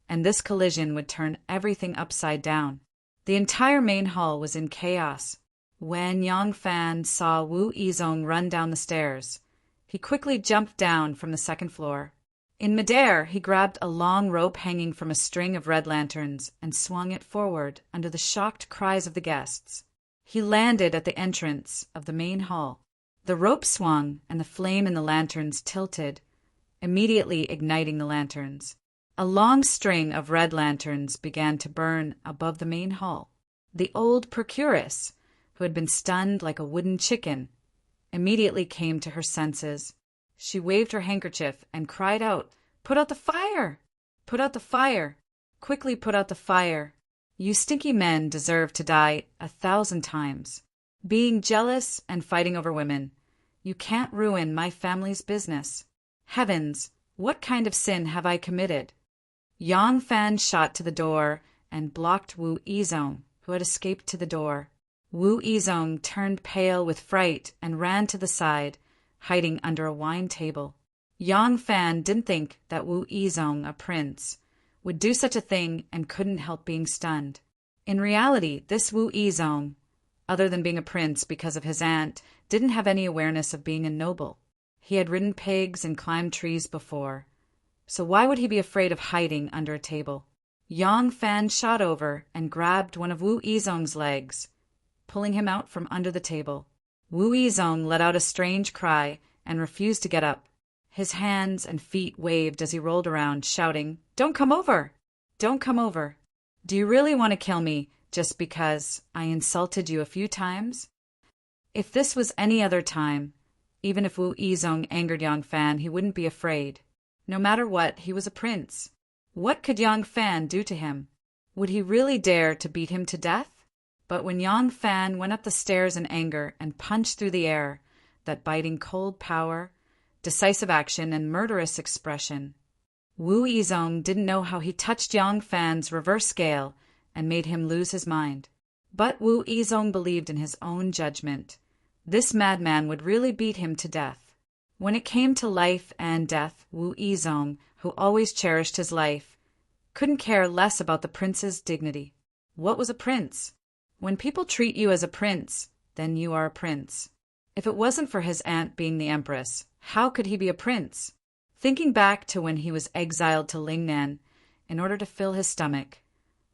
and this collision would turn everything upside down. The entire main hall was in chaos. When Yang Fan saw Wu Yizong run down the stairs, he quickly jumped down from the second floor. In midair, he grabbed a long rope hanging from a string of red lanterns and swung it forward under the shocked cries of the guests. He landed at the entrance of the main hall. The rope swung and the flame in the lanterns tilted, immediately igniting the lanterns. A long string of red lanterns began to burn above the main hall. The old procuress, who had been stunned like a wooden chicken, immediately came to her senses. She waved her handkerchief and cried out, "Put out the fire! Put out the fire! Quickly put out the fire! You stinky men deserve to die 1,000 times. Being jealous and fighting over women, you can't ruin my family's business. Heavens, what kind of sin have I committed?" Yang Fan shot to the door and blocked Wu Yizong, who had escaped to the door. Wu Yizong turned pale with fright and ran to the side, hiding under a wine table. Yang Fan didn't think that Wu Yizong, a prince, would do such a thing and couldn't help being stunned. In reality, this Wu Yizong, other than being a prince because of his aunt, didn't have any awareness of being a noble. He had ridden pigs and climbed trees before, so why would he be afraid of hiding under a table? Yang Fan shot over and grabbed one of Wu Yizong's legs, pulling him out from under the table. Wu Yizong let out a strange cry and refused to get up. His hands and feet waved as he rolled around, shouting, "Don't come over! Don't come over! Do you really want to kill me just because I insulted you a few times?" If this was any other time, even if Wu Yizong angered Yang Fan, he wouldn't be afraid. No matter what, he was a prince. What could Yang Fan do to him? Would he really dare to beat him to death? But when Yang Fan went up the stairs in anger and punched through the air, that biting cold power, decisive action, and murderous expression, Wu Yizong didn't know how he touched Yang Fan's reverse scale and made him lose his mind. But Wu Yizong believed in his own judgment. This madman would really beat him to death. When it came to life and death, Wu Yizong, who always cherished his life, couldn't care less about the prince's dignity. What was a prince? When people treat you as a prince, then you are a prince. If it wasn't for his aunt being the empress, how could he be a prince? Thinking back to when he was exiled to Lingnan in order to fill his stomach,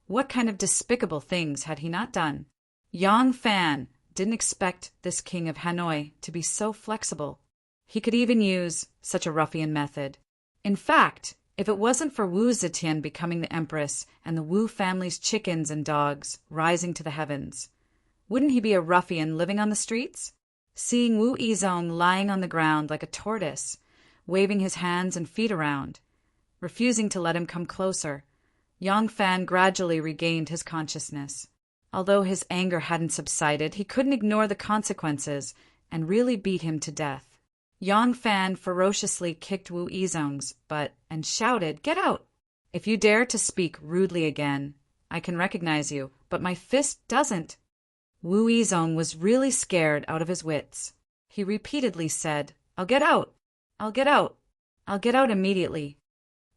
what kind of despicable things had he not done? Yang Fan didn't expect this king of Hanoi to be so flexible. He could even use such a ruffian method. In fact, if it wasn't for Wu Zetian becoming the empress and the Wu family's chickens and dogs rising to the heavens, wouldn't he be a ruffian living on the streets? Seeing Wu Yizong lying on the ground like a tortoise, waving his hands and feet around, refusing to let him come closer, Yang Fan gradually regained his consciousness. Although his anger hadn't subsided, he couldn't ignore the consequences and really beat him to death. Yang Fan ferociously kicked Wu Yizong's butt and shouted, "Get out! If you dare to speak rudely again, I can recognize you, but my fist doesn't." Wu Yizong was really scared out of his wits. He repeatedly said, "I'll get out! I'll get out! I'll get out immediately."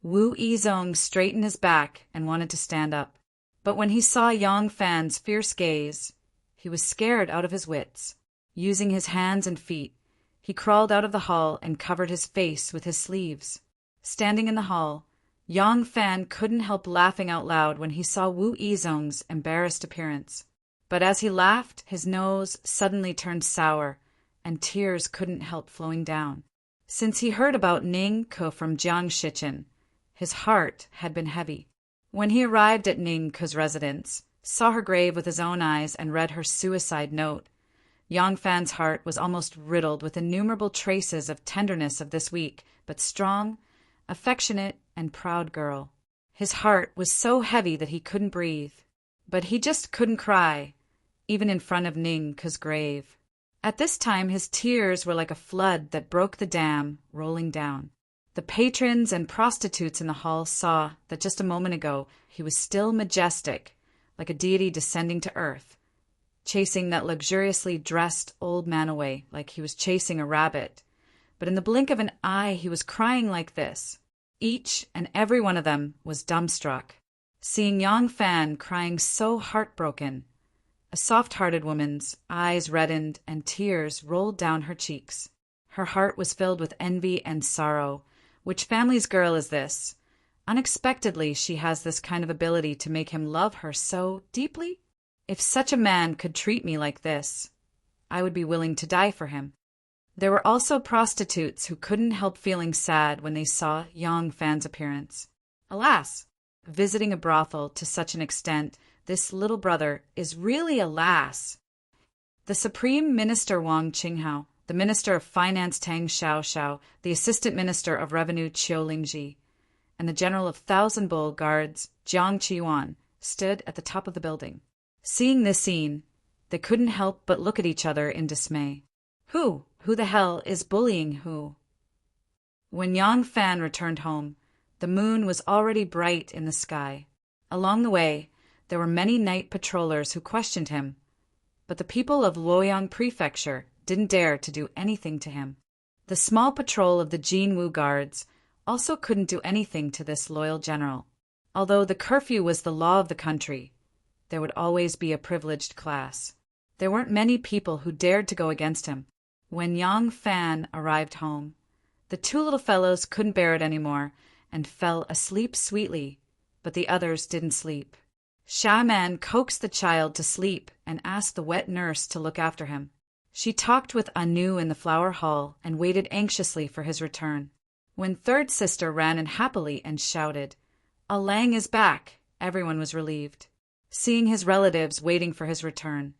Wu Yizong straightened his back and wanted to stand up. But when he saw Yang Fan's fierce gaze, he was scared out of his wits. Using his hands and feet, he crawled out of the hall and covered his face with his sleeves. Standing in the hall, Yang Fan couldn't help laughing out loud when he saw Wu Yizong's embarrassed appearance. But as he laughed, his nose suddenly turned sour, and tears couldn't help flowing down. Since he heard about Ning Ke from Jiang Shichen, his heart had been heavy. When he arrived at Ning Ke's residence, saw her grave with his own eyes, and read her suicide note, Yang Fan's heart was almost riddled with innumerable traces of tenderness of this weak, but strong, affectionate, and proud girl. His heart was so heavy that he couldn't breathe. But he just couldn't cry, even in front of Ning Ke's grave. At this time his tears were like a flood that broke the dam, rolling down. The patrons and prostitutes in the hall saw that just a moment ago he was still majestic, like a deity descending to earth, chasing that luxuriously dressed old man away like he was chasing a rabbit. But in the blink of an eye, he was crying like this. Each and every one of them was dumbstruck, seeing Yang Fan crying so heartbroken. A soft-hearted woman's eyes reddened and tears rolled down her cheeks. Her heart was filled with envy and sorrow. Which family's girl is this? Unexpectedly, she has this kind of ability to make him love her so deeply. If such a man could treat me like this, I would be willing to die for him. There were also prostitutes who couldn't help feeling sad when they saw Yang Fan's appearance. Alas, visiting a brothel to such an extent, this little brother is really a lass. The Supreme Minister Wang Qinghao, the Minister of Finance Tang Xiaoxiao, the Assistant Minister of Revenue Qiu Lingji, and the General of Thousand Bull Guards Jiang Qiyuan stood at the top of the building. Seeing this scene, they couldn't help but look at each other in dismay. Who the hell is bullying who? When Yang Fan returned home, the moon was already bright in the sky. Along the way, there were many night patrollers who questioned him, but the people of Luoyang Prefecture didn't dare to do anything to him. The small patrol of the Jinwu Guards also couldn't do anything to this loyal general. Although the curfew was the law of the country, there would always be a privileged class. There weren't many people who dared to go against him. When Yang Fan arrived home, the two little fellows couldn't bear it anymore and fell asleep sweetly, but the others didn't sleep. Shaman coaxed the child to sleep and asked the wet nurse to look after him. She talked with Anu in the flower hall and waited anxiously for his return. When third sister ran in happily and shouted, "A Lang is back," everyone was relieved. Seeing his relatives waiting for his return,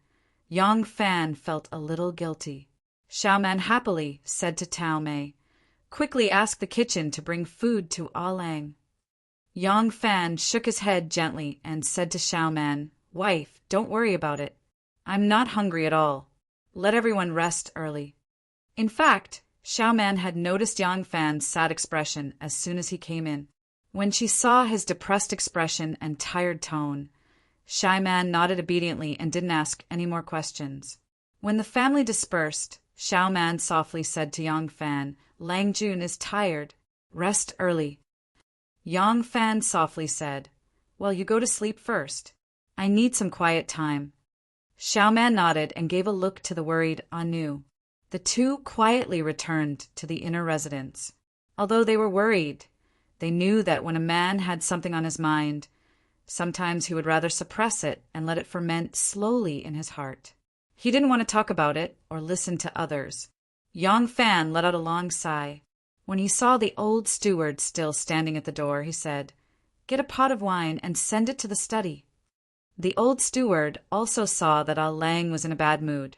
Yang Fan felt a little guilty. Xiaoman happily said to Tao Mei, "Quickly ask the kitchen to bring food to Ah Lang." Yang Fan shook his head gently and said to Xiaoman, "Wife, don't worry about it. I'm not hungry at all. Let everyone rest early." In fact, Xiaoman had noticed Yang Fan's sad expression as soon as he came in. When she saw his depressed expression and tired tone, Xiaoman nodded obediently and didn't ask any more questions. When the family dispersed, Xiaoman softly said to Yang Fan, "Lang Jun is tired. Rest early." Yang Fan softly said, "Well, you go to sleep first. I need some quiet time." Xiaoman nodded and gave a look to the worried Anu. The two quietly returned to the inner residence. Although they were worried, they knew that when a man had something on his mind, sometimes he would rather suppress it and let it ferment slowly in his heart. He didn't want to talk about it or listen to others. Yang Fan let out a long sigh. When he saw the old steward still standing at the door, he said, "Get a pot of wine and send it to the study." The old steward also saw that Ah Lang was in a bad mood,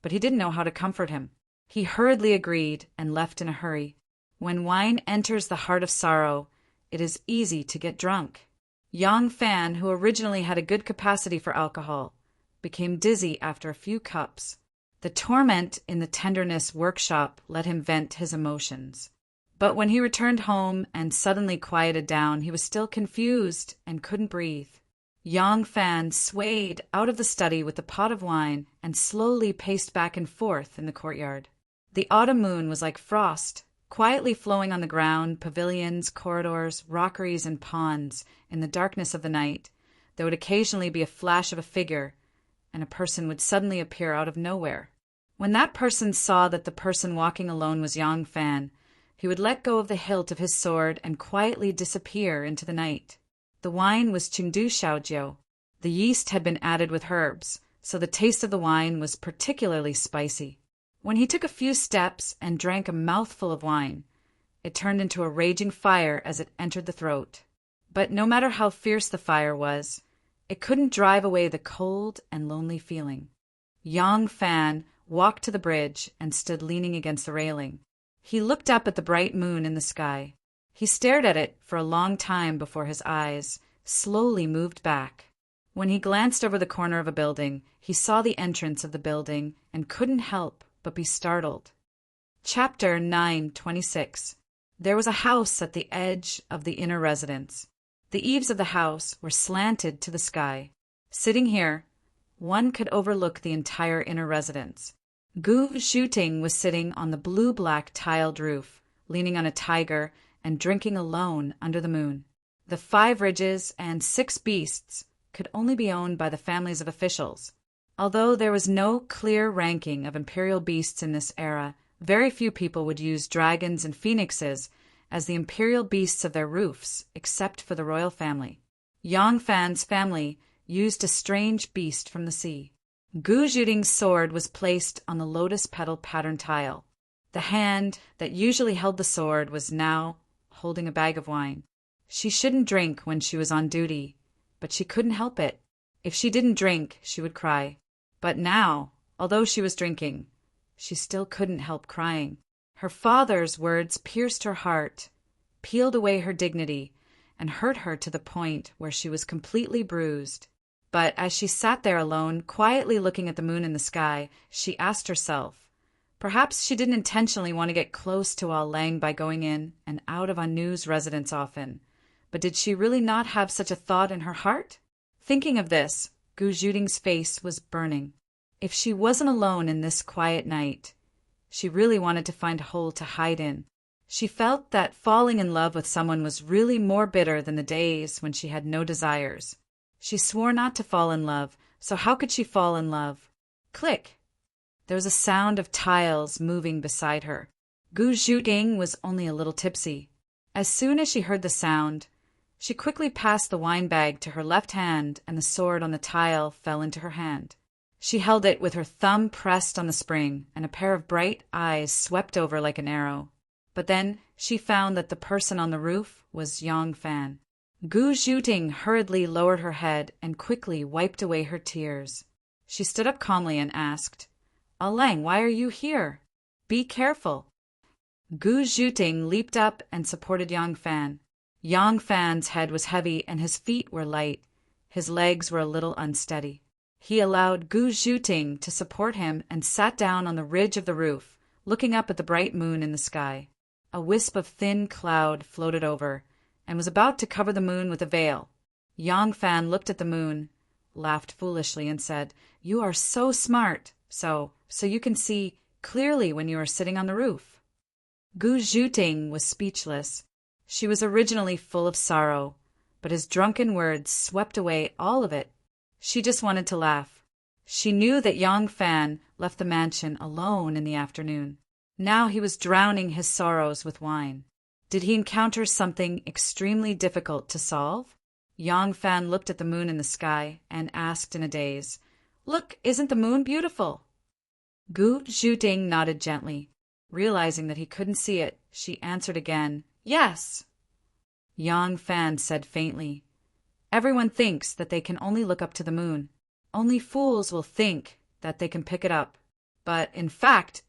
but he didn't know how to comfort him. He hurriedly agreed and left in a hurry. When wine enters the heart of sorrow, it is easy to get drunk. Yang Fan, who originally had a good capacity for alcohol, became dizzy after a few cups. The torment in the tenderness workshop let him vent his emotions. But when he returned home and suddenly quieted down, he was still confused and couldn't breathe. Yang Fan swayed out of the study with the pot of wine and slowly paced back and forth in the courtyard. The autumn moon was like frost, quietly flowing on the ground, pavilions, corridors, rockeries, and ponds. In the darkness of the night, there would occasionally be a flash of a figure, and a person would suddenly appear out of nowhere. When that person saw that the person walking alone was Yang Fan, he would let go of the hilt of his sword and quietly disappear into the night. The wine was Chengdu Xiaojiu. The yeast had been added with herbs, so the taste of the wine was particularly spicy. When he took a few steps and drank a mouthful of wine, it turned into a raging fire as it entered the throat. But no matter how fierce the fire was, it couldn't drive away the cold and lonely feeling. Yang Fan walked to the bridge and stood leaning against the railing. He looked up at the bright moon in the sky. He stared at it for a long time before his eyes slowly moved back. When he glanced over the corner of a building, he saw the entrance of the building and couldn't help but be startled. Chapter 9:26. There was a house at the edge of the inner residence. The eaves of the house were slanted to the sky. Sitting here, one could overlook the entire inner residence. Gu Zhuting was sitting on the blue-black tiled roof, leaning on a tiger and drinking alone under the moon. The 5 ridges and 6 beasts could only be owned by the families of officials. Although there was no clear ranking of imperial beasts in this era, very few people would use dragons and phoenixes as the imperial beasts of their roofs, except for the royal family. Yang Fan's family used a strange beast from the sea. Gu Zhuting's sword was placed on the lotus petal pattern tile. The hand that usually held the sword was now holding a bag of wine. She shouldn't drink when she was on duty, but she couldn't help it. If she didn't drink, she would cry. But now, although she was drinking, she still couldn't help crying. Her father's words pierced her heart, peeled away her dignity, and hurt her to the point where she was completely bruised. But as she sat there alone, quietly looking at the moon in the sky, she asked herself, perhaps she didn't intentionally want to get close to Al Lang by going in and out of Anu's residence often. But did she really not have such a thought in her heart? Thinking of this, Gu Zhuting's face was burning. If she wasn't alone in this quiet night, she really wanted to find a hole to hide in. She felt that falling in love with someone was really more bitter than the days when she had no desires. She swore not to fall in love, so how could she fall in love? Click! There was a sound of tiles moving beside her. Gu Zhuting was only a little tipsy. As soon as she heard the sound, she quickly passed the wine bag to her left hand, and the sword on the tile fell into her hand. She held it with her thumb pressed on the spring, and a pair of bright eyes swept over like an arrow. But then she found that the person on the roof was Yang Fan. Gu Zhuting hurriedly lowered her head and quickly wiped away her tears. She stood up calmly and asked, Al Lang, why are you here? Be careful. Gu Zhuting leaped up and supported Yang Fan. Yang Fan's head was heavy and his feet were light. His legs were a little unsteady. He allowed Gu Zhuting to support him and sat down on the ridge of the roof, looking up at the bright moon in the sky. A wisp of thin cloud floated over, and was about to cover the moon with a veil. Yang Fan looked at the moon, laughed foolishly, and said, You are so smart, so you can see clearly when you are sitting on the roof. Gu Zhuting was speechless. She was originally full of sorrow, but his drunken words swept away all of it. She just wanted to laugh. She knew that Yang Fan left the mansion alone in the afternoon. Now he was drowning his sorrows with wine. Did he encounter something extremely difficult to solve? Yang Fan looked at the moon in the sky and asked in a daze, Look, isn't the moon beautiful? Gu Zhuting nodded gently. Realizing that he couldn't see it, she answered again, Yes. Yang Fan said faintly, Everyone thinks that they can only look up to the moon. Only fools will think that they can pick it up. But in fact,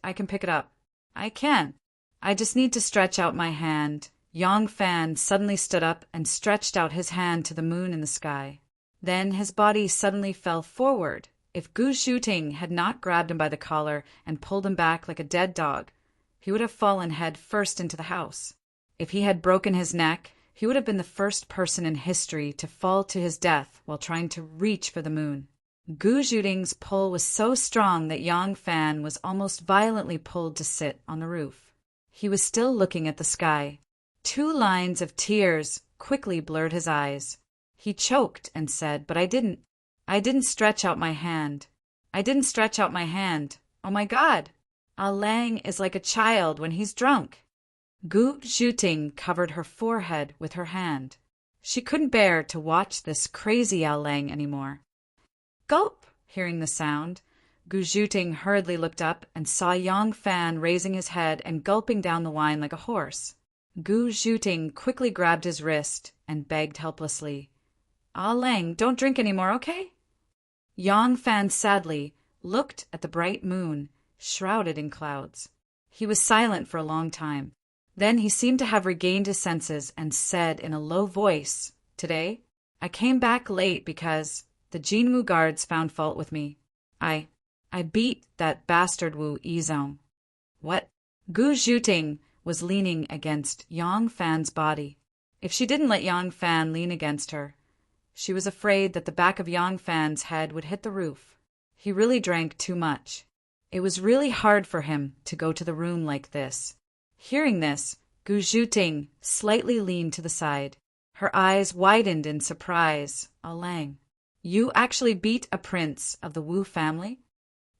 I can pick it up. I can. I just need to stretch out my hand. Yang Fan suddenly stood up and stretched out his hand to the moon in the sky. Then his body suddenly fell forward. If Gu Zhuting had not grabbed him by the collar and pulled him back like a dead dog, he would have fallen head first into the house. If he had broken his neck, he would have been the first person in history to fall to his death while trying to reach for the moon. Gu Zhuting's pull was so strong that Yang Fan was almost violently pulled to sit on the roof. He was still looking at the sky. 2 lines of tears quickly blurred his eyes. He choked and said, But I didn't stretch out my hand. I didn't stretch out my hand. Oh my God! Al Lang is like a child when he's drunk. Gu Zhuting covered her forehead with her hand. She couldn't bear to watch this crazy Al Lang anymore. Gulp! Hearing the sound, Gu Zhuting hurriedly looked up and saw Yang Fan raising his head and gulping down the wine like a horse. Gu Zhuting quickly grabbed his wrist and begged helplessly, Al Lang, don't drink anymore, okay? Yang Fan sadly looked at the bright moon, shrouded in clouds. He was silent for a long time. Then he seemed to have regained his senses and said in a low voice, Today, I came back late because the Jinwu guards found fault with me. I beat that bastard Wu Yizong. What? Gu Zhuting was leaning against Yang Fan's body. If she didn't let Yang Fan lean against her, She was afraid that the back of Yang Fan's head would hit the roof. He really drank too much. It was really hard for him to go to the room like this. Hearing this, Gu Zhuting slightly leaned to the side. Her eyes widened in surprise. Lang, you actually beat a prince of the Wu family?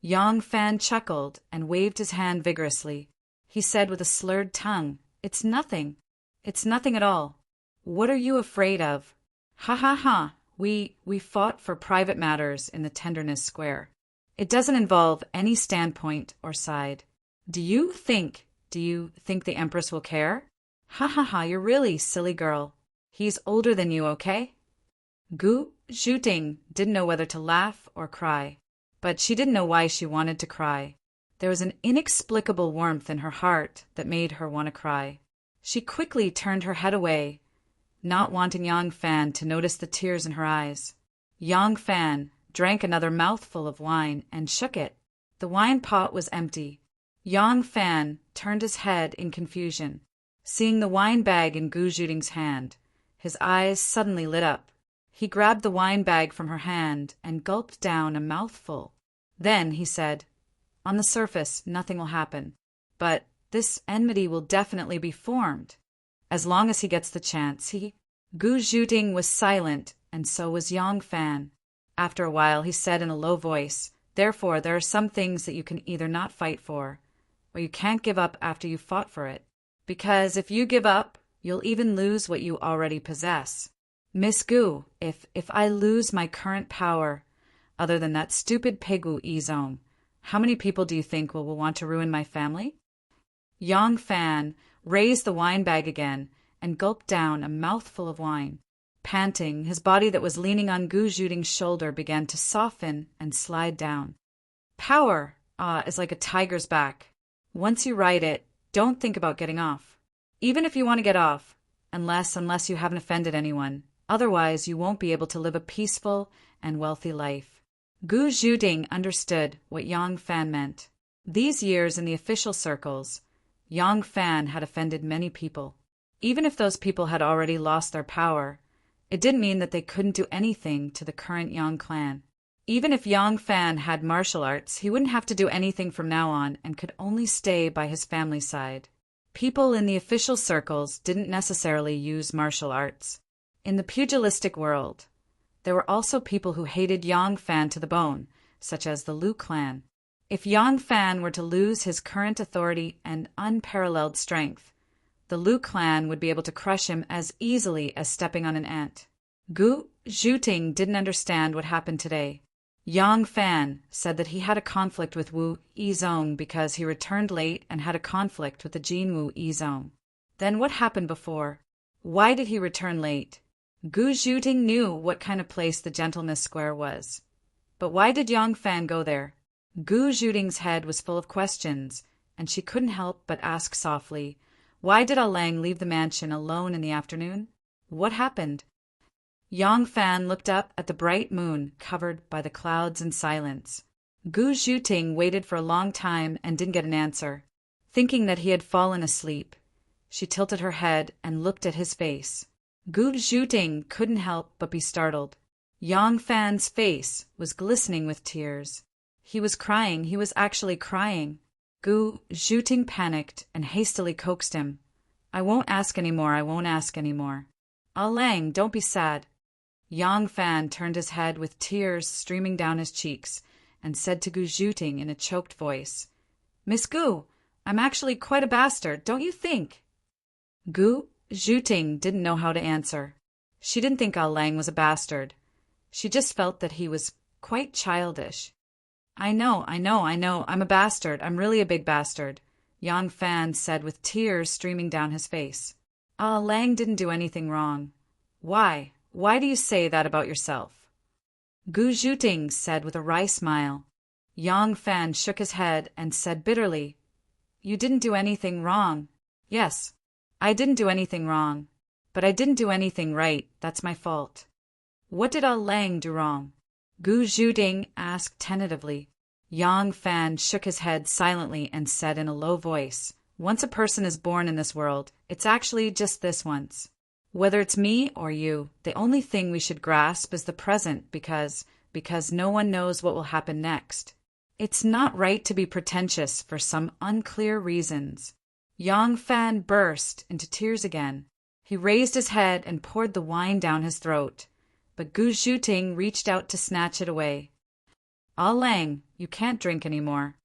Yang Fan chuckled and waved his hand vigorously. He said with a slurred tongue, It's nothing. It's nothing at all. What are you afraid of? Ha ha ha. We fought for private matters in the Tenderness Square. It doesn't involve any standpoint or side. Do you think the Empress will care? Ha ha ha, you're really silly girl. He's older than you, okay? Gu Zhuting didn't know whether to laugh or cry, but she didn't know why she wanted to cry. There was an inexplicable warmth in her heart that made her want to cry. She quickly turned her head away, not wanting Yang Fan to notice the tears in her eyes. Yang Fan drank another mouthful of wine and shook it. The wine pot was empty. Yang Fan turned his head in confusion. Seeing the wine bag in Gu Zhuting's hand, his eyes suddenly lit up. He grabbed the wine bag from her hand and gulped down a mouthful. Then he said, On the surface, nothing will happen, but this enmity will definitely be formed. As long as he gets the chance, Gu Zhuting was silent, and so was Yang Fan. After a while, he said in a low voice, Therefore, there are some things that you can either not fight for, or you can't give up after you've fought for it. Because if you give up, you'll even lose what you already possess. Miss Gu, if I lose my current power, other than that stupid Pegu Yizong, how many people do you think will want to ruin my family? Yang Fan raised the wine bag again and gulped down a mouthful of wine. Panting, his body that was leaning on Gu Zhuting's shoulder began to soften and slide down. Power is like a tiger's back. Once you ride it, don't think about getting off. Even if you want to get off, unless you haven't offended anyone. Otherwise, you won't be able to live a peaceful and wealthy life. Gu Zhuting understood what Yang Fan meant. These years in the official circles, Yang Fan had offended many people. Even if those people had already lost their power, it didn't mean that they couldn't do anything to the current Yang clan. Even if Yang Fan had martial arts, he wouldn't have to do anything from now on and could only stay by his family's side. People in the official circles didn't necessarily use martial arts. In the pugilistic world, there were also people who hated Yang Fan to the bone, such as the Lu clan. If Yang Fan were to lose his current authority and unparalleled strength, the Lu clan would be able to crush him as easily as stepping on an ant. Gu Zhuting didn't understand what happened today. Yang Fan said that he had a conflict with Wu Yizong because he returned late and had a conflict with the Jin Wu Yizong. Then what happened before? Why did he return late? Gu Zhuting knew what kind of place the Gentleness Square was. But why did Yang Fan go there? Gu Zhuting's head was full of questions, and she couldn't help but ask softly, Why did Lang leave the mansion alone in the afternoon? What happened? Yang Fan looked up at the bright moon covered by the clouds in silence. Gu Zhuting waited for a long time and didn't get an answer. Thinking that he had fallen asleep, she tilted her head and looked at his face. Gu Zhuting couldn't help but be startled. Yang Fan's face was glistening with tears. He was crying. He was actually crying. Gu Zhuting panicked and hastily coaxed him. I won't ask any more. I won't ask any more. Lang, don't be sad. Yang Fan turned his head with tears streaming down his cheeks and said to Gu Zhuting in a choked voice, Miss Gu, I'm actually quite a bastard, don't you think? Gu Zhuting didn't know how to answer. She didn't think Lang was a bastard. She just felt that he was quite childish. I know, I'm a bastard. I'm really a big bastard, Yang Fan said with tears streaming down his face. Lang didn't do anything wrong. Why? Why do you say that about yourself? Gu Zhuting said with a wry smile. Yang Fan shook his head and said bitterly, You didn't do anything wrong. Yes, I didn't do anything wrong, but I didn't do anything right. That's my fault. What did Lang do wrong? Gu Zhuting asked tentatively. Yang Fan shook his head silently and said in a low voice, Once a person is born in this world, it's actually just this once. Whether it's me or you, the only thing we should grasp is the present because no one knows what will happen next. It's not right to be pretentious for some unclear reasons. Yang Fan burst into tears again. He raised his head and poured the wine down his throat, but Gu Zhuting reached out to snatch it away. Ah Lang, you can't drink any more.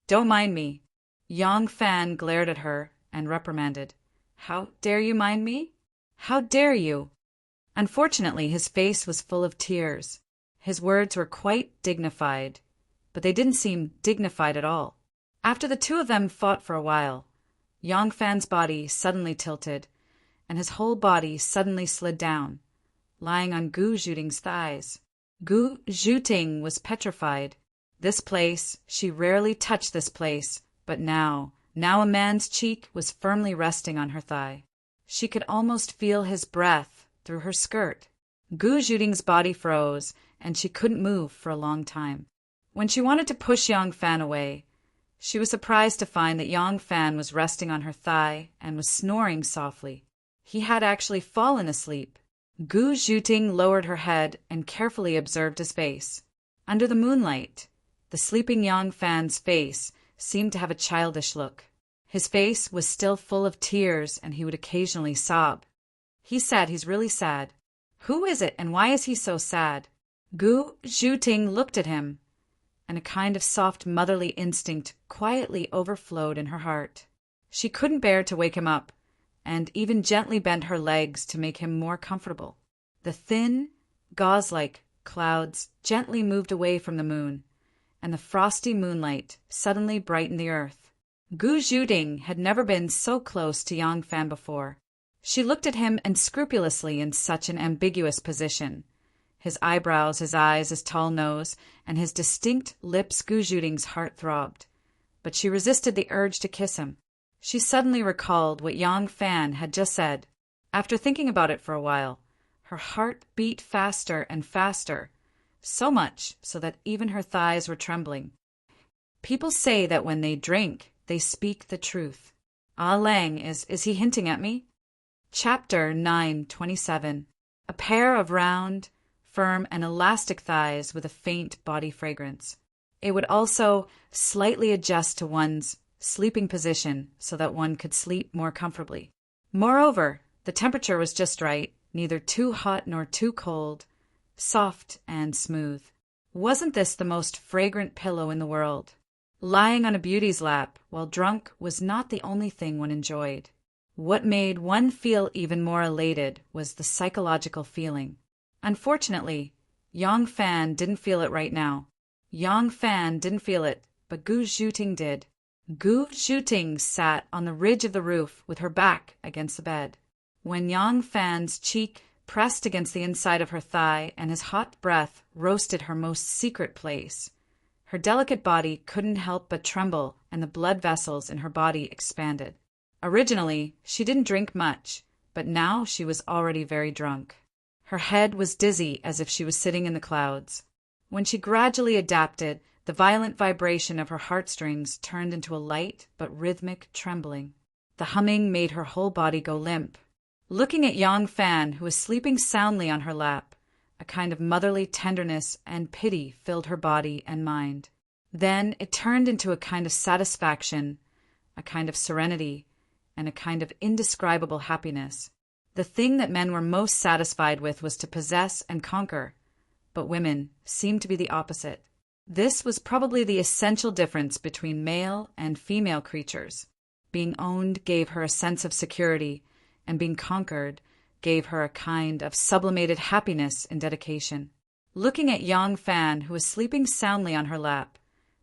Don't mind me. Yang Fan glared at her and reprimanded. How dare you mind me? How dare you? Unfortunately, his face was full of tears. His words were quite dignified, but they didn't seem dignified at all. After the two of them fought for a while, Yang Fan's body suddenly tilted, and his whole body suddenly slid down, lying on Gu Zhuting's thighs. Gu Zhuting was petrified. This place, she rarely touched this place, but now a man's cheek was firmly resting on her thigh. She could almost feel his breath through her skirt. Gu Zhuting's body froze, and she couldn't move for a long time. When she wanted to push Yang Fan away, she was surprised to find that Yang Fan was resting on her thigh and was snoring softly. He had actually fallen asleep. Gu Zhuting lowered her head and carefully observed his face. Under the moonlight, the sleeping Yang Fan's face seemed to have a childish look. His face was still full of tears, and he would occasionally sob. He said he's really sad. Who is it, and why is he so sad? Gu Zhuting looked at him, and a kind of soft motherly instinct quietly overflowed in her heart. She couldn't bear to wake him up, and even gently bent her legs to make him more comfortable. The thin, gauze-like clouds gently moved away from the moon, and the frosty moonlight suddenly brightened the earth. Gu Zhuting had never been so close to Yang Fan before. She looked at him unscrupulously in such an ambiguous position. His eyebrows, his eyes, his tall nose, and his distinct lips. Gu Zhuting's heart throbbed, but she resisted the urge to kiss him. She suddenly recalled what Yang Fan had just said. After thinking about it for a while, her heart beat faster and faster, so much so that even her thighs were trembling. People say that when they drink, they speak the truth. Ah Lang, is he hinting at me? Chapter 9:27. A pair of round, firm, and elastic thighs with a faint body fragrance. It would also slightly adjust to one's sleeping position so that one could sleep more comfortably. Moreover, the temperature was just right, neither too hot nor too cold, soft and smooth. Wasn't this the most fragrant pillow in the world? Lying on a beauty's lap while drunk was not the only thing one enjoyed. What made one feel even more elated was the psychological feeling. Unfortunately, Yang Fan didn't feel it right now. Yang Fan didn't feel it, but Gu Zhuting did. Gu Zhuting sat on the ridge of the roof with her back against the bed. When Yang Fan's cheek pressed against the inside of her thigh and his hot breath roasted her most secret place, her delicate body couldn't help but tremble, and the blood vessels in her body expanded. Originally, she didn't drink much, but now she was already very drunk. Her head was dizzy as if she was sitting in the clouds. When she gradually adapted, the violent vibration of her heartstrings turned into a light but rhythmic trembling. The humming made her whole body go limp. Looking at Yang Fan, who was sleeping soundly on her lap, a kind of motherly tenderness and pity filled her body and mind. Then it turned into a kind of satisfaction, a kind of serenity, and a kind of indescribable happiness. The thing that men were most satisfied with was to possess and conquer, but women seemed to be the opposite. This was probably the essential difference between male and female creatures. Being owned gave her a sense of security, and being conquered gave her a kind of sublimated happiness and dedication. Looking at Yang Fan, who was sleeping soundly on her lap,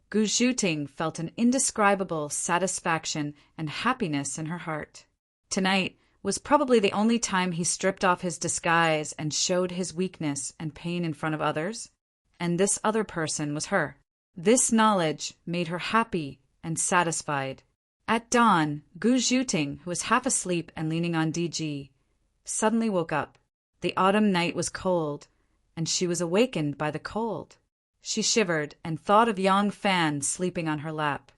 Gu Zhuting felt an indescribable satisfaction and happiness in her heart. Tonight was probably the only time he stripped off his disguise and showed his weakness and pain in front of others, and this other person was her. This knowledge made her happy and satisfied. At dawn, Gu Zhuting, who was half asleep and leaning on DG, suddenly woke up. The autumn night was cold, and she was awakened by the cold. She shivered and thought of Yang Fan sleeping on her lap.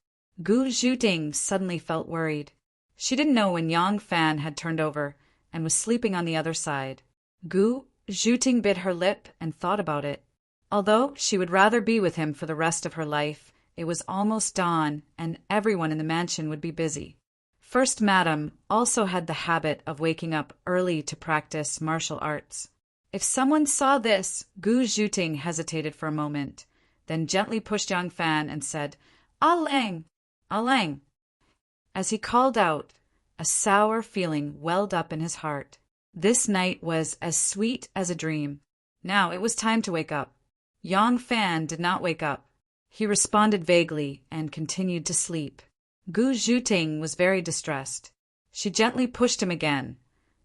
Gu Zhuting suddenly felt worried. She didn't know when Yang Fan had turned over and was sleeping on the other side. Gu Zhuting bit her lip and thought about it. Although she would rather be with him for the rest of her life, it was almost dawn, and everyone in the mansion would be busy. First Madam also had the habit of waking up early to practice martial arts. If someone saw this, Gu Zhuting hesitated for a moment, then gently pushed Yang Fan and said, "Ah Lang! Ah Lang!" As he called out, a sour feeling welled up in his heart. This night was as sweet as a dream. Now it was time to wake up. Yang Fan did not wake up. He responded vaguely and continued to sleep. Gu Zhuting was very distressed. She gently pushed him again,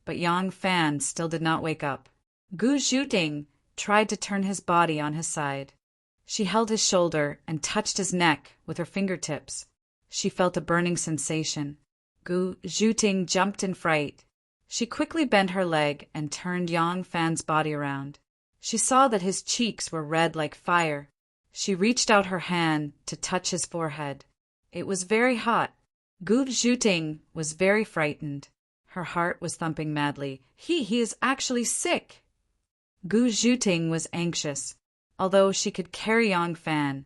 but Yang Fan still did not wake up. Gu Zhuting tried to turn his body on his side. She held his shoulder and touched his neck with her fingertips. She felt a burning sensation. Gu Zhuting jumped in fright. She quickly bent her leg and turned Yang Fan's body around. She saw that his cheeks were red like fire. She reached out her hand to touch his forehead. It was very hot. Gu Zhuting was very frightened. Her heart was thumping madly. He is actually sick. Gu Zhuting was anxious. Although she could carry Yang Fan,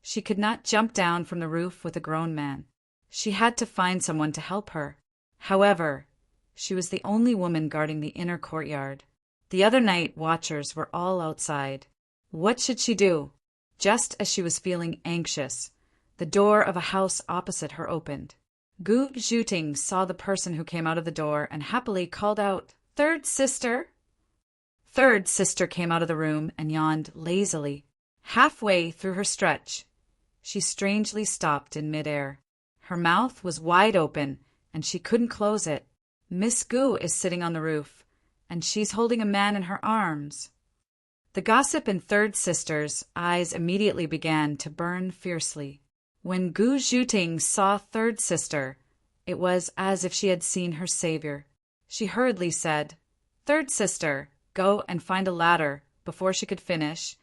she could not jump down from the roof with a grown man. She had to find someone to help her. However, she was the only woman guarding the inner courtyard. The other night watchers were all outside. What should she do? Just as she was feeling anxious, the door of a house opposite her opened. Gu Zhuting saw the person who came out of the door and happily called out, "Third sister!" Third sister came out of the room and yawned lazily. Halfway through her stretch, she strangely stopped in midair. Her mouth was wide open, and she couldn't close it. Miss Gu is sitting on the roof, and she's holding a man in her arms. The gossip in Third Sister's eyes immediately began to burn fiercely. When Gu Zhuting saw Third Sister, it was as if she had seen her savior. She hurriedly said, "Third Sister, go and find a ladder." Before she could finish,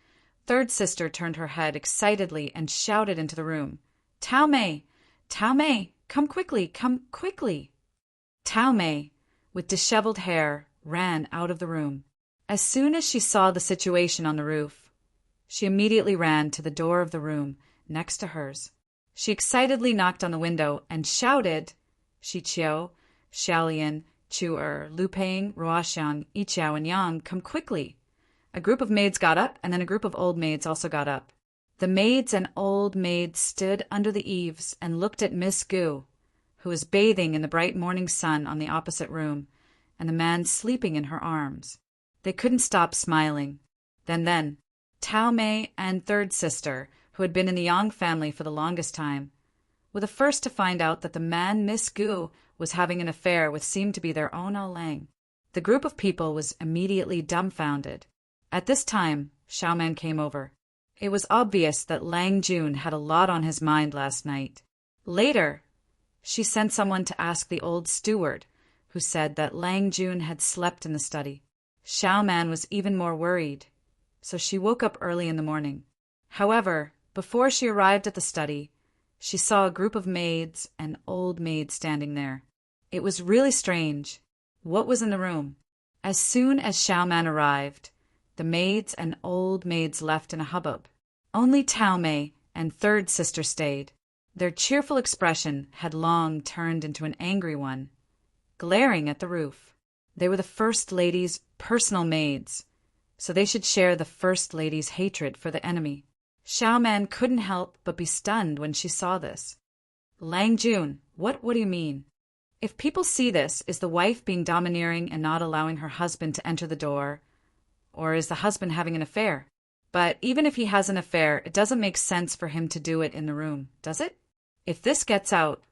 Third Sister turned her head excitedly and shouted into the room, "Tao Mei! Tao Mei! Come quickly! Come quickly!" Tao Mei, with disheveled hair, ran out of the room. As soon as she saw the situation on the roof, she immediately ran to the door of the room next to hers. She excitedly knocked on the window and shouted, "Shi Qiu, Xiaolian, Chu Lu Peng, Ruoxiang, Yiqiao, and Yang, come quickly!" A group of maids got up, and then a group of old maids also got up. The maids and old maids stood under the eaves and looked at Miss Gu, who was bathing in the bright morning sun on the opposite room, and the man sleeping in her arms. They couldn't stop smiling. Then, Tao Mei and Third Sister, who had been in the Yang family for the longest time, were the first to find out that the man Miss Gu was having an affair with seemed to be their own Lang. The group of people was immediately dumbfounded. At this time, Xiaoman came over. It was obvious that Lang Jun had a lot on his mind last night. Later, she sent someone to ask the old steward, who said that Lang Jun had slept in the study. Xiaoman was even more worried, so she woke up early in the morning. However, before she arrived at the study, she saw a group of maids and old maids standing there. It was really strange. What was in the room? As soon as Xiaoman arrived, the maids and old maids left in a hubbub. Only Tao Mei and Third Sister stayed. Their cheerful expression had long turned into an angry one, glaring at the roof. They were the First Lady's personal maids, so they should share the First Lady's hatred for the enemy. Xiaoman couldn't help but be stunned when she saw this. "Lang Jun, what do you mean? If people see this, is the wife being domineering and not allowing her husband to enter the door? Or is the husband having an affair? But even if he has an affair, it doesn't make sense for him to do it in the room, does it? If this gets out,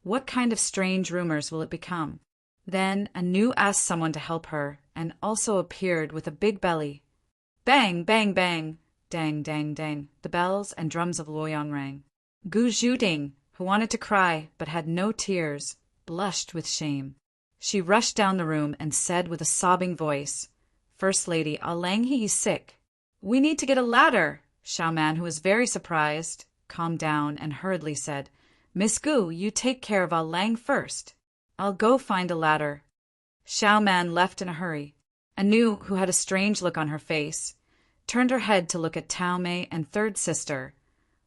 what kind of strange rumors will it become?" Then Anu asked someone to help her and also appeared with a big belly. Bang, bang, bang, dang, dang, dang, the bells and drums of Luoyang rang. Gu Zhuting, who wanted to cry but had no tears, blushed with shame. She rushed down the room and said with a sobbing voice, "First Lady, Lang he is sick. We need to get a ladder." Xiaoman, who was very surprised, calmed down and hurriedly said, "Miss Gu, you take care of Lang first. I'll go find a ladder." Xiao Man left in a hurry. Anu, who had a strange look on her face, turned her head to look at Tao Mei and third sister,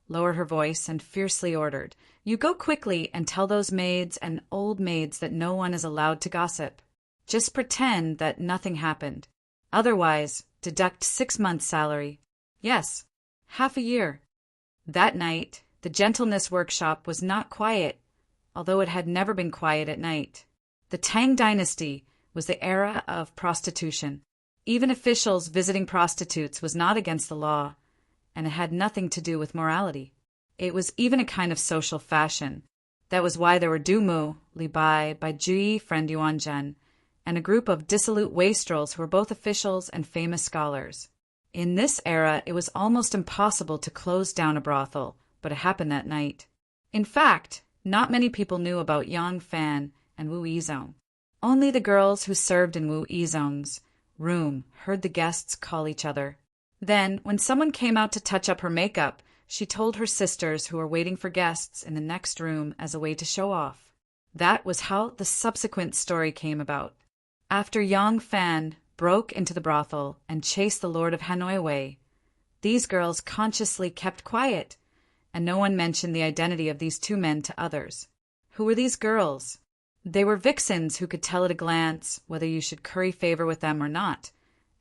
lowered her voice, and fiercely ordered, "You go quickly and tell those maids and old maids that no one is allowed to gossip. Just pretend that nothing happened. Otherwise, deduct 6 months' salary. Yes, half a year." That night, the gentleness workshop was not quiet, although it had never been quiet at night. The Tang dynasty was the era of prostitution. Even officials visiting prostitutes was not against the law, and it had nothing to do with morality. It was even a kind of social fashion. That was why there were Du Mu, Li Bai, Baiji, friend Yuan Zhen, and a group of dissolute wastrels who were both officials and famous scholars. In this era, it was almost impossible to close down a brothel, but it happened that night. In fact, not many people knew about Yang Fan and Wu Yizong. Only the girls who served in Wu Yizong's room heard the guests call each other. Then, when someone came out to touch up her makeup, she told her sisters who were waiting for guests in the next room as a way to show off. That was how the subsequent story came about. After Yang Fan broke into the brothel and chased the Lord of Hanoi away, these girls consciously kept quiet, and no one mentioned the identity of these 2 men to others. Who were these girls? They were vixens who could tell at a glance whether you should curry favor with them or not,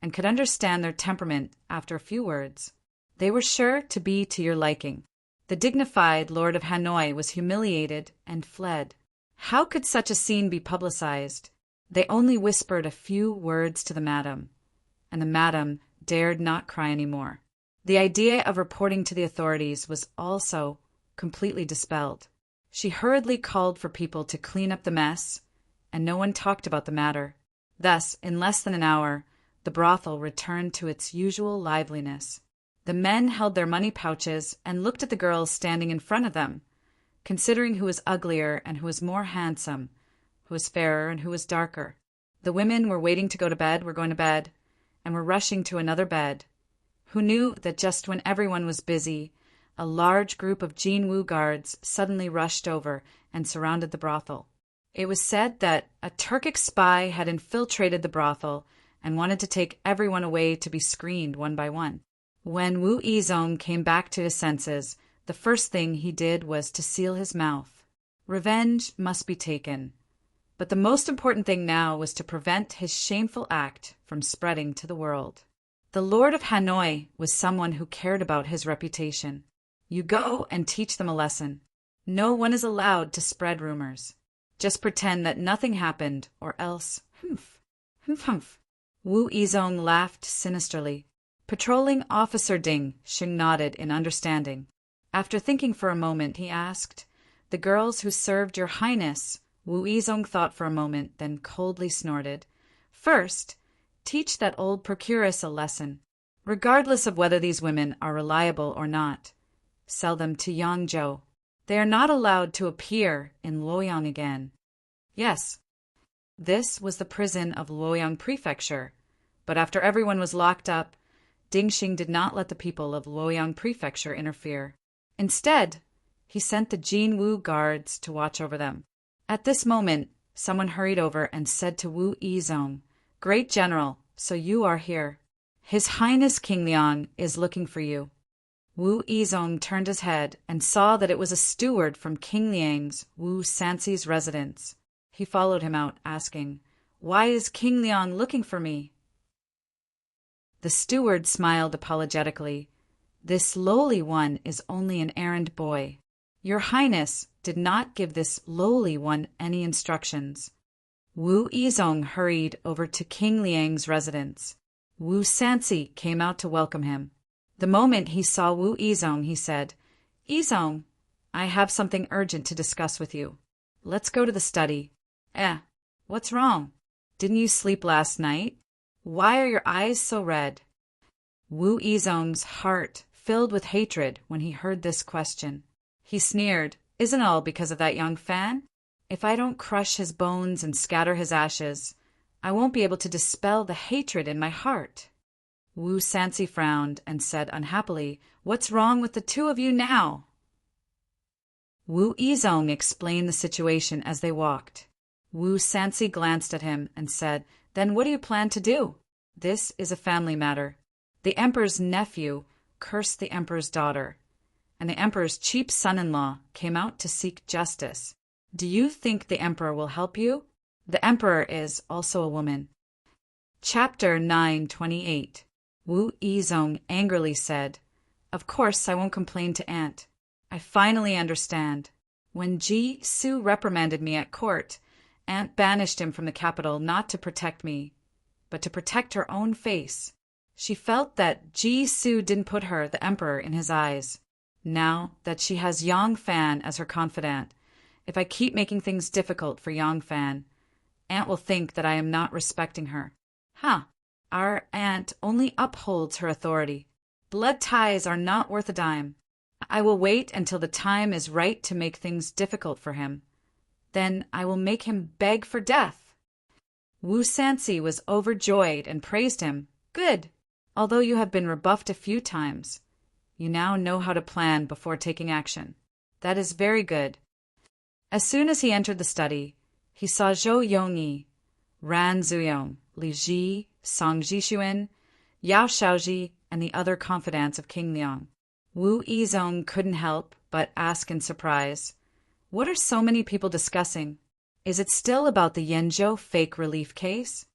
and could understand their temperament after a few words. They were sure to be to your liking. The dignified Lord of Hanoi was humiliated and fled. How could such a scene be publicized? They only whispered a few words to the madam, and the madam dared not cry any more. The idea of reporting to the authorities was also completely dispelled. She hurriedly called for people to clean up the mess, and no one talked about the matter. Thus, in less than an hour, the brothel returned to its usual liveliness. The men held their money pouches and looked at the girls standing in front of them, considering who was uglier and who was more handsome, who was fairer and who was darker. The women were waiting to go to bed, were going to bed, and were rushing to another bed. Who knew that just when everyone was busy, a large group of Jin Wu guards suddenly rushed over and surrounded the brothel. It was said that a Turkic spy had infiltrated the brothel and wanted to take everyone away to be screened one by one. When Wu Yizong came back to his senses, the first thing he did was to seal his mouth. Revenge must be taken, but the most important thing now was to prevent his shameful act from spreading to the world. The Lord of Hanoi was someone who cared about his reputation. You go and teach them a lesson. No one is allowed to spread rumors. Just pretend that nothing happened, or else, humph, humph, humph. Wu Yizong laughed sinisterly. Patrolling Officer Ding Xing nodded in understanding. After thinking for a moment, he asked, "The girls who served your highness?" Wu Yizong thought for a moment, then coldly snorted. "First, teach that old procuress a lesson. Regardless of whether these women are reliable or not, sell them to Yangzhou. They are not allowed to appear in Luoyang again." Yes, this was the prison of Luoyang Prefecture, but after everyone was locked up, Ding Xing did not let the people of Luoyang Prefecture interfere. Instead, he sent the Jin Wu guards to watch over them. At this moment, someone hurried over and said to Wu Yizong, "Great General, so you are here. His Highness King Liang is looking for you." Wu Yizong turned his head and saw that it was a steward from King Liang's Wu Sanxi's residence. He followed him out, asking, "Why is King Liang looking for me?" The steward smiled apologetically. "This lowly one is only an errand boy. Your Highness did not give this lowly one any instructions." Wu Yizong hurried over to King Liang's residence. Wu Sanxi came out to welcome him. The moment he saw Wu Yizong, he said, "Yizong, I have something urgent to discuss with you. Let's go to the study." What's wrong? Didn't you sleep last night? Why are your eyes so red?" Wu Yizong's heart filled with hatred when he heard this question. He sneered, "Isn't all because of that young Fan? If I don't crush his bones and scatter his ashes, I won't be able to dispel the hatred in my heart." Wu Sanxi frowned and said unhappily, "What's wrong with the 2 of you now?" Wu Yizong explained the situation as they walked. Wu Sansi glanced at him and said, "Then what do you plan to do? This is a family matter. The emperor's nephew cursed the emperor's daughter, and the emperor's cheap son-in-law came out to seek justice. Do you think the emperor will help you? The emperor is also a woman." Chapter 928. Wu Yizong angrily said, "Of course I won't complain to Aunt. I finally understand. When Ji Su reprimanded me at court, Aunt banished him from the capital not to protect me, but to protect her own face. She felt that Ji Su didn't put her, the emperor, in his eyes. Now that she has Yang Fan as her confidant, if I keep making things difficult for Yang Fan, Aunt will think that I am not respecting her. Our aunt only upholds her authority. Blood ties are not worth a dime. I will wait until the time is right to make things difficult for him. Then I will make him beg for death." Wu Sansi was overjoyed and praised him. "Good. Although you have been rebuffed a few times, you now know how to plan before taking action. That is very good." As soon as he entered the study, he saw Zhou Yongyi, Ran Zuyong, Li Ji, Song Jixuan, Yao Shaoji, and the other confidants of King Liang. Wu Yizong couldn't help but ask in surprise, "What are so many people discussing? Is it still about the Yenzhou fake relief case?"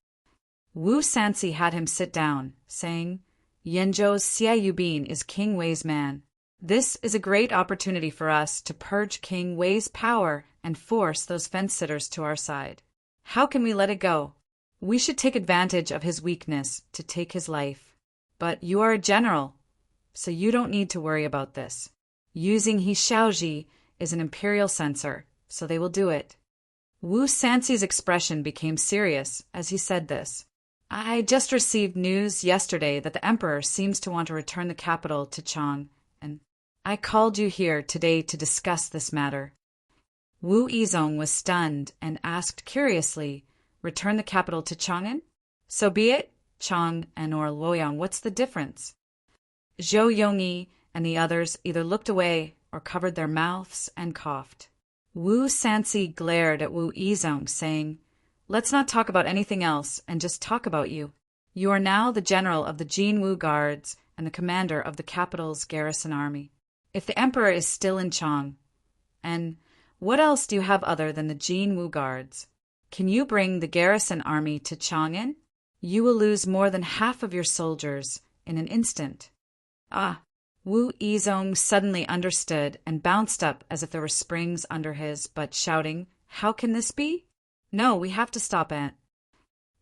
Wu Sansi had him sit down, saying, "Yenzhou's Xie Yubin is King Wei's man. This is a great opportunity for us to purge King Wei's power and force those fence-sitters to our side. How can we let it go? We should take advantage of his weakness to take his life. But you are a general, so you don't need to worry about this. Using He Xiaoji is an imperial censor, so they will do it." Wu Sansi's expression became serious as he said this. "I just received news yesterday that the emperor seems to want to return the capital to Chang, and I called you here today to discuss this matter." Wu Yizong was stunned and asked curiously, "Return the capital to Chang'an? So be it. Chang and or Luoyang, what's the difference?" Zhou Yongyi and the others either looked away or covered their mouths and coughed. Wu Sansi glared at Wu Yizong, saying, "Let's not talk about anything else and just talk about you. You are now the general of the Jinwu Guards and the commander of the capital's garrison army. If the emperor is still in Chang, and what else do you have other than the Jinwu Guards? Can you bring the garrison army to Chang'an? You will lose more than half of your soldiers in an instant." Wu Yizong suddenly understood and bounced up as if there were springs under his, but shouting, "How can this be? No, we have to stop Aunt."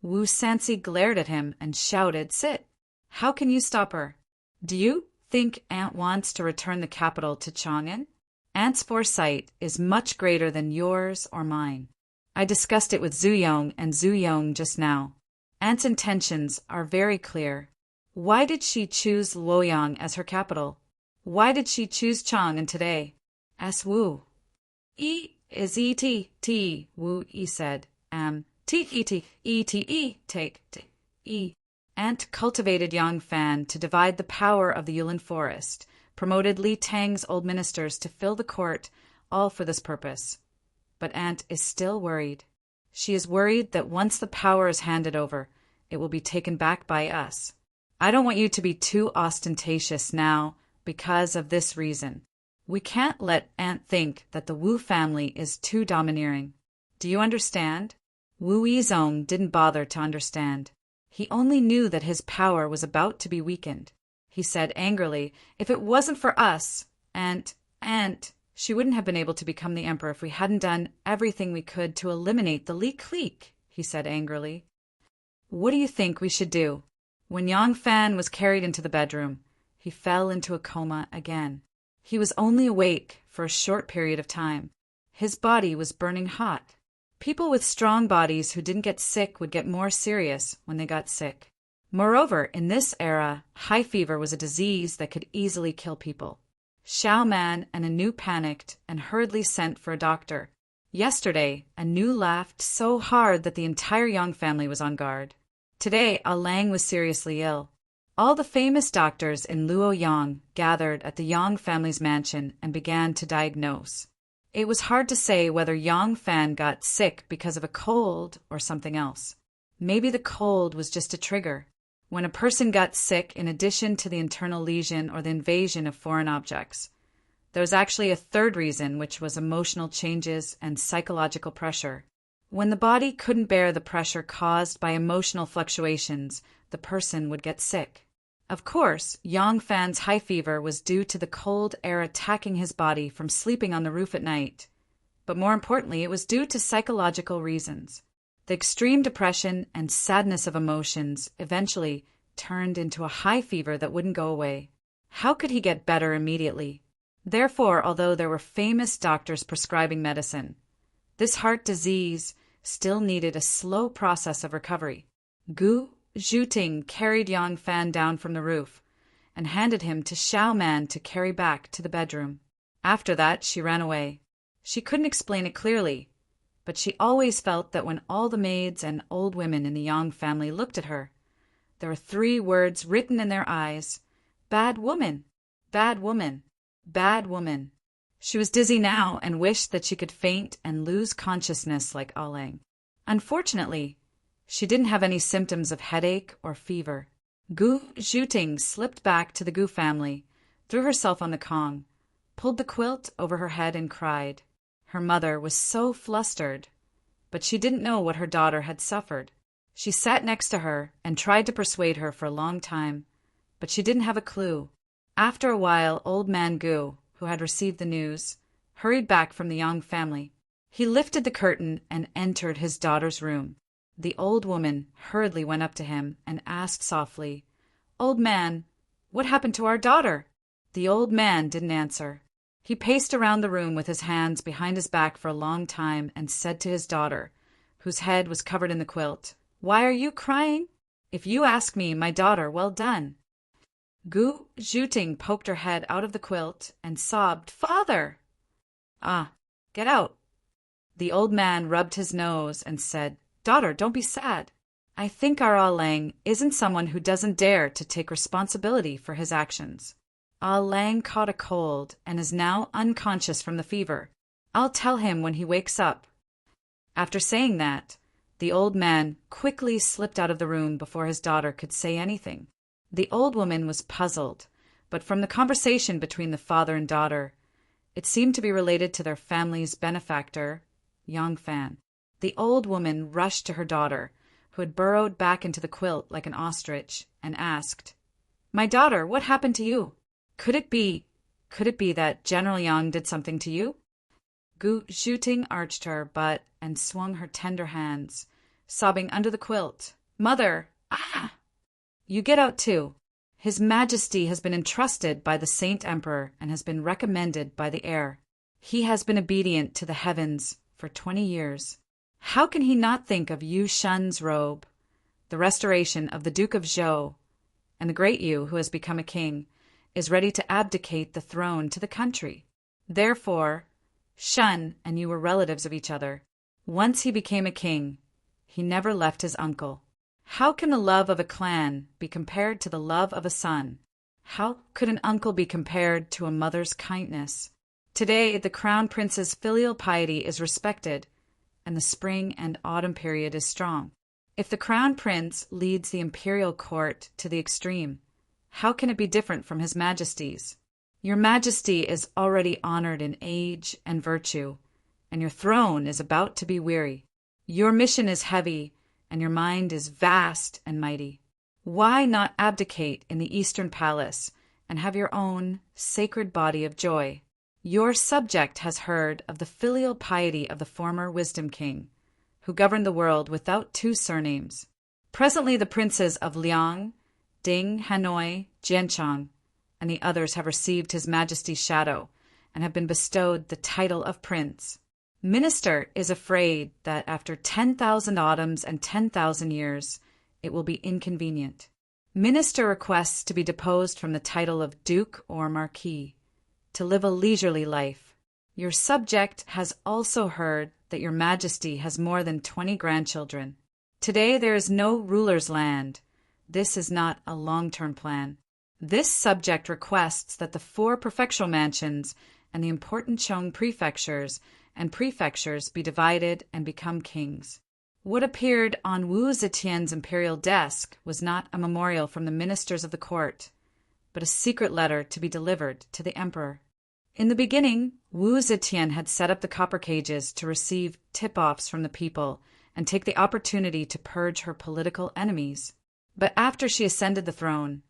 Wu Sansi glared at him and shouted, "Sit! How can you stop her? Do you think Aunt wants to return the capital to Chang'an? Aunt's foresight is much greater than yours or mine. I discussed it with Zuyong and Zuyong just now. Aunt's intentions are very clear. Why did she choose Luoyang as her capital? Why did she choose Chang'an today?" asked Wu. Is E-T-T, Wu Yi said. T-E-T-E-T-E, take, E. Aunt cultivated Yang Fan to divide the power of the Yulin Forest, promoted Li Tang's old ministers to fill the court, all for this purpose. But Aunt is still worried. She is worried that once the power is handed over, it will be taken back by us. I don't want you to be too ostentatious now because of this reason. We can't let Aunt think that the Wu family is too domineering. Do you understand?" Wu Yizong didn't bother to understand. He only knew that his power was about to be weakened. He said angrily, "If it wasn't for us, Aunt, she wouldn't have been able to become the emperor if we hadn't done everything we could to eliminate the Li clique," he said angrily. "What do you think we should do?" When Yang Fan was carried into the bedroom, he fell into a coma again. He was only awake for a short period of time. His body was burning hot. People with strong bodies who didn't get sick would get more serious when they got sick. Moreover, in this era, high fever was a disease that could easily kill people. Xiao Man and Anu panicked and hurriedly sent for a doctor. Yesterday, Anu laughed so hard that the entire Yang family was on guard. Today, Lang was seriously ill. All the famous doctors in Luoyang gathered at the Yang family's mansion and began to diagnose. It was hard to say whether Yang Fan got sick because of a cold or something else. Maybe the cold was just a trigger. When a person got sick, in addition to the internal lesion or the invasion of foreign objects, there was actually a third reason, which was emotional changes and psychological pressure. When the body couldn't bear the pressure caused by emotional fluctuations, the person would get sick. Of course, Yang Fan's high fever was due to the cold air attacking his body from sleeping on the roof at night. But more importantly, it was due to psychological reasons. The extreme depression and sadness of emotions eventually turned into a high fever that wouldn't go away. How could he get better immediately? Therefore, although there were famous doctors prescribing medicine, this heart disease still needed a slow process of recovery. Gu Zhuting carried Yang Fan down from the roof and handed him to Xiao Man to carry back to the bedroom. After that, she ran away. She couldn't explain it clearly, but she always felt that when all the maids and old women in the Yang family looked at her, there were 3 words written in their eyes: bad woman, bad woman, bad woman. She was dizzy now and wished that she could faint and lose consciousness like Alang. Unfortunately, she didn't have any symptoms of headache or fever. Gu Zhuting slipped back to the Gu family, threw herself on the Kong, pulled the quilt over her head and cried. Her mother was so flustered, but she didn't know what her daughter had suffered. She sat next to her and tried to persuade her for a long time, but she didn't have a clue. After a while, old man Gu, who had received the news, hurried back from the Yang family. He lifted the curtain and entered his daughter's room. The old woman hurriedly went up to him and asked softly, "Old man, what happened to our daughter?" The old man didn't answer. He paced around the room with his hands behind his back for a long time and said to his daughter, whose head was covered in the quilt, "Why are you crying? If you ask me, my daughter, well done." Gu Zhuting poked her head out of the quilt and sobbed, "Father!" "Ah, get out." The old man rubbed his nose and said, "Daughter, don't be sad. I think our Ah Lang isn't someone who doesn't dare to take responsibility for his actions. Ah Lang caught a cold and is now unconscious from the fever. I'll tell him when he wakes up." After saying that, the old man quickly slipped out of the room before his daughter could say anything. The old woman was puzzled, but from the conversation between the father and daughter, it seemed to be related to their family's benefactor, Yang Fan. The old woman rushed to her daughter, who had burrowed back into the quilt like an ostrich, and asked, "My daughter, what happened to you? Could it be that General Yang did something to you?" Gu Zhuting arched her butt and swung her tender hands, sobbing under the quilt, "Mother, ah!" "You get out too. His Majesty has been entrusted by the Saint Emperor and has been recommended by the heir. He has been obedient to the heavens for 20 years. How can he not think of Yu Shun's robe, the restoration of the Duke of Zhou, and the great Yu, who has become a king, is ready to abdicate the throne to the country? Therefore, Shun and you were relatives of each other. Once he became a king, he never left his uncle. How can the love of a clan be compared to the love of a son? How could an uncle be compared to a mother's kindness? Today, the Crown Prince's filial piety is respected, and the spring and autumn period is strong. If the Crown Prince leads the imperial court to the extreme, how can it be different from His Majesty's? Your Majesty is already honored in age and virtue, and your throne is about to be weary. Your mission is heavy, and your mind is vast and mighty. Why not abdicate in the Eastern Palace and have your own sacred body of joy? Your subject has heard of the filial piety of the former Wisdom King, who governed the world without 2 surnames. Presently the princes of Liang, Ding, Hanoi, Jianchang, and the others have received His Majesty's shadow and have been bestowed the title of prince. Minister is afraid that after 10,000 autumns and 10,000 years, it will be inconvenient. Minister requests to be deposed from the title of Duke or Marquis, to live a leisurely life. Your subject has also heard that your Majesty has more than 20 grandchildren. Today there is no ruler's land. This is not a long-term plan. This subject requests that the 4 prefectural mansions and the important Chong prefectures and prefectures be divided and become kings. What appeared on Wu Zetian's imperial desk was not a memorial from the ministers of the court, but a secret letter to be delivered to the emperor. In the beginning, Wu Zetian had set up the copper cages to receive tip-offs from the people and take the opportunity to purge her political enemies. But after she ascended the throne,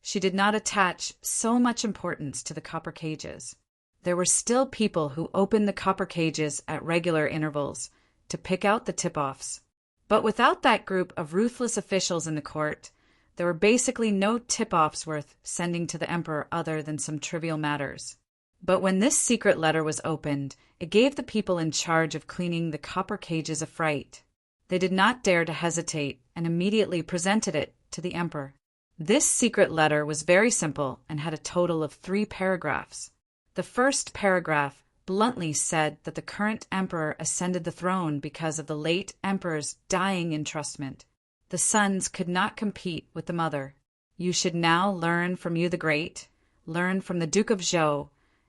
she did not attach so much importance to the copper cages. There were still people who opened the copper cages at regular intervals to pick out the tip-offs. But without that group of ruthless officials in the court, there were basically no tip-offs worth sending to the emperor other than some trivial matters. But when this secret letter was opened, it gave the people in charge of cleaning the copper cages a fright. They did not dare to hesitate and immediately presented it to the emperor. This secret letter was very simple and had a total of 3 paragraphs. The first paragraph bluntly said that the current emperor ascended the throne because of the late emperor's dying entrustment. The sons could not compete with the mother. You should now learn from you the Great, learn from the Duke of Zhou,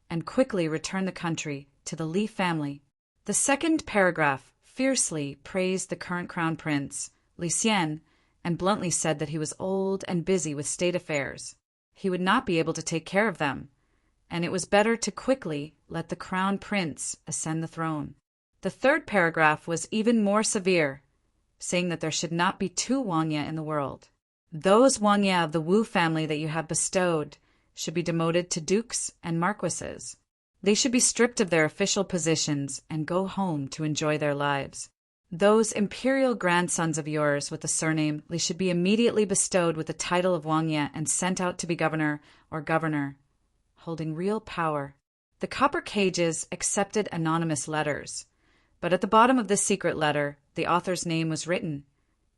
and quickly return the country to the Li family. The second paragraph fiercely praised the current crown prince, Li Xian, and bluntly said that he was old and busy with state affairs. He would not be able to take care of them, and it was better to quickly let the crown prince ascend the throne. The third paragraph was even more severe, saying that there should not be 2 Wangya in the world. Those Wangya of the Wu family that you have bestowed should be demoted to dukes and marquises. They should be stripped of their official positions and go home to enjoy their lives. Those imperial grandsons of yours with the surname Li should be immediately bestowed with the title of Wangya and sent out to be governor or governor, holding real power. The copper cages accepted anonymous letters, but at the bottom of this secret letter, the author's name was written,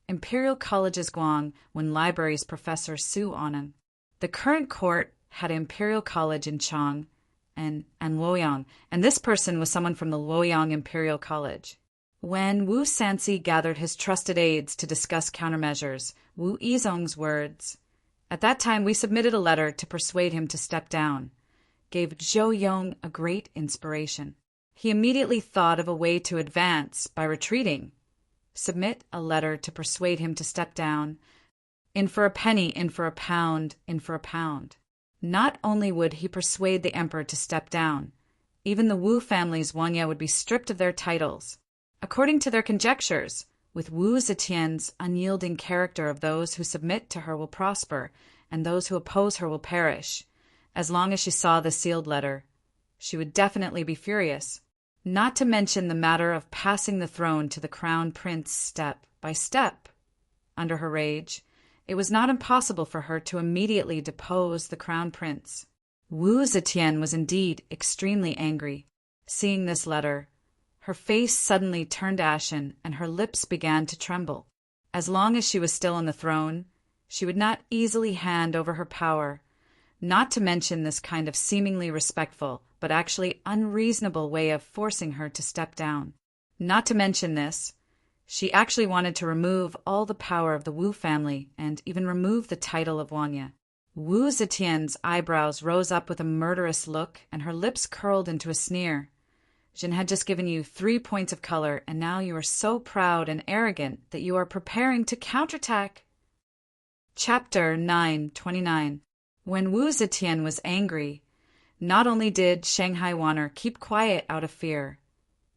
Imperial Colleges Guang, when libraries Professor Su Aneng. The current court had an Imperial College in Chang and Luoyang, and this person was someone from the Luoyang Imperial College. When Wu Sanxi gathered his trusted aides to discuss countermeasures, Wu Yizong's words, "At that time we submitted a letter to persuade him to step down," gave Zhou Yong a great inspiration. He immediately thought of a way to advance by retreating. Submit a letter to persuade him to step down. In for a penny, in for a pound, in for a pound. Not only would he persuade the emperor to step down, even the Wu family's Wangya would be stripped of their titles. According to their conjectures, with Wu Zetian's unyielding character of those who submit to her will prosper, and those who oppose her will perish. As long as she saw the sealed letter, she would definitely be furious. Not to mention the matter of passing the throne to the crown prince step by step. Under her rage, it was not impossible for her to immediately depose the crown prince. Wu Zetian was indeed extremely angry. Seeing this letter, her face suddenly turned ashen and her lips began to tremble. As long as she was still on the throne, she would not easily hand over her power, not to mention this kind of seemingly respectful but actually unreasonable way of forcing her to step down. Not to mention this, she actually wanted to remove all the power of the Wu family and even remove the title of Wangya. Wu Zetian's eyebrows rose up with a murderous look and her lips curled into a sneer. Jin had just given you 3 points of color, and now you are so proud and arrogant that you are preparing to counterattack. Chapter 9:29. When Wu Zetian was angry, not only did Shanghai Wanner keep quiet out of fear,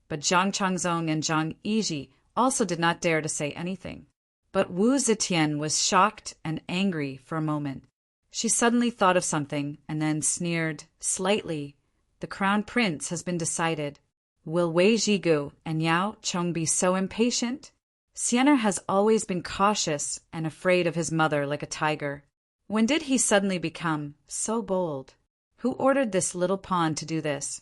but Zhang Changzong and Zhang Yizhi also did not dare to say anything. But Wu Zetian was shocked and angry for a moment. She suddenly thought of something and then sneered slightly. The crown prince has been decided. Will Wei Zhigu and Yao Chong be so impatient? Sienna has always been cautious and afraid of his mother like a tiger. When did he suddenly become so bold? Who ordered this little pawn to do this?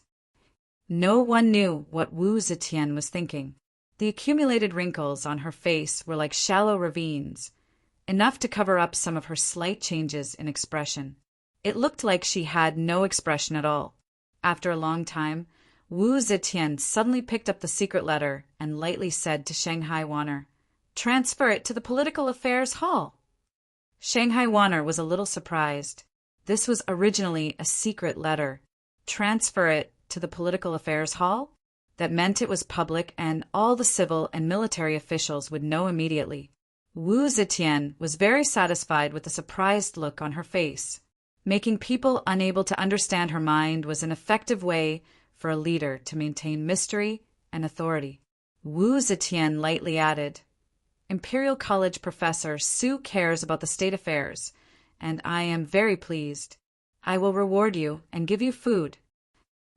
No one knew what Wu Zetian was thinking. The accumulated wrinkles on her face were like shallow ravines, enough to cover up some of her slight changes in expression. It looked like she had no expression at all. After a long time, Wu Zetian suddenly picked up the secret letter and lightly said to Shanghai Wanner, "Transfer it to the Political Affairs Hall." Shanghai Wanner was a little surprised. This was originally a secret letter. transfer it to the political affairs hall. That meant it was public and all the civil and military officials would know immediately. Wu Zetian was very satisfied with the surprised look on her face. Making people unable to understand her mind was an effective way for a leader to maintain mystery and authority. Wu Zetian lightly added, "Imperial College Professor Su cares about the state affairs, and I am very pleased. I will reward you and give you food."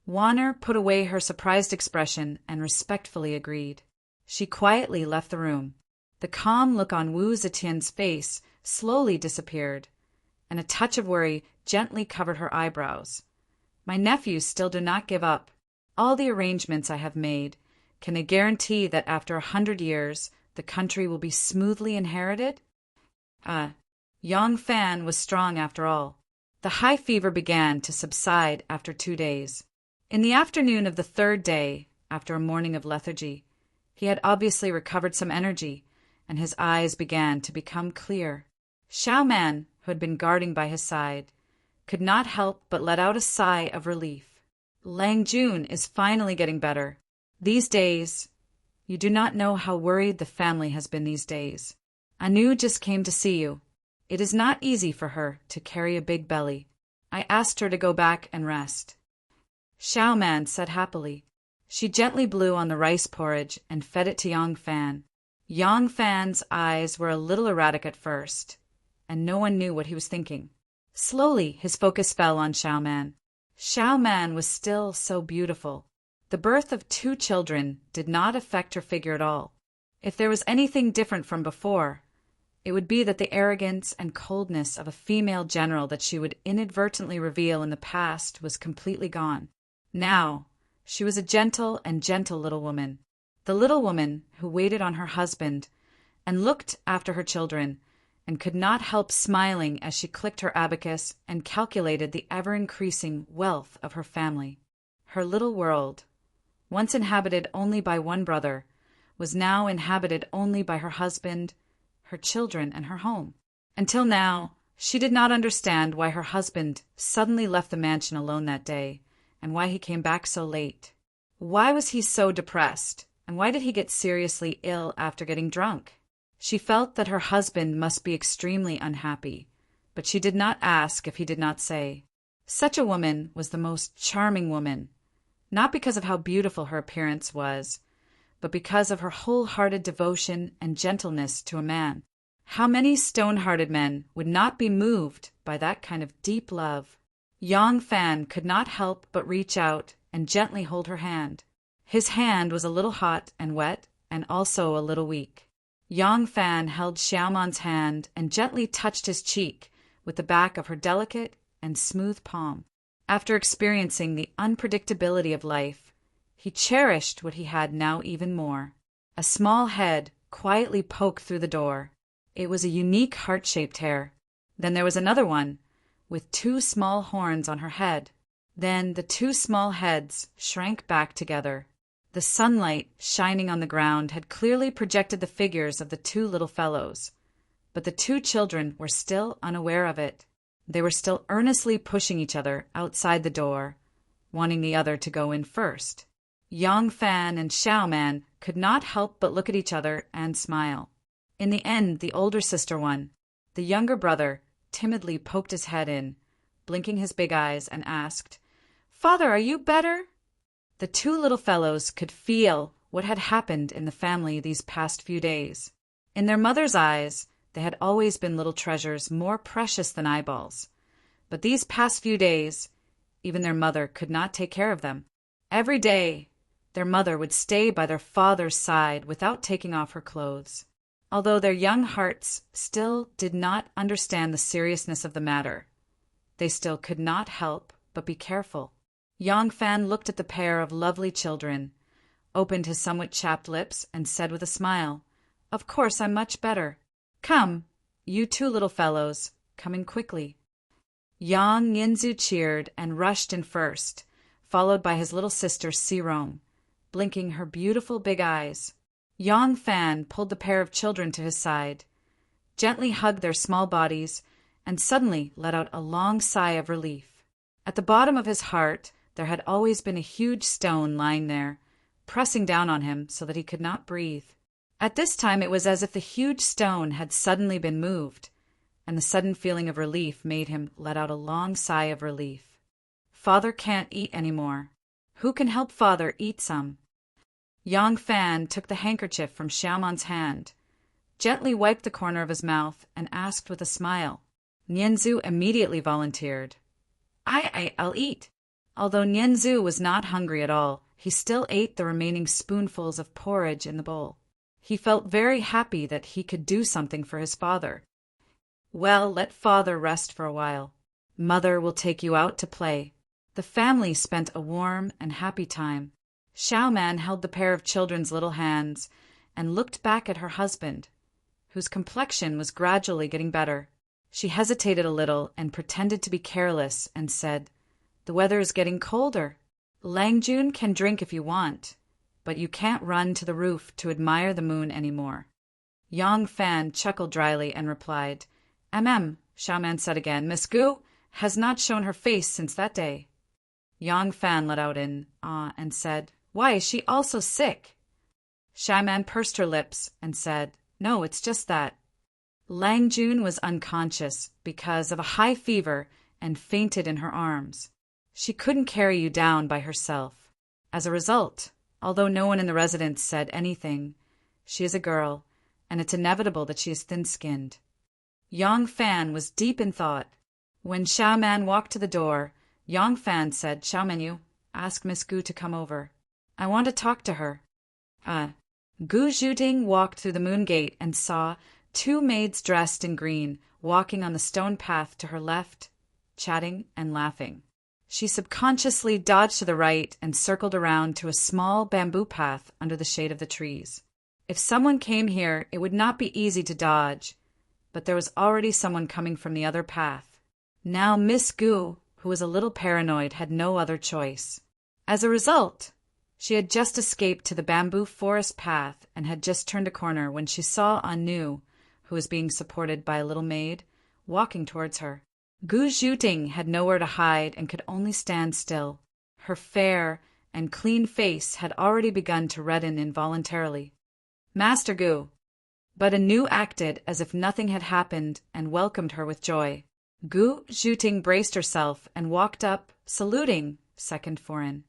Warner put away her surprised expression and respectfully agreed. She quietly left the room. The calm look on Wu Zetian's face slowly disappeared, and a touch of worry gently covered her eyebrows. "My nephews still do not give up. All the arrangements I have made. Can they guarantee that after 100 years the country will be smoothly inherited?" Yang Fan was strong after all. The high fever began to subside after 2 days. In the afternoon of the 3rd day, after a morning of lethargy, he had obviously recovered some energy, and his eyes began to become clear. Xiao Man, who had been guarding by his side, could not help but let out a sigh of relief. "Lang Jun is finally getting better. These days, you do not know how worried the family has been these days. Anu just came to see you. It is not easy for her to carry a big belly. I asked her to go back and rest." Xiao Man said happily. She gently blew on the rice porridge and fed it to Yang Fan. Yang Fan's eyes were a little erratic at first, and no one knew what he was thinking. Slowly, his focus fell on Xiao Man. Xiao Man was still so beautiful. The birth of 2 children did not affect her figure at all. If there was anything different from before, it would be that the arrogance and coldness of a female general that she would inadvertently reveal in the past was completely gone. Now, she was a gentle little woman. The little woman who waited on her husband and looked after her children and could not help smiling as she clicked her abacus and calculated the ever-increasing wealth of her family. Her little world, once inhabited only by one brother, was now inhabited only by her husband, her children, and her home. Until now, she did not understand why her husband suddenly left the mansion alone that day, and why he came back so late. Why was he so depressed, and why did he get seriously ill after getting drunk? She felt that her husband must be extremely unhappy, but she did not ask if he did not say. Such a woman was the most charming woman, not because of how beautiful her appearance was, but because of her wholehearted devotion and gentleness to a man. How many stone-hearted men would not be moved by that kind of deep love? Yang Fan could not help but reach out and gently hold her hand. His hand was a little hot and wet, and also a little weak. Yang Fan held Xiaoman's hand and gently touched his cheek with the back of her delicate and smooth palm. After experiencing the unpredictability of life, he cherished what he had now even more. A small head quietly poked through the door. It was a unique heart-shaped hair. Then there was another one, with 2 small horns on her head. Then the 2 small heads shrank back together. The sunlight shining on the ground had clearly projected the figures of the 2 little fellows, but the 2 children were still unaware of it. They were still earnestly pushing each other outside the door, wanting the other to go in first. Yang Fan and Xiao Man could not help but look at each other and smile. In the end, the older sister won. The younger brother timidly poked his head in, blinking his big eyes, and asked, "Father, are you better?" The 2 little fellows could feel what had happened in the family these past few days. In their mother's eyes, they had always been little treasures more precious than eyeballs. But these past few days, even their mother could not take care of them. Every day, their mother would stay by their father's side without taking off her clothes. Although their young hearts still did not understand the seriousness of the matter, they still could not help but be careful. Yang Fan looked at the pair of lovely children, opened his somewhat chapped lips, and said with a smile, "Of course I'm much better. Come, you 2 little fellows, come in quickly." Yang Yinzu cheered and rushed in first, followed by his little sister Sirong, blinking her beautiful big eyes. Yang Fan pulled the pair of children to his side, gently hugged their small bodies, and suddenly let out a long sigh of relief. At the bottom of his heart, There had always been a huge stone lying there, pressing down on him so that he could not breathe. At this time it was as if the huge stone had suddenly been moved, and the sudden feeling of relief made him let out a long sigh of relief. Father can't eat any more. Who can help Father eat some? Yang Fan took the handkerchief from Xiaoman's hand, gently wiped the corner of his mouth, and asked with a smile. Nianzhu immediately volunteered. I'll eat. Although Nianzhu was not hungry at all, he still ate the remaining spoonfuls of porridge in the bowl. He felt very happy that he could do something for his father. Well, let Father rest for a while. Mother will take you out to play. The family spent a warm and happy time. Xiaoman held the pair of children's little hands and looked back at her husband, whose complexion was gradually getting better. She hesitated a little and pretended to be careless and said, "The weather is getting colder. Langjun can drink if you want, but you can't run to the roof to admire the moon any more." Yang Fan chuckled dryly and replied, Xiaoman said again. "Miss Gu has not shown her face since that day." Yang Fan let out in awe and said, "Why, is she also sick?" Xiaoman pursed her lips and said, "No, it's just that." Langjun was unconscious because of a high fever and fainted in her arms. She couldn't carry you down by herself. As a result, although no one in the residence said anything, she is a girl, and it's inevitable that she is thin-skinned. Yang Fan was deep in thought. When Xiaoman walked to the door, Yang Fan said, "Xiaoman, you ask Miss Gu to come over. I want to talk to her." Gu Zhuting walked through the moon gate and saw 2 maids dressed in green walking on the stone path to her left, chatting and laughing. She subconsciously dodged to the right and circled around to a small bamboo path under the shade of the trees. If someone came here, it would not be easy to dodge, but there was already someone coming from the other path. Now Miss Gu, who was a little paranoid, had no other choice. As a result, she had just escaped to the bamboo forest path and had just turned a corner when she saw Anu, who was being supported by a little maid, walking towards her. Gu Zhuting had nowhere to hide and could only stand still. Her fair and clean face had already begun to redden involuntarily. "Master Gu." But Anu acted as if nothing had happened and welcomed her with joy. Gu Zhuting braced herself and walked up, saluting, second foreign.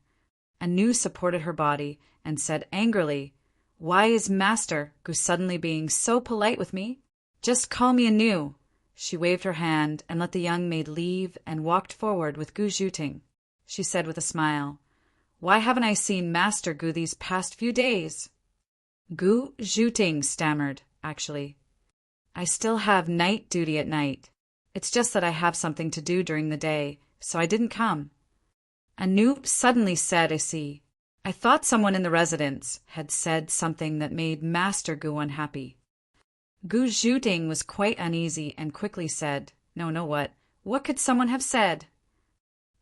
Anu supported her body and said angrily, "Why is Master Gu suddenly being so polite with me? Just call me Anu." She waved her hand and let the young maid leave and walked forward with Gu Zhuting. She said with a smile, "Why haven't I seen Master Gu these past few days?" Gu Zhuting stammered, "Actually, I still have night duty at night. It's just that I have something to do during the day, so I didn't come." Anu suddenly said, "I see. I thought someone in the residence had said something that made Master Gu unhappy." Gu Zhuting was quite uneasy and quickly said, No, what? What could someone have said?"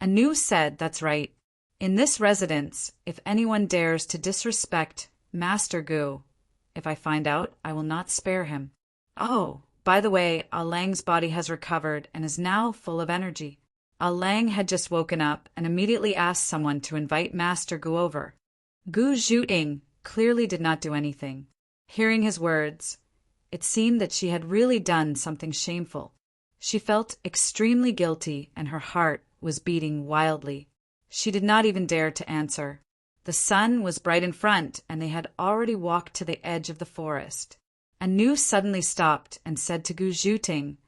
Anu said, "That's right. In this residence, if anyone dares to disrespect Master Gu, if I find out, I will not spare him. Oh, by the way, Ah Lang's body has recovered and is now full of energy." Ah Lang had just woken up and immediately asked someone to invite Master Gu over. Gu Zhuting clearly did not do anything. Hearing his words, it seemed that she had really done something shameful. She felt extremely guilty and her heart was beating wildly. She did not even dare to answer. The sun was bright in front and they had already walked to the edge of the forest. Anu suddenly stopped and said to Gu Zhuting,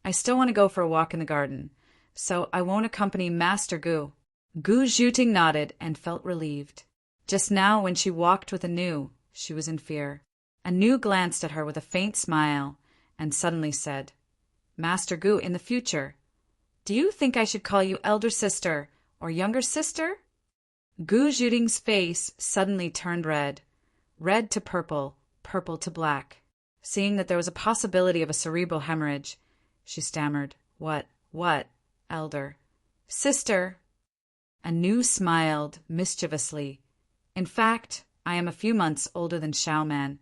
"I still want to go for a walk in the garden, so I won't accompany Master Gu." Gu Zhuting nodded and felt relieved. Just now, when she walked with Anu, she was in fear. Anu glanced at her with a faint smile and suddenly said, "Master Gu, in the future, do you think I should call you elder sister or younger sister?" Gu Zhuting's face suddenly turned red, red to purple, purple to black. Seeing that there was a possibility of a cerebral hemorrhage, she stammered, What, elder? Sister." Anu smiled mischievously. "In fact, I am a few months older than Xiaoman,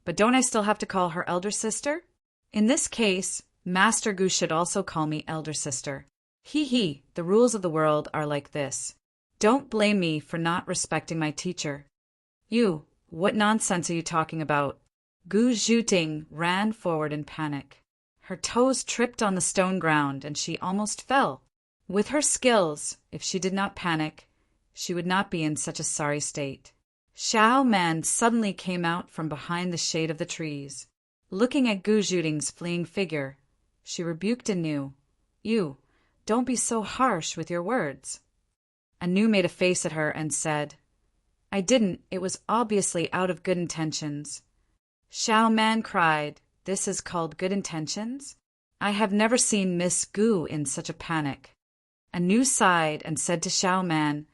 but don't I still have to call her elder sister? In this case, Master Gu should also call me elder sister. The rules of the world are like this. Don't blame me for not respecting my teacher. You, what nonsense are you talking about? Gu Zhuting ran forward in panic. Her toes tripped on the stone ground and she almost fell. With her skills, if she did not panic, she would not be in such a sorry state. Xiao Man suddenly came out from behind the shade of the trees. Looking at Gu Zhuting's fleeing figure, she rebuked anew. You, don't be so harsh with your words. Anu made a face at her and said, I didn't, it was obviously out of good intentions. Xiao Man cried, This is called good intentions? I have never seen Miss Gu in such a panic. Anu sighed and said to Xiao Man,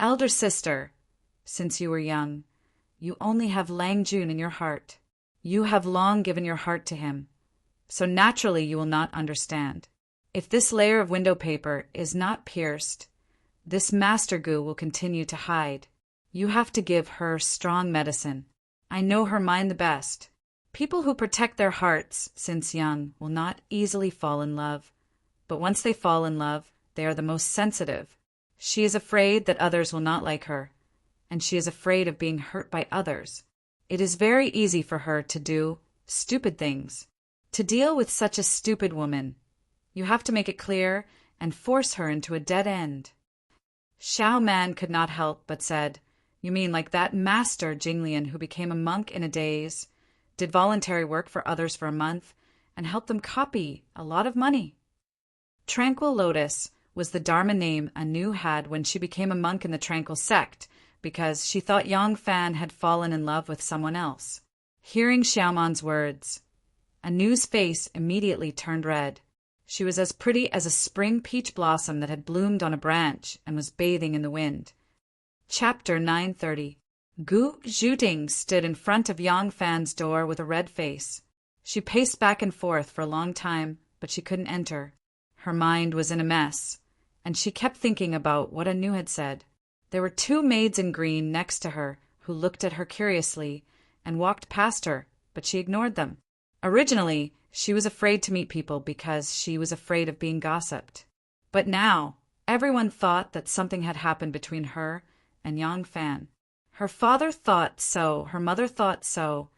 Elder sister, since you were young, you only have Lang Jun in your heart. You have long given your heart to him, so naturally you will not understand. If this layer of window paper is not pierced, this Master Gu will continue to hide. You have to give her strong medicine. I know her mind the best. People who protect their hearts since young will not easily fall in love, but once they fall in love, they are the most sensitive. She is afraid that others will not like her, and she is afraid of being hurt by others. It is very easy for her to do stupid things. To deal with such a stupid woman, you have to make it clear and force her into a dead end. Xiao Man could not help but said, You mean like that master Jinglian who became a monk in a daze, did voluntary work for others for a month, and helped them copy a lot of money? Tranquil Lotus was the Dharma name Anu had when she became a monk in the Tranquil sect, because she thought Yang Fan had fallen in love with someone else. Hearing Xiaoman's words, Anu's face immediately turned red. She was as pretty as a spring peach blossom that had bloomed on a branch and was bathing in the wind. Chapter 930. Gu Zhuting stood in front of Yang Fan's door with a red face. She paced back and forth for a long time, but she couldn't enter. Her mind was in a mess, and she kept thinking about what Anu had said. There were two maids in green next to her who looked at her curiously and walked past her, but she ignored them. Originally, she was afraid to meet people because she was afraid of being gossiped. But now, everyone thought that something had happened between her and Yang Fan. Her father thought so, her mother thought so,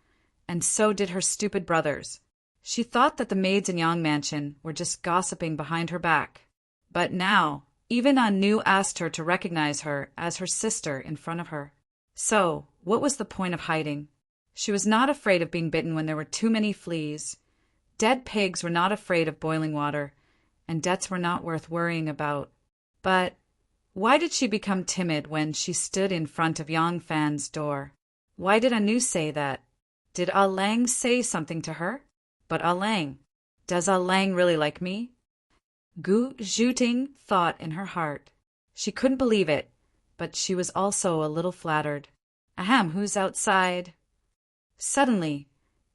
and so did her stupid brothers. She thought that the maids in Yang Mansion were just gossiping behind her back. But now, even Anu asked her to recognize her as her sister in front of her. So, what was the point of hiding? She was not afraid of being bitten when there were too many fleas. Dead pigs were not afraid of boiling water, and debts were not worth worrying about. But why did she become timid when she stood in front of Yang Fan's door? Why did Anu say that? Did Ah Lang say something to her? But Ah Lang, does Ah Lang really like me? Gu Zhuting thought in her heart. She couldn't believe it, but she was also a little flattered. Ahem, who's outside? Suddenly,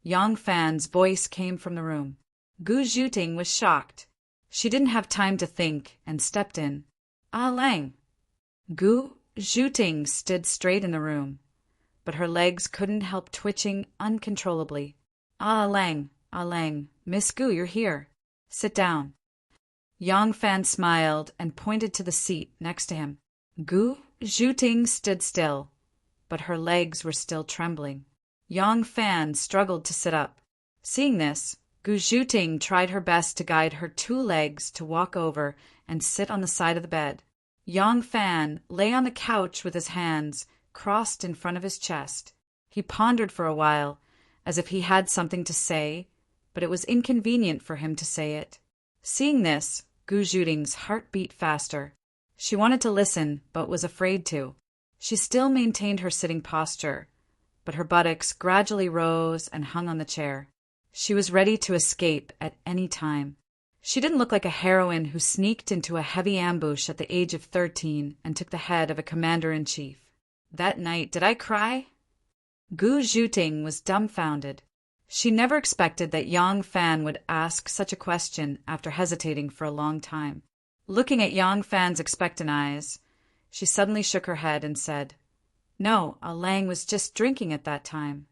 Yang Fan's voice came from the room. Gu Zhuting was shocked. She didn't have time to think and stepped in. Ah Lang. Gu Zhuting stood straight in the room, but her legs couldn't help twitching uncontrollably. Ah Lang, Miss Gu, you're here. Sit down. Yang Fan smiled and pointed to the seat next to him. Gu Zhuting stood still, but her legs were still trembling. Yang Fan struggled to sit up. Seeing this, Gu Zhuting tried her best to guide her two legs to walk over and sit on the side of the bed. Yang Fan lay on the couch with his hands crossed in front of his chest. He pondered for a while, as if he had something to say, but it was inconvenient for him to say it. Seeing this, Gu Zhuting's heart beat faster. She wanted to listen, but was afraid to. She still maintained her sitting posture, but her buttocks gradually rose and hung on the chair. She was ready to escape at any time. She didn't look like a heroine who sneaked into a heavy ambush at the age of 13 and took the head of a commander-in-chief. That night, did I cry? Gu Zhuting was dumbfounded. She never expected that Yang Fan would ask such a question after hesitating for a long time. Looking at Yang Fan's expectant eyes, she suddenly shook her head and said, No, Ah Lang was just drinking at that time.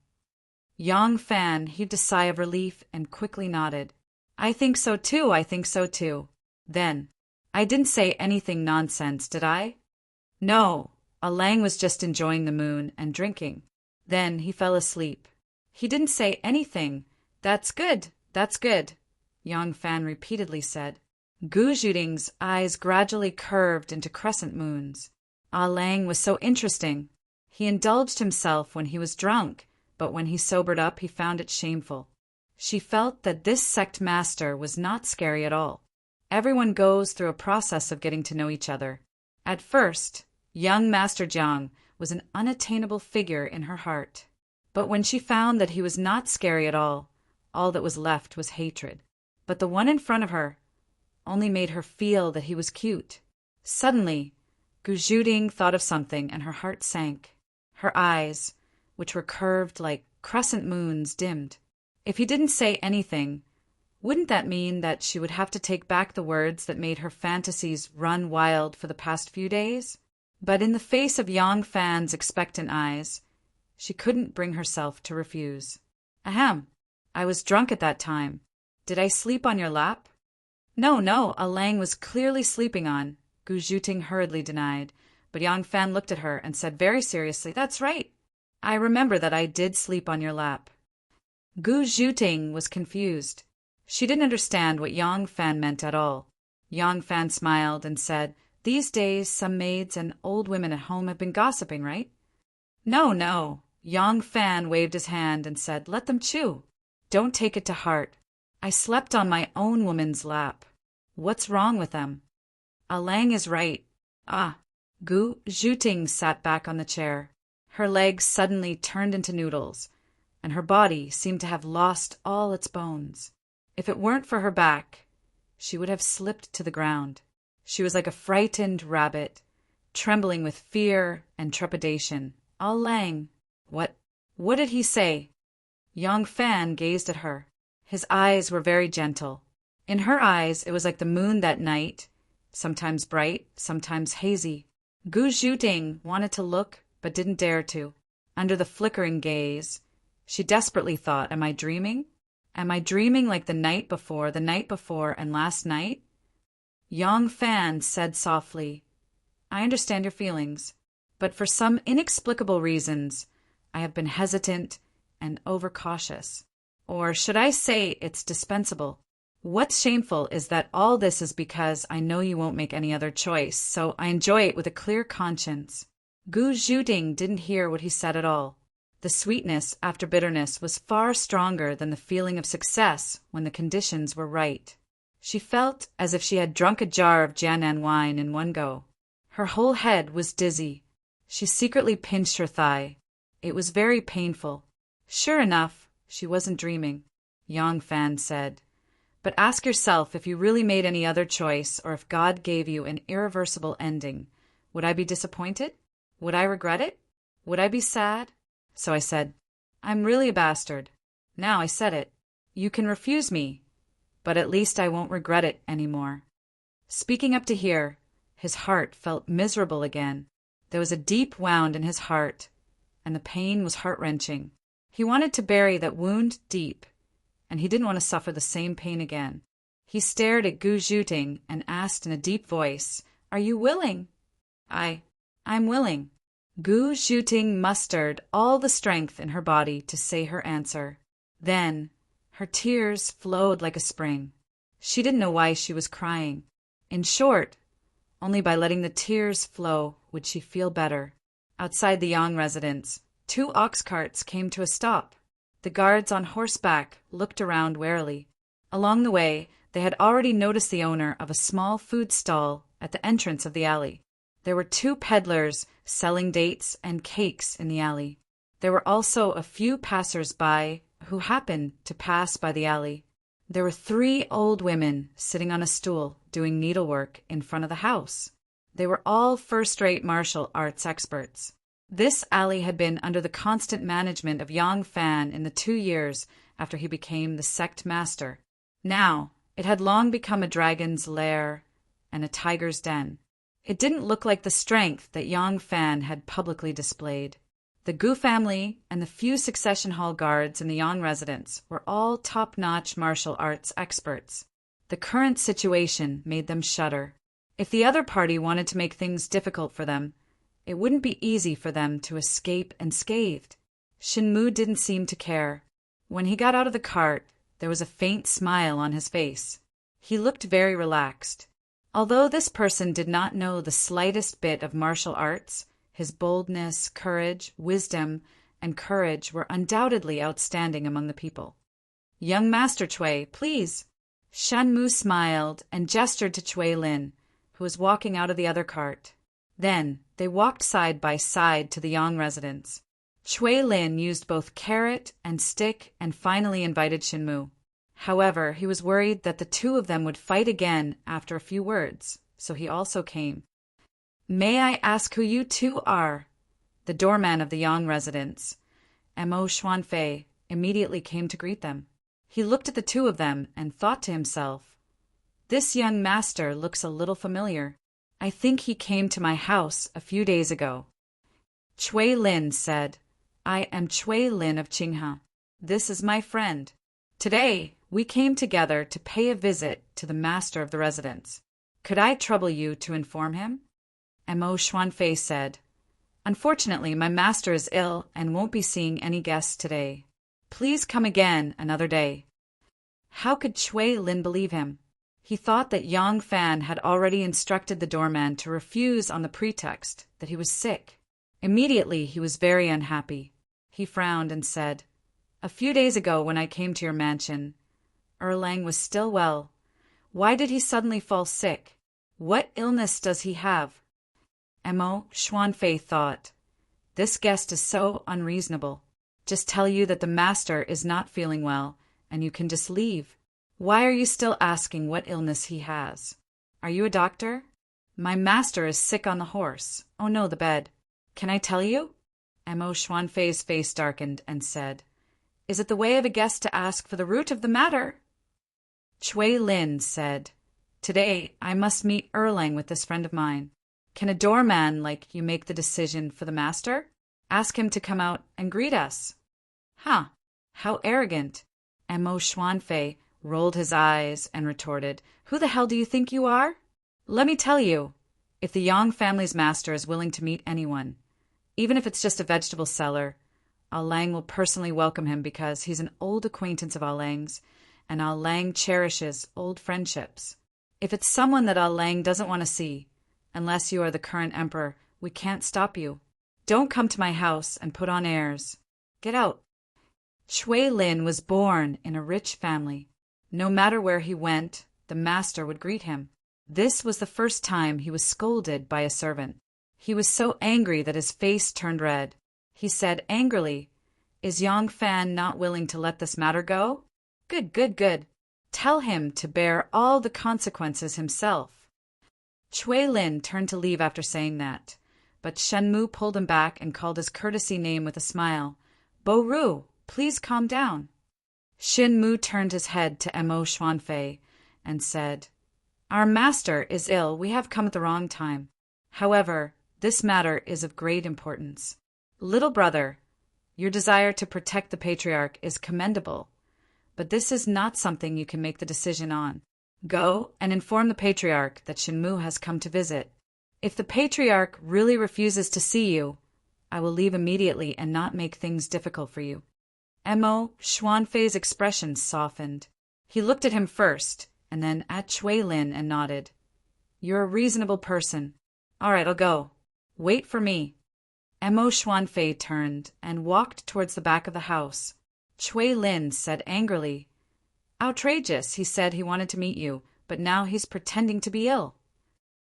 Yang Fan heaved a sigh of relief and quickly nodded. I think so too. Then, I didn't say anything nonsense, did I? No, Alang was just enjoying the moon and drinking. Then he fell asleep. He didn't say anything. That's good, that's good, Yang Fan repeatedly said. Gu Zhuting's eyes gradually curved into crescent moons. Alang was so interesting. He indulged himself when he was drunk, but when he sobered up he found it shameful. She felt that this sect master was not scary at all. Everyone goes through a process of getting to know each other. At first, young Master Jiang was an unattainable figure in her heart. But when she found that he was not scary at all that was left was hatred. But the one in front of her only made her feel that he was cute. Suddenly, Gu Zhuting thought of something and her heart sank. Her eyes, which were curved like crescent moons, dimmed. If he didn't say anything, wouldn't that mean that she would have to take back the words that made her fantasies run wild for the past few days? But in the face of Yang Fan's expectant eyes, she couldn't bring herself to refuse. Ahem, I was drunk at that time. Did I sleep on your lap? No, Alang was clearly sleeping on, Gu Zhuting hurriedly denied, but Yang Fan looked at her and said very seriously, That's right. I remember that I did sleep on your lap. Gu Zhuting was confused. She didn't understand what Yang Fan meant at all. Yang Fan smiled and said, These days some maids and old women at home have been gossiping, right? No. Yang Fan waved his hand and said, Let them chew. Don't take it to heart. I slept on my own woman's lap. What's wrong with them? Alang is right. Gu Zhuting sat back on the chair. Her legs suddenly turned into noodles, and her body seemed to have lost all its bones. If it weren't for her back, she would have slipped to the ground. She was like a frightened rabbit, trembling with fear and trepidation. Alang, what did he say? Yang Fan gazed at her. His eyes were very gentle. In her eyes, it was like the moon that night, sometimes bright, sometimes hazy. Gu Zhuting wanted to look, but didn't dare to. Under the flickering gaze, she desperately thought, Am I dreaming? Am I dreaming like the night before, and last night? Yang Fan said softly, I understand your feelings, but for some inexplicable reasons, I have been hesitant and overcautious. Or should I say it's dispensable? What's shameful is that all this is because I know you won't make any other choice, so I enjoy it with a clear conscience. Gu Zhuting didn't hear what he said at all. The sweetness after bitterness was far stronger than the feeling of success when the conditions were right. She felt as if she had drunk a jar of Jianan wine in one go. Her whole head was dizzy. She secretly pinched her thigh. It was very painful. Sure enough, she wasn't dreaming, Yang Fan said. But ask yourself if you really made any other choice, or if God gave you an irreversible ending. Would I be disappointed? Would I regret it? Would I be sad? So I said, I'm really a bastard. Now I said it. You can refuse me, but at least I won't regret it anymore. Speaking up to here, his heart felt miserable again. There was a deep wound in his heart, and the pain was heart-wrenching. He wanted to bury that wound deep, and he didn't want to suffer the same pain again. He stared at Gu Zhuting and asked in a deep voice, Are you willing? I'm willing. Gu Zhuting mustered all the strength in her body to say her answer. Then her tears flowed like a spring. She didn't know why she was crying. In short, only by letting the tears flow would she feel better. Outside the Yang residence, 2 ox carts came to a stop. The guards on horseback looked around warily. Along the way, they had already noticed the owner of a small food stall at the entrance of the alley. There were 2 peddlers selling dates and cakes in the alley. There were also a few passers-by who happened to pass by the alley. There were 3 old women sitting on a stool doing needlework in front of the house. They were all first-rate martial arts experts. This alley had been under the constant management of Yang Fan in the 2 years after he became the sect master. Now, it had long become a dragon's lair and a tiger's den. It didn't look like the strength that Yang Fan had publicly displayed. The Gu family and the few succession hall guards in the Yang residence were all top-notch martial arts experts. The current situation made them shudder. If the other party wanted to make things difficult for them, It wouldn't be easy for them to escape unscathed. Shinmu didn't seem to care. When he got out of the cart, there was a faint smile on his face. He looked very relaxed. Although this person did not know the slightest bit of martial arts, his boldness, courage, wisdom, and courage were undoubtedly outstanding among the people. "Young Master Chui, please." Shanmu smiled and gestured to Chui Lin, who was walking out of the other cart. Then they walked side by side to the Yang residence. Chui Lin used both carrot and stick and finally invited Shinmu. However, he was worried that the two of them would fight again after a few words, so he also came. "May I ask who you two are?" The doorman of the Yang residence, Mo Xuanfei, immediately came to greet them. He looked at the two of them and thought to himself, "This young master looks a little familiar. I think he came to my house a few days ago." Chui Lin said, "I am Chui Lin of Qinghe. This is my friend. Today, we came together to pay a visit to the master of the residence. Could I trouble you to inform him?" Mo Xuanfei said, "Unfortunately, my master is ill and won't be seeing any guests today. Please come again another day." How could Chui Lin believe him? He thought that Yang Fan had already instructed the doorman to refuse on the pretext that he was sick. Immediately, he was very unhappy. He frowned and said, "A few days ago when I came to your mansion, Erlang was still well. Why did he suddenly fall sick? What illness does he have?" Mo Xuanfei thought, "This guest is so unreasonable. Just tell you that the master is not feeling well, and you can just leave. Why are you still asking what illness he has? Are you a doctor?" "My master is sick on the horse. Oh no, the bed. Can I tell you?" Mo Xuanfei's face darkened and said, "Is it the way of a guest to ask for the root of the matter?" Chui Lin said, "Today I must meet Erlang with this friend of mine. Can a doorman like you make the decision for the master? Ask him to come out and greet us." "Huh, how arrogant." Mo Xuanfei rolled his eyes and retorted, "Who the hell do you think you are? Let me tell you, if the Yang family's master is willing to meet anyone, even if it's just a vegetable seller, Lang will personally welcome him because he's an old acquaintance of Lang's, and Lang cherishes old friendships. If it's someone that Lang doesn't want to see, unless you are the current emperor, we can't stop you. Don't come to my house and put on airs. Get out." Chui Lin was born in a rich family. No matter where he went, the master would greet him. This was the first time he was scolded by a servant. He was so angry that his face turned red. He said angrily, "Is Yang Fan not willing to let this matter go? Good, good, good. Tell him to bear all the consequences himself." Chui Lin turned to leave after saying that, but Shenmu pulled him back and called his courtesy name with a smile. "Bo Ru, please calm down." Shenmu turned his head to Mo Xuanfei and said, "Our master is ill. We have come at the wrong time. However, this matter is of great importance. Little brother, your desire to protect the patriarch is commendable, but this is not something you can make the decision on. Go and inform the patriarch that Shenmu has come to visit. If the patriarch really refuses to see you, I will leave immediately and not make things difficult for you." Mo Xuanfei's expression softened. He looked at him first, and then at Chui Lin and nodded. "You're a reasonable person. All right, I'll go. Wait for me." Mo Xuanfei turned and walked towards the back of the house. Chui Lin said angrily, "Outrageous, he said he wanted to meet you, but now he's pretending to be ill."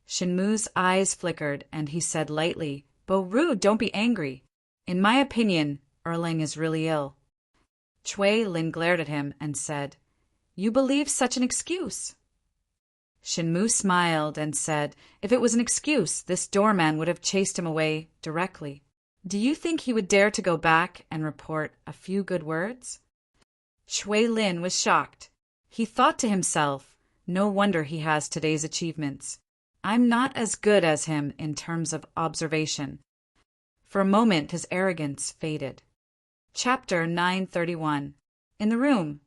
Shenmu's eyes flickered, and he said lightly, "Bo Ru, don't be angry. In my opinion, Erlang is really ill." Chui Lin glared at him and said, "You believe such an excuse?" Shenmu smiled and said, "If it was an excuse, this doorman would have chased him away directly. Do you think he would dare to go back and report a few good words?" Chui Lin was shocked. He thought to himself, "No wonder he has today's achievements. I'm not as good as him in terms of observation." For a moment his arrogance faded. Chapter 931. In the room,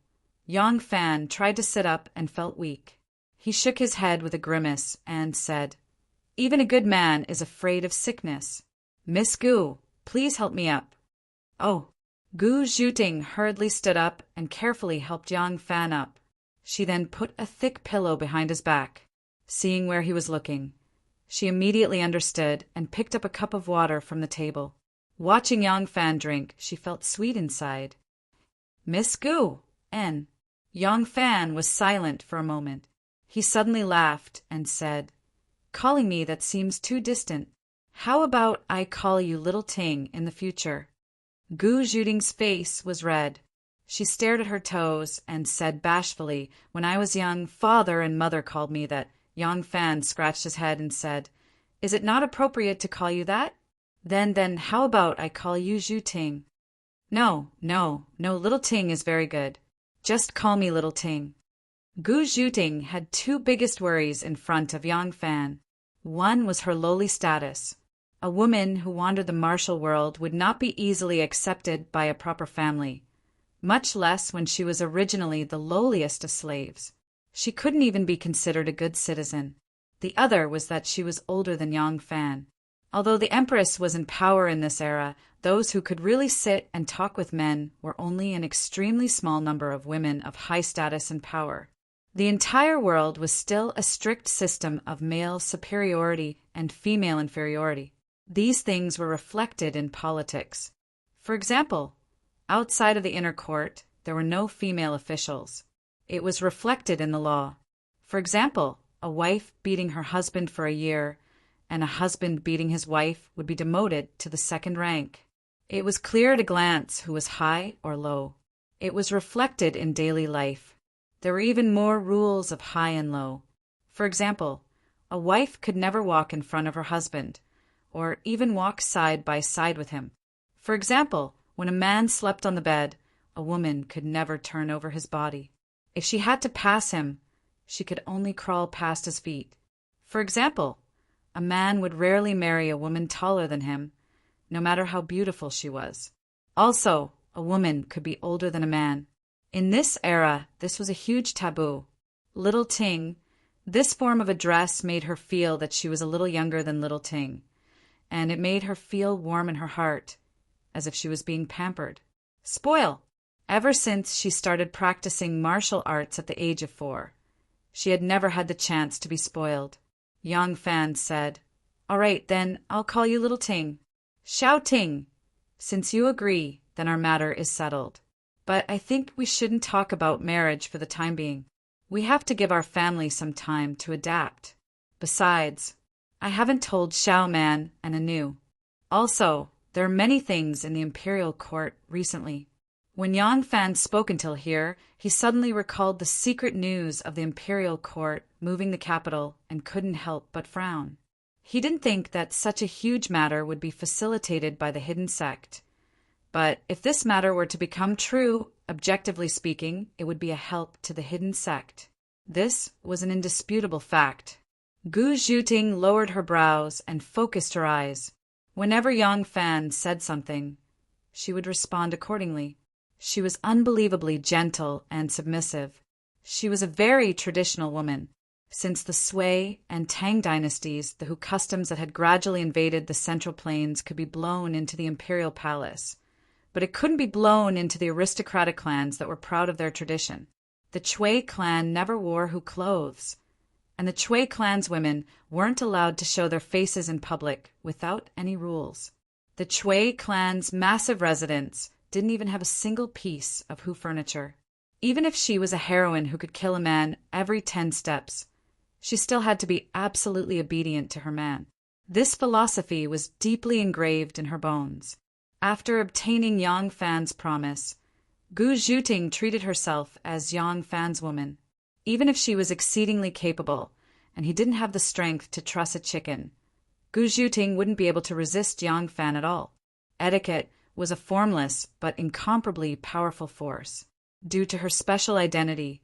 Yang Fan tried to sit up and felt weak. He shook his head with a grimace and said, "Even a good man is afraid of sickness. Miss Gu, please help me up. Oh. Gu Zhuting hurriedly stood up and carefully helped Yang Fan up. She then put a thick pillow behind his back. Seeing where he was looking, she immediately understood and picked up a cup of water from the table. Watching Yang Fan drink, she felt sweet inside. Miss Gu, N. Yang Fan was silent for a moment. He suddenly laughed and said, "Calling me that seems too distant. How about I call you Little Ting in the future?" Gu Zhuting's face was red. She stared at her toes and said bashfully, "When I was young, father and mother called me that." Yang Fan scratched his head and said, "Is it not appropriate to call you that? Then how about I call you Zhu Ting?" No, Little Ting is very good. Just call me Little Ting." Gu Zhuting had two biggest worries in front of Yang Fan. One was her lowly status. A woman who wandered the martial world would not be easily accepted by a proper family, much less when she was originally the lowliest of slaves. She couldn't even be considered a good citizen. The other was that she was older than Yang Fan. Although the Empress was in power in this era, those who could really sit and talk with men were only an extremely small number of women of high status and power. The entire world was still a strict system of male superiority and female inferiority. These things were reflected in politics. For example, outside of the inner court, there were no female officials. It was reflected in the law. For example, a wife beating her husband for a year and a husband beating his wife would be demoted to the second rank. It was clear at a glance who was high or low. It was reflected in daily life. There were even more rules of high and low. For example, a wife could never walk in front of her husband, or even walk side by side with him. For example, when a man slept on the bed, a woman could never turn over his body. If she had to pass him, she could only crawl past his feet. For example, a man would rarely marry a woman taller than him, no matter how beautiful she was. Also, a woman could be older than a man. In this era, this was a huge taboo. Little Ting, this form of address made her feel that she was a little younger than Little Ting, and it made her feel warm in her heart, as if she was being pampered. Spoil! Ever since she started practicing martial arts at the age of 4, she had never had the chance to be spoiled. Yang Fan said, "All right, then I'll call you Little Ting." "Xiao Ting, since you agree, then our matter is settled. But I think we shouldn't talk about marriage for the time being. We have to give our family some time to adapt. Besides, I haven't told Xiao Man and Anu. Also, there are many things in the imperial court recently." When Yang Fan spoke until here, he suddenly recalled the secret news of the imperial court moving the capital and couldn't help but frown. He didn't think that such a huge matter would be facilitated by the hidden sect. But if this matter were to become true, objectively speaking, it would be a help to the hidden sect. This was an indisputable fact. Gu Zhuting lowered her brows and focused her eyes. Whenever Yang Fan said something, she would respond accordingly. She was unbelievably gentle and submissive. She was a very traditional woman. Since the Sui and Tang dynasties, the customs that had gradually invaded the Central Plains could be blown into the imperial palace. But it couldn't be blown into the aristocratic clans that were proud of their tradition. The Chui clan never wore clothes, and the Chui clan's women weren't allowed to show their faces in public without any rules. The Chui clan's massive residence didn't even have a single piece of furniture. Even if she was a heroine who could kill a man every 10 steps, she still had to be absolutely obedient to her man. This philosophy was deeply engraved in her bones. After obtaining Yang Fan's promise, Gu Zhuting treated herself as Yang Fan's woman. Even if she was exceedingly capable, and he didn't have the strength to truss a chicken, Gu Zhuting wouldn't be able to resist Yang Fan at all. Etiquette was a formless but incomparably powerful force. Due to her special identity,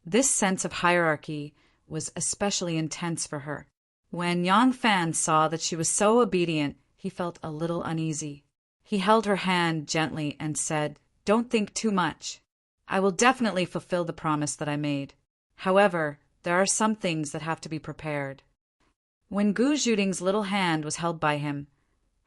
this sense of hierarchy was especially intense for her. When Yang Fan saw that she was so obedient, he felt a little uneasy. He held her hand gently and said, "Don't think too much. I will definitely fulfill the promise that I made. However, there are some things that have to be prepared." When Gu Zhuting's little hand was held by him,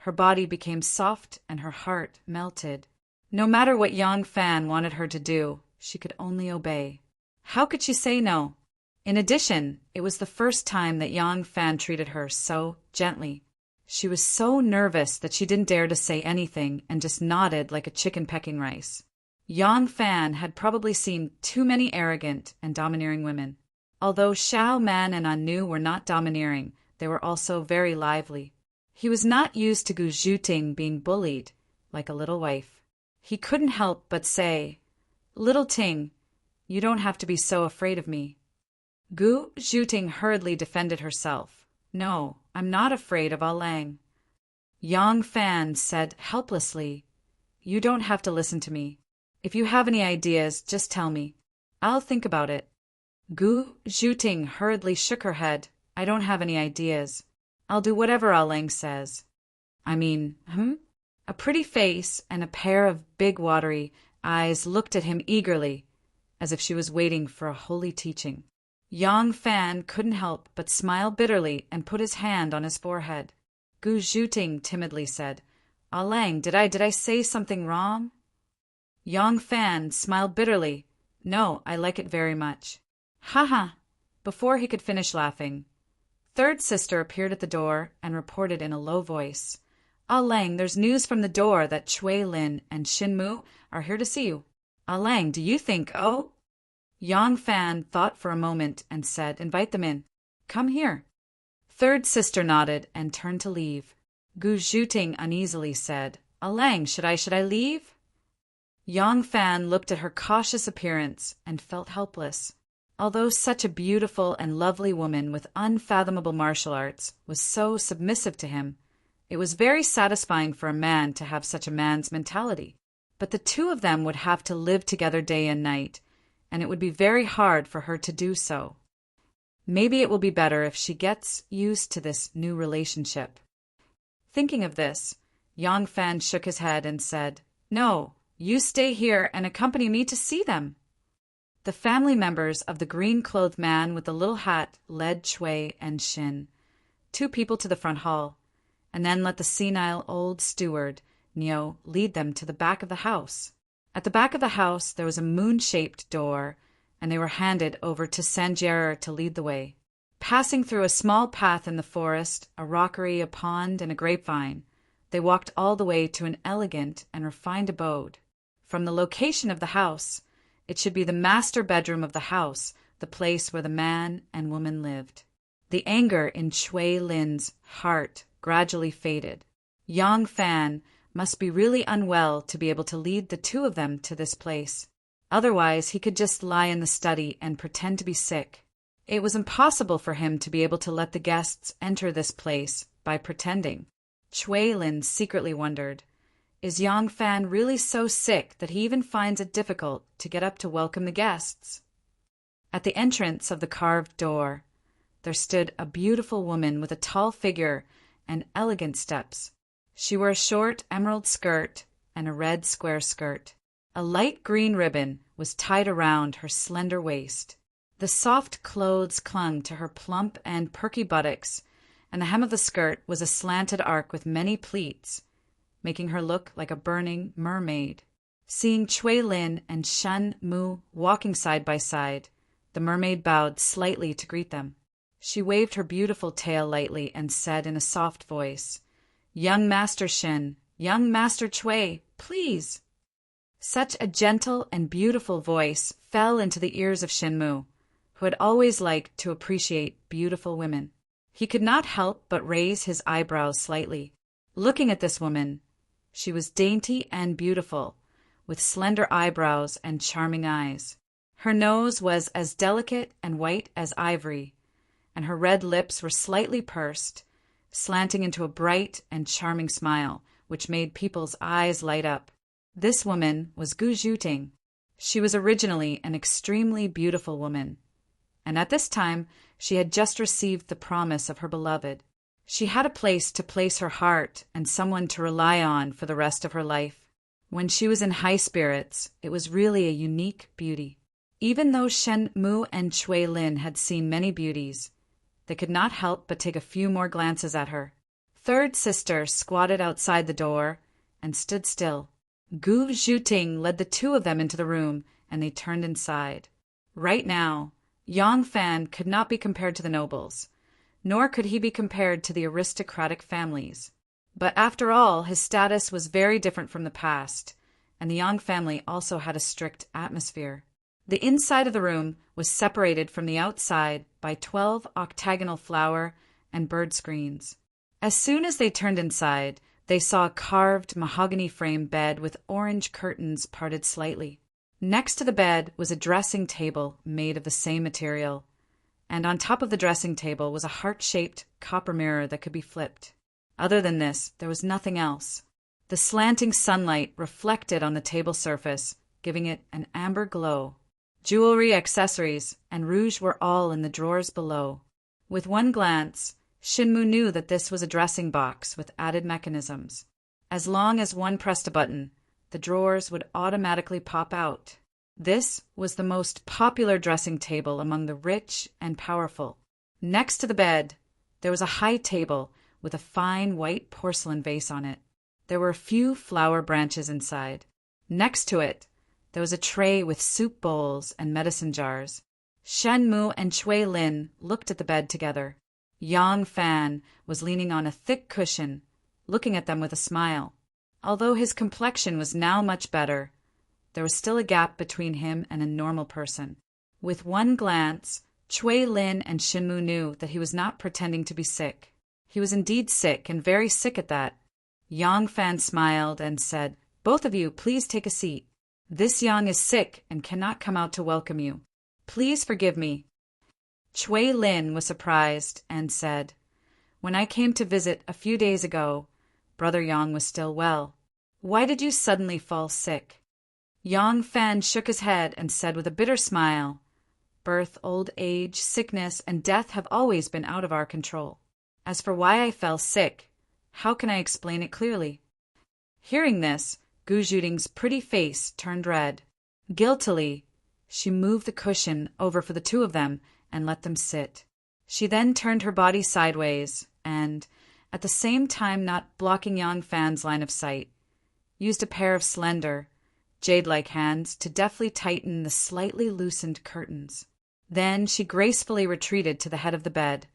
Her body became soft and her heart melted. No matter what Yang Fan wanted her to do, she could only obey. How could she say no? In addition, it was the first time that Yang Fan treated her so gently. She was so nervous that she didn't dare to say anything and just nodded like a chicken pecking rice. Yang Fan had probably seen too many arrogant and domineering women. Although Xiao Man and Anu were not domineering, they were also very lively. He was not used to Gu Zhuting being bullied like a little wife. He couldn't help but say, "Little Ting, you don't have to be so afraid of me." Gu Zhuting hurriedly defended herself. "No, I'm not afraid of Lang." Yang Fan said helplessly, "You don't have to listen to me. If you have any ideas, just tell me. I'll think about it." Gu Zhuting hurriedly shook her head. "I don't have any ideas. I'll do whatever Lang says." A pretty face and a pair of big watery eyes looked at him eagerly, as if she was waiting for a holy teaching. Yang Fan couldn't help but smile bitterly and put his hand on his forehead. Gu Zhuting timidly said, Lang, did I say something wrong?" Yang Fan smiled bitterly. "No, I like it very much." "Ha ha!" Before he could finish laughing, third sister appeared at the door and reported in a low voice, Lang, there's news from the door that Chui Lin and Shin Mu are here to see you." Lang, do you think, oh? Yang Fan thought for a moment and said, "Invite them in. Come here." Third sister nodded and turned to leave. Gu Zhuting uneasily said, Lang, should I leave?" Yang Fan looked at her cautious appearance and felt helpless. Although such a beautiful and lovely woman with unfathomable martial arts was so submissive to him, it was very satisfying for a man to have such a man's mentality. But the two of them would have to live together day and night, and it would be very hard for her to do so. Maybe it will be better if she gets used to this new relationship. Thinking of this, Yang Fan shook his head and said, "No, you stay here and accompany me to see them." The family members of the green-clothed man with the little hat led Chui and Shin, two people, to the front hall, and then let the senile old steward, Nio, lead them to the back of the house. At the back of the house there was a moon-shaped door, and they were handed over to Sanjier to lead the way. Passing through a small path in the forest, a rockery, a pond, and a grapevine, they walked all the way to an elegant and refined abode. From the location of the house, it should be the master bedroom of the house, the place where the man and woman lived. The anger in Chui Lin's heart gradually faded. Yang Fan must be really unwell to be able to lead the two of them to this place. Otherwise, he could just lie in the study and pretend to be sick. It was impossible for him to be able to let the guests enter this place by pretending. Chui Lin secretly wondered, is Yang Fan really so sick that he even finds it difficult to get up to welcome the guests? At the entrance of the carved door, there stood a beautiful woman with a tall figure and elegant steps. She wore a short emerald skirt and a red square skirt. A light green ribbon was tied around her slender waist. The soft clothes clung to her plump and perky buttocks, and the hem of the skirt was a slanted arc with many pleats, making her look like a burning mermaid. Seeing Chui Lin and Shen Mu walking side by side, the mermaid bowed slightly to greet them. She waved her beautiful tail lightly and said in a soft voice, "Young Master Shen, young Master Chui, please." Such a gentle and beautiful voice fell into the ears of Shen Mu, who had always liked to appreciate beautiful women. He could not help but raise his eyebrows slightly. Looking at this woman, she was dainty and beautiful, with slender eyebrows and charming eyes. Her nose was as delicate and white as ivory, and her red lips were slightly pursed, slanting into a bright and charming smile, which made people's eyes light up. This woman was Gu Zhuting. She was originally an extremely beautiful woman, and at this time she had just received the promise of her beloved. She had a place to place her heart and someone to rely on for the rest of her life. When she was in high spirits, it was really a unique beauty. Even though Shen Mu and Chui Lin had seen many beauties, they could not help but take a few more glances at her. Third sister squatted outside the door and stood still. Gu Zhuting led the two of them into the room, and they turned inside. Right now, Yang Fan could not be compared to the nobles, nor could he be compared to the aristocratic families. But after all, his status was very different from the past, and the Yang family also had a strict atmosphere. The inside of the room was separated from the outside by 12 octagonal flower and bird screens. As soon as they turned inside, they saw a carved mahogany frame bed with orange curtains parted slightly. Next to the bed was a dressing table made of the same material, and on top of the dressing table was a heart-shaped copper mirror that could be flipped. Other than this, there was nothing else. The slanting sunlight reflected on the table surface, giving it an amber glow. Jewelry, accessories, and rouge were all in the drawers below. With one glance, Shinmu knew that this was a dressing box with added mechanisms. As long as one pressed a button, the drawers would automatically pop out. This was the most popular dressing table among the rich and powerful. Next to the bed, there was a high table with a fine white porcelain vase on it. There were a few flower branches inside. Next to it, there was a tray with soup bowls and medicine jars. Shenmu and Cui Lin looked at the bed together. Yang Fan was leaning on a thick cushion, looking at them with a smile. Although his complexion was now much better, there was still a gap between him and a normal person. With one glance, Cui Lin and Shinmu knew that he was not pretending to be sick. He was indeed sick, and very sick at that. Yang Fan smiled and said, "Both of you, please take a seat. This Yang is sick and cannot come out to welcome you. Please forgive me." Cui Lin was surprised and said, "When I came to visit a few days ago, Brother Yang was still well. Why did you suddenly fall sick?" Yang Fan shook his head and said with a bitter smile, "Birth, old age, sickness, and death have always been out of our control. As for why I fell sick, how can I explain it clearly?" Hearing this, Gu Zhuting's pretty face turned red. Guiltily, she moved the cushion over for the two of them and let them sit. She then turned her body sideways and, at the same time not blocking Yang Fan's line of sight, used a pair of slender, jade-like hands to deftly tighten the slightly loosened curtains. Then she gracefully retreated to the head of the bed,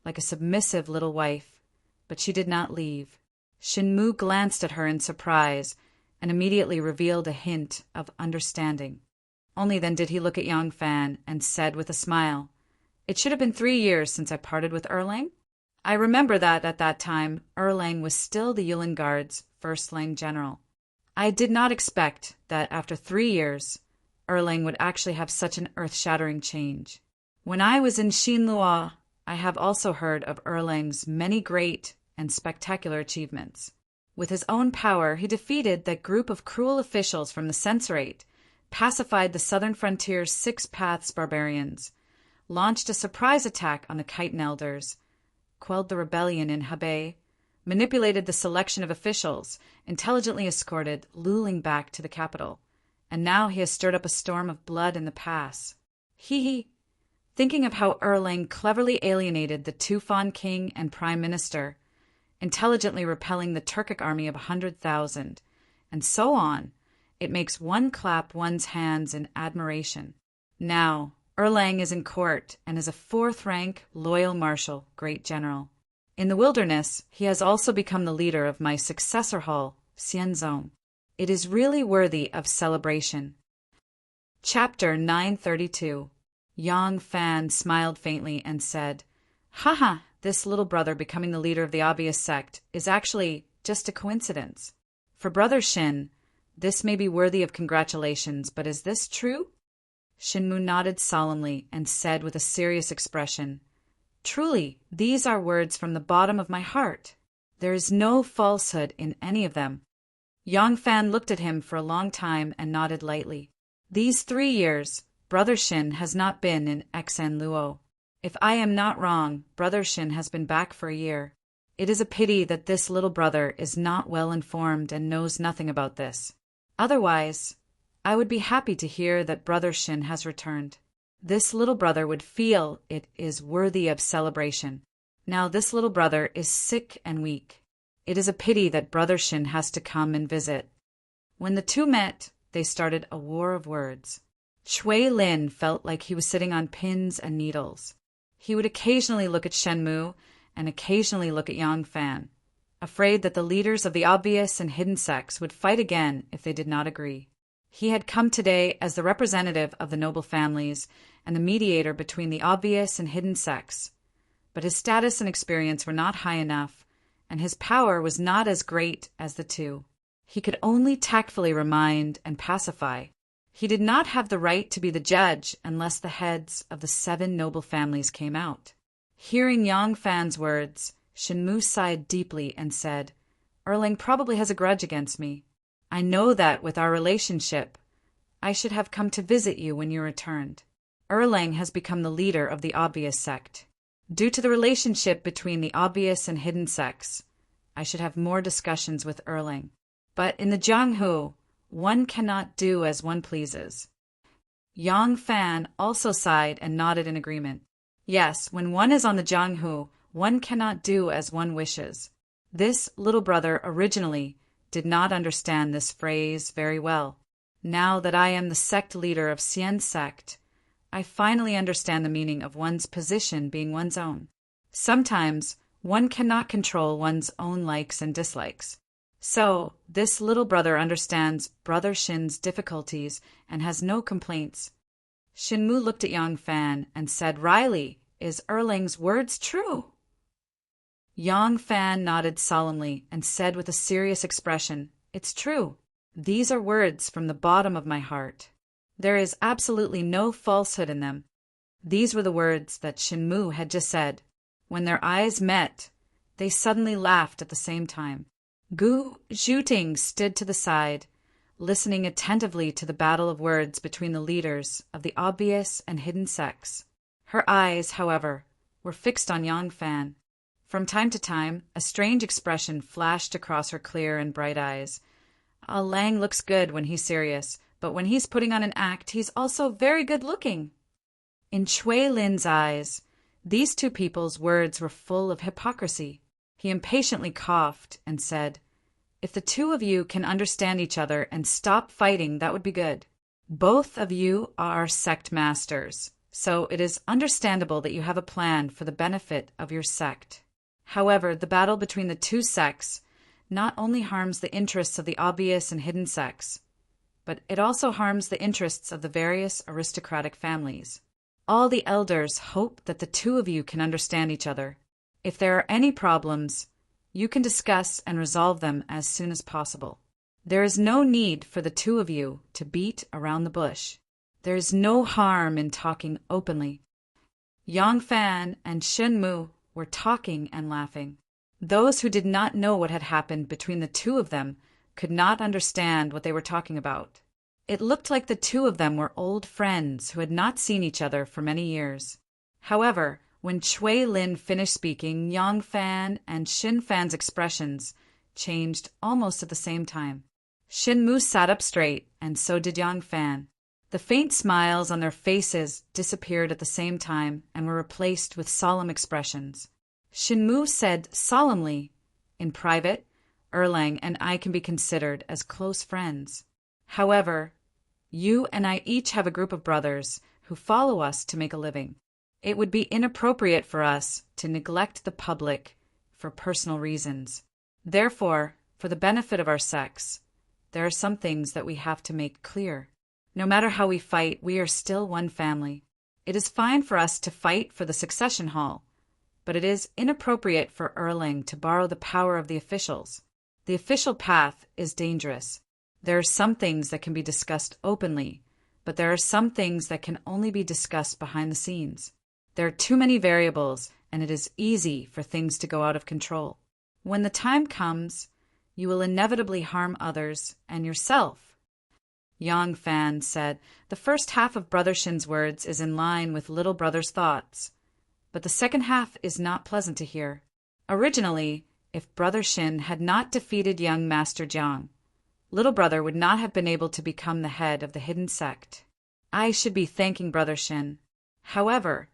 like a submissive little wife, but she did not leave. Shinmu glanced at her in surprise and immediately revealed a hint of understanding. Only then did he look at Yang Fan and said with a smile, "It should have been 3 years since I parted with Erlang. I remember that at that time Erlang was still the Yulin Guard's first Lang general. I did not expect that after 3 years, Erlang would actually have such an earth-shattering change. When I was in Xinluo, I have also heard of Erlang's many great and spectacular achievements. With his own power, he defeated that group of cruel officials from the Censorate, pacified the southern frontier's Six Paths barbarians, launched a surprise attack on the Chitin elders, quelled the rebellion in Hebei, manipulated the selection of officials, intelligently escorted Luling back to the capital, and now he has stirred up a storm of blood in the pass. He, thinking of how Erlang cleverly alienated the Tufan king and prime minister, intelligently repelling the Turkic army of 100,000, and so on, it makes one clap one's hands in admiration. Now, Erlang is in court and is a 4th-rank loyal marshal, great general. In the wilderness, he has also become the leader of my successor hall, Xianzong. It is really worthy of celebration. Chapter 932. Yang Fan smiled faintly and said, "Haha, this little brother becoming the leader of the obvious sect is actually just a coincidence. For Brother Shin, this may be worthy of congratulations, but is this true?" Shinmu nodded solemnly and said with a serious expression, "Truly, these are words from the bottom of my heart. There is no falsehood in any of them." Yang Fan looked at him for a long time and nodded lightly. "These 3 years, Brother Shin has not been in Xanluo. If I am not wrong, Brother Shin has been back for a year. It is a pity that this little brother is not well informed and knows nothing about this. Otherwise, I would be happy to hear that Brother Shin has returned. This little brother would feel it is worthy of celebration." Now this little brother is sick and weak. It is a pity that Brother Shin has to come and visit. When the two met, they started a war of words. Chui Lin felt like he was sitting on pins and needles. He would occasionally look at Shenmu and occasionally look at Yang Fan, afraid that the leaders of the obvious and hidden sects would fight again if they did not agree. He had come today as the representative of the noble families and the mediator between the obvious and hidden sects, but his status and experience were not high enough, and his power was not as great as the two. He could only tactfully remind and pacify. He did not have the right to be the judge unless the heads of the 7 noble families came out. Hearing Yang Fan's words, Shenmu sighed deeply and said, "Erling probably has a grudge against me. I know that with our relationship, I should have come to visit you when you returned. Erlang has become the leader of the obvious sect. Due to the relationship between the obvious and hidden sects, I should have more discussions with Erlang. But in the Jianghu, one cannot do as one pleases." Yang Fan also sighed and nodded in agreement. Yes, when one is on the Jianghu, one cannot do as one wishes. This little brother originally did not understand this phrase very well. Now that I am the sect leader of Xian sect, I finally understand the meaning of one's position being one's own. Sometimes one cannot control one's own likes and dislikes. So, this little brother understands Brother Shin's difficulties and has no complaints. Shenmu looked at Yang Fan and said, "Riley, is Erlang's words true?" Yang Fan nodded solemnly and said with a serious expression, "It's true. These are words from the bottom of my heart. There is absolutely no falsehood in them." These were the words that Shenmu had just said. When their eyes met, they suddenly laughed at the same time. Gu Zhuting stood to the side, listening attentively to the battle of words between the leaders of the obvious and hidden sects. Her eyes, however, were fixed on Yang Fan. From time to time, a strange expression flashed across her clear and bright eyes. Lang looks good when he's serious, but when he's putting on an act, he's also very good-looking. In Chui Lin's eyes, these two people's words were full of hypocrisy. He impatiently coughed and said, "If the two of you can understand each other and stop fighting, that would be good. Both of you are sect masters, so it is understandable that you have a plan for the benefit of your sect. However, the battle between the two sects not only harms the interests of the obvious and hidden sects, but it also harms the interests of the various aristocratic families. All the elders hope that the two of you can understand each other. If there are any problems, you can discuss and resolve them as soon as possible. There is no need for the two of you to beat around the bush. There is no harm in talking openly." Yang Fan and Shenmu were talking and laughing. Those who did not know what had happened between the two of them could not understand what they were talking about. It looked like the two of them were old friends who had not seen each other for many years. However, when Chui Lin finished speaking, Yang Fan and Xin Fan's expressions changed almost at the same time. Shenmu sat up straight, and so did Yang Fan. The faint smiles on their faces disappeared at the same time and were replaced with solemn expressions. Shenmu said solemnly, "In private, Erlang and I can be considered as close friends. However, you and I each have a group of brothers who follow us to make a living. It would be inappropriate for us to neglect the public for personal reasons. Therefore, for the benefit of our sects, there are some things that we have to make clear. No matter how we fight, we are still one family. It is fine for us to fight for the succession hall, but it is inappropriate for Erlang to borrow the power of the officials. The official path is dangerous. There are some things that can be discussed openly, but there are some things that can only be discussed behind the scenes. There are too many variables, and it is easy for things to go out of control. When the time comes, you will inevitably harm others and yourself." Yang Fan said, "The first half of Brother Shin's words is in line with little brother's thoughts, but the second half is not pleasant to hear. Originally, if Brother Shin had not defeated young Master Jiang, little brother would not have been able to become the head of the hidden sect. I should be thanking Brother Shin. However,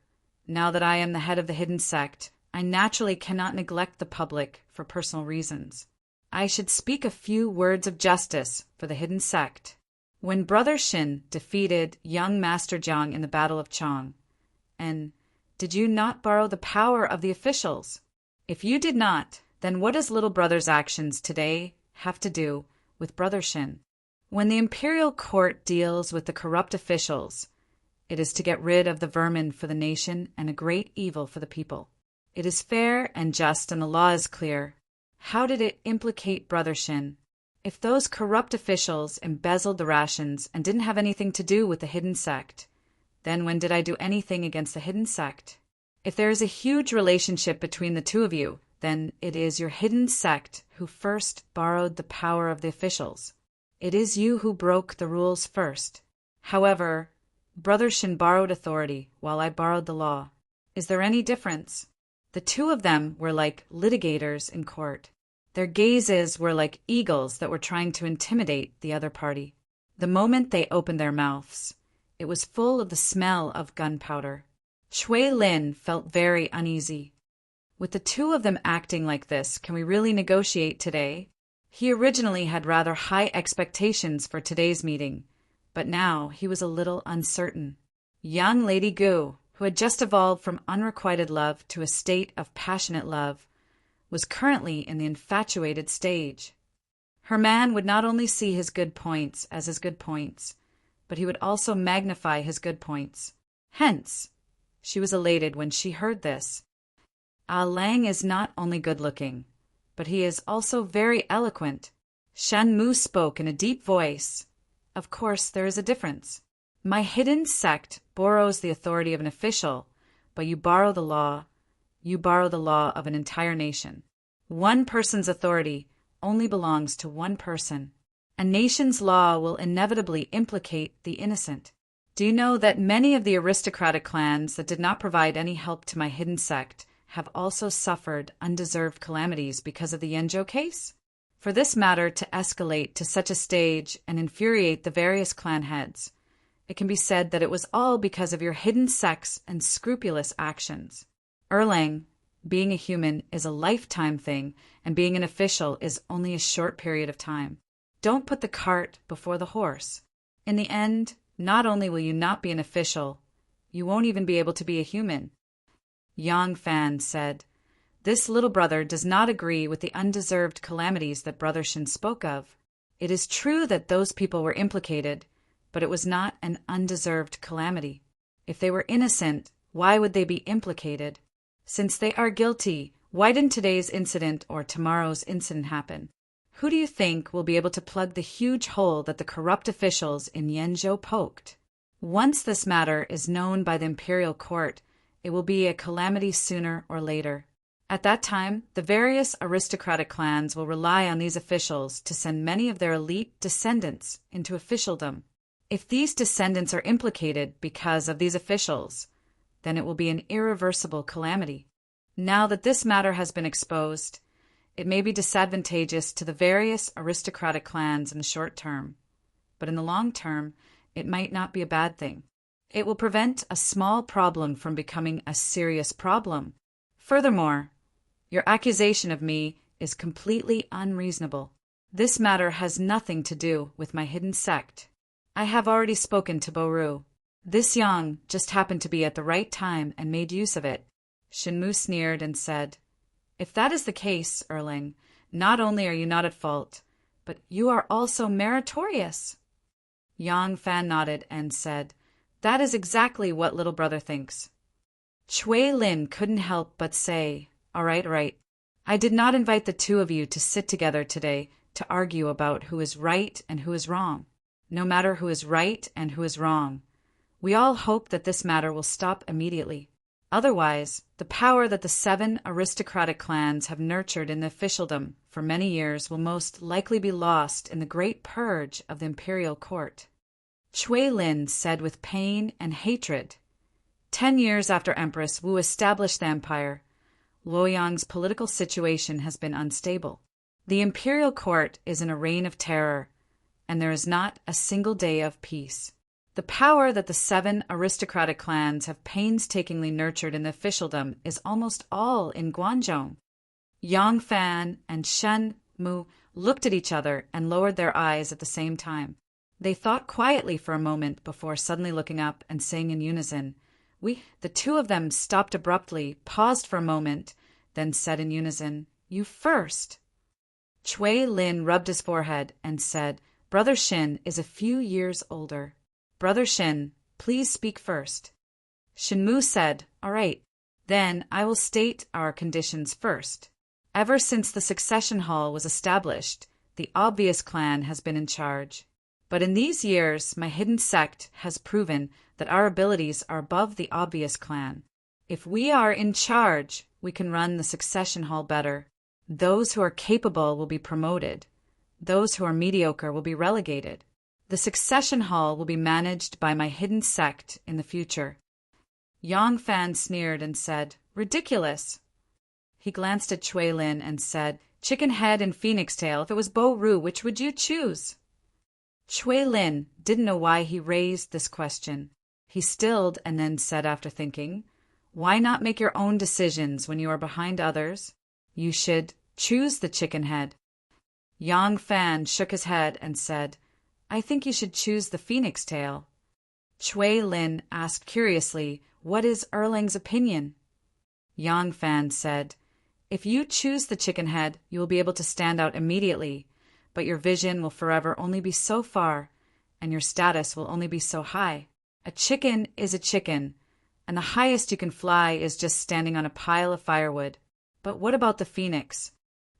now that I am the head of the hidden sect, I naturally cannot neglect the public for personal reasons. I should speak a few words of justice for the hidden sect. When Brother Shin defeated young Master Jiang in the Battle of Chang, and did you not borrow the power of the officials? If you did not, then what does little brother's actions today have to do with Brother Shin? When the imperial court deals with the corrupt officials, it is to get rid of the vermin for the nation and a great evil for the people. It is fair and just, and the law is clear. How did it implicate Brother Shin? If those corrupt officials embezzled the rations and didn't have anything to do with the hidden sect, then when did I do anything against the hidden sect? If there is a huge relationship between the two of you, then it is your hidden sect who first borrowed the power of the officials. It is you who broke the rules first. However, Brother Shin borrowed authority while I borrowed the law. Is there any difference? The two of them were like litigators in court. Their gazes were like eagles that were trying to intimidate the other party. The moment they opened their mouths, it was full of the smell of gunpowder. Shui Lin felt very uneasy. With the two of them acting like this, can we really negotiate today? He originally had rather high expectations for today's meeting, but now he was a little uncertain. Young Lady Gu, who had just evolved from unrequited love to a state of passionate love, was currently in the infatuated stage. Her man would not only see his good points as his good points, but he would also magnify his good points. Hence, she was elated when she heard this. Ah Lang is not only good-looking, but he is also very eloquent. Shen Mu spoke in a deep voice. Of course, there is a difference. My hidden sect borrows the authority of an official, but you borrow the law. You borrow the law of an entire nation. One person's authority only belongs to one person. A nation's law will inevitably implicate the innocent. Do you know that many of the aristocratic clans that did not provide any help to my hidden sect have also suffered undeserved calamities because of the Yanzhou case? For this matter to escalate to such a stage and infuriate the various clan heads, it can be said that it was all because of your hidden sect's and scrupulous actions. Erlang, being a human is a lifetime thing, and being an official is only a short period of time. Don't put the cart before the horse. In the end, not only will you not be an official, you won't even be able to be a human. Yang Fan said, "This little brother does not agree with the undeserved calamities that Brother Shin spoke of. It is true that those people were implicated, but it was not an undeserved calamity. If they were innocent, why would they be implicated? Since they are guilty, why didn't today's incident or tomorrow's incident happen? Who do you think will be able to plug the huge hole that the corrupt officials in Yanzhou poked? Once this matter is known by the imperial court, it will be a calamity sooner or later. At that time, the various aristocratic clans will rely on these officials to send many of their elite descendants into officialdom. If these descendants are implicated because of these officials, then it will be an irreversible calamity. Now that this matter has been exposed, it may be disadvantageous to the various aristocratic clans in the short term, but in the long term, it might not be a bad thing. It will prevent a small problem from becoming a serious problem. Furthermore, your accusation of me is completely unreasonable. This matter has nothing to do with my hidden sect. I have already spoken to Boru. This Yang just happened to be at the right time and made use of it." Shinmu sneered and said, "If that is the case, Erling, not only are you not at fault, but you are also meritorious." Yang Fan nodded and said, "That is exactly what little brother thinks." Shui Lin couldn't help but say, all right. I did not invite the two of you to sit together today to argue about who is right and who is wrong. No matter who is right and who is wrong, we all hope that this matter will stop immediately. Otherwise, the power that the 7 aristocratic clans have nurtured in the officialdom for many years will most likely be lost in the great purge of the imperial court. Shui Lin said with pain and hatred, 10 years after Empress Wu established the empire, Luoyang's political situation has been unstable. The imperial court is in a reign of terror, and there is not a single day of peace. The power that the 7 aristocratic clans have painstakingly nurtured in the officialdom is almost all in Guangzhou. Yang Fan and Shen Mu looked at each other and lowered their eyes at the same time. They thought quietly for a moment before suddenly looking up and saying in unison, "We." The two of them stopped abruptly, paused for a moment, then said in unison, "You first." Chui Lin rubbed his forehead and said, "Brother Shin is a few years older. Brother Shin, please speak first." Shinmu said, "All right, then I will state our conditions first. Ever since the succession hall was established, the obvious clan has been in charge. But in these years, my hidden sect has proven that our abilities are above the obvious clan. If we are in charge, we can run the succession hall better. Those who are capable will be promoted. Those who are mediocre will be relegated. The succession hall will be managed by my hidden sect in the future." Yang Fan sneered and said, "Ridiculous." He glanced at Chui Lin and said, "Chicken head and phoenix tail, if it was Bo Ru, which would you choose?" Chui Lin didn't know why he raised this question. He stilled and then said after thinking, "Why not make your own decisions when you are behind others? You should choose the chicken head." Yang Fan shook his head and said, "I think you should choose the phoenix tail." Chui Lin asked curiously, "What is Erling's opinion?" Yang Fan said, "If you choose the chicken head, you will be able to stand out immediately, but your vision will forever only be so far, and your status will only be so high. A chicken is a chicken, and the highest you can fly is just standing on a pile of firewood. But what about the phoenix?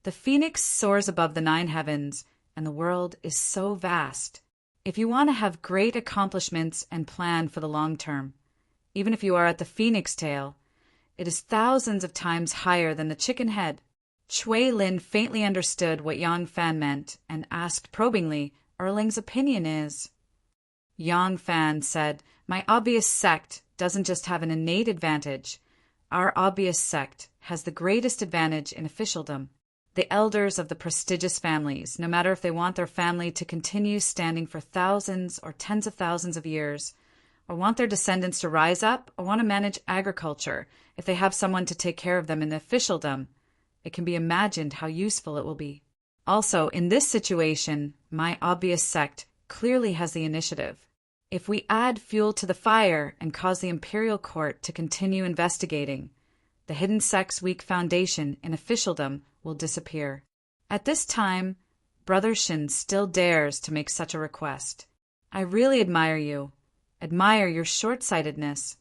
The phoenix soars above the 9 heavens, and the world is so vast. If you want to have great accomplishments and plan for the long term, even if you are at the phoenix tail, it is thousands of times higher than the chicken head." Chui Lin faintly understood what Yang Fan meant and asked probingly, "Erling's opinion is?" Yang Fan said, "My obvious sect doesn't just have an innate advantage. Our obvious sect has the greatest advantage in officialdom. The elders of the prestigious families, no matter if they want their family to continue standing for thousands or tens of thousands of years, or want their descendants to rise up, or want to manage agriculture, if they have someone to take care of them in the officialdom, it can be imagined how useful it will be. Also, in this situation, my obvious sect clearly has the initiative. If we add fuel to the fire and cause the imperial court to continue investigating, the hidden sect's weak foundation in officialdom will disappear. At this time, Brother Shin still dares to make such a request. I really admire you. Admire your short-sightedness.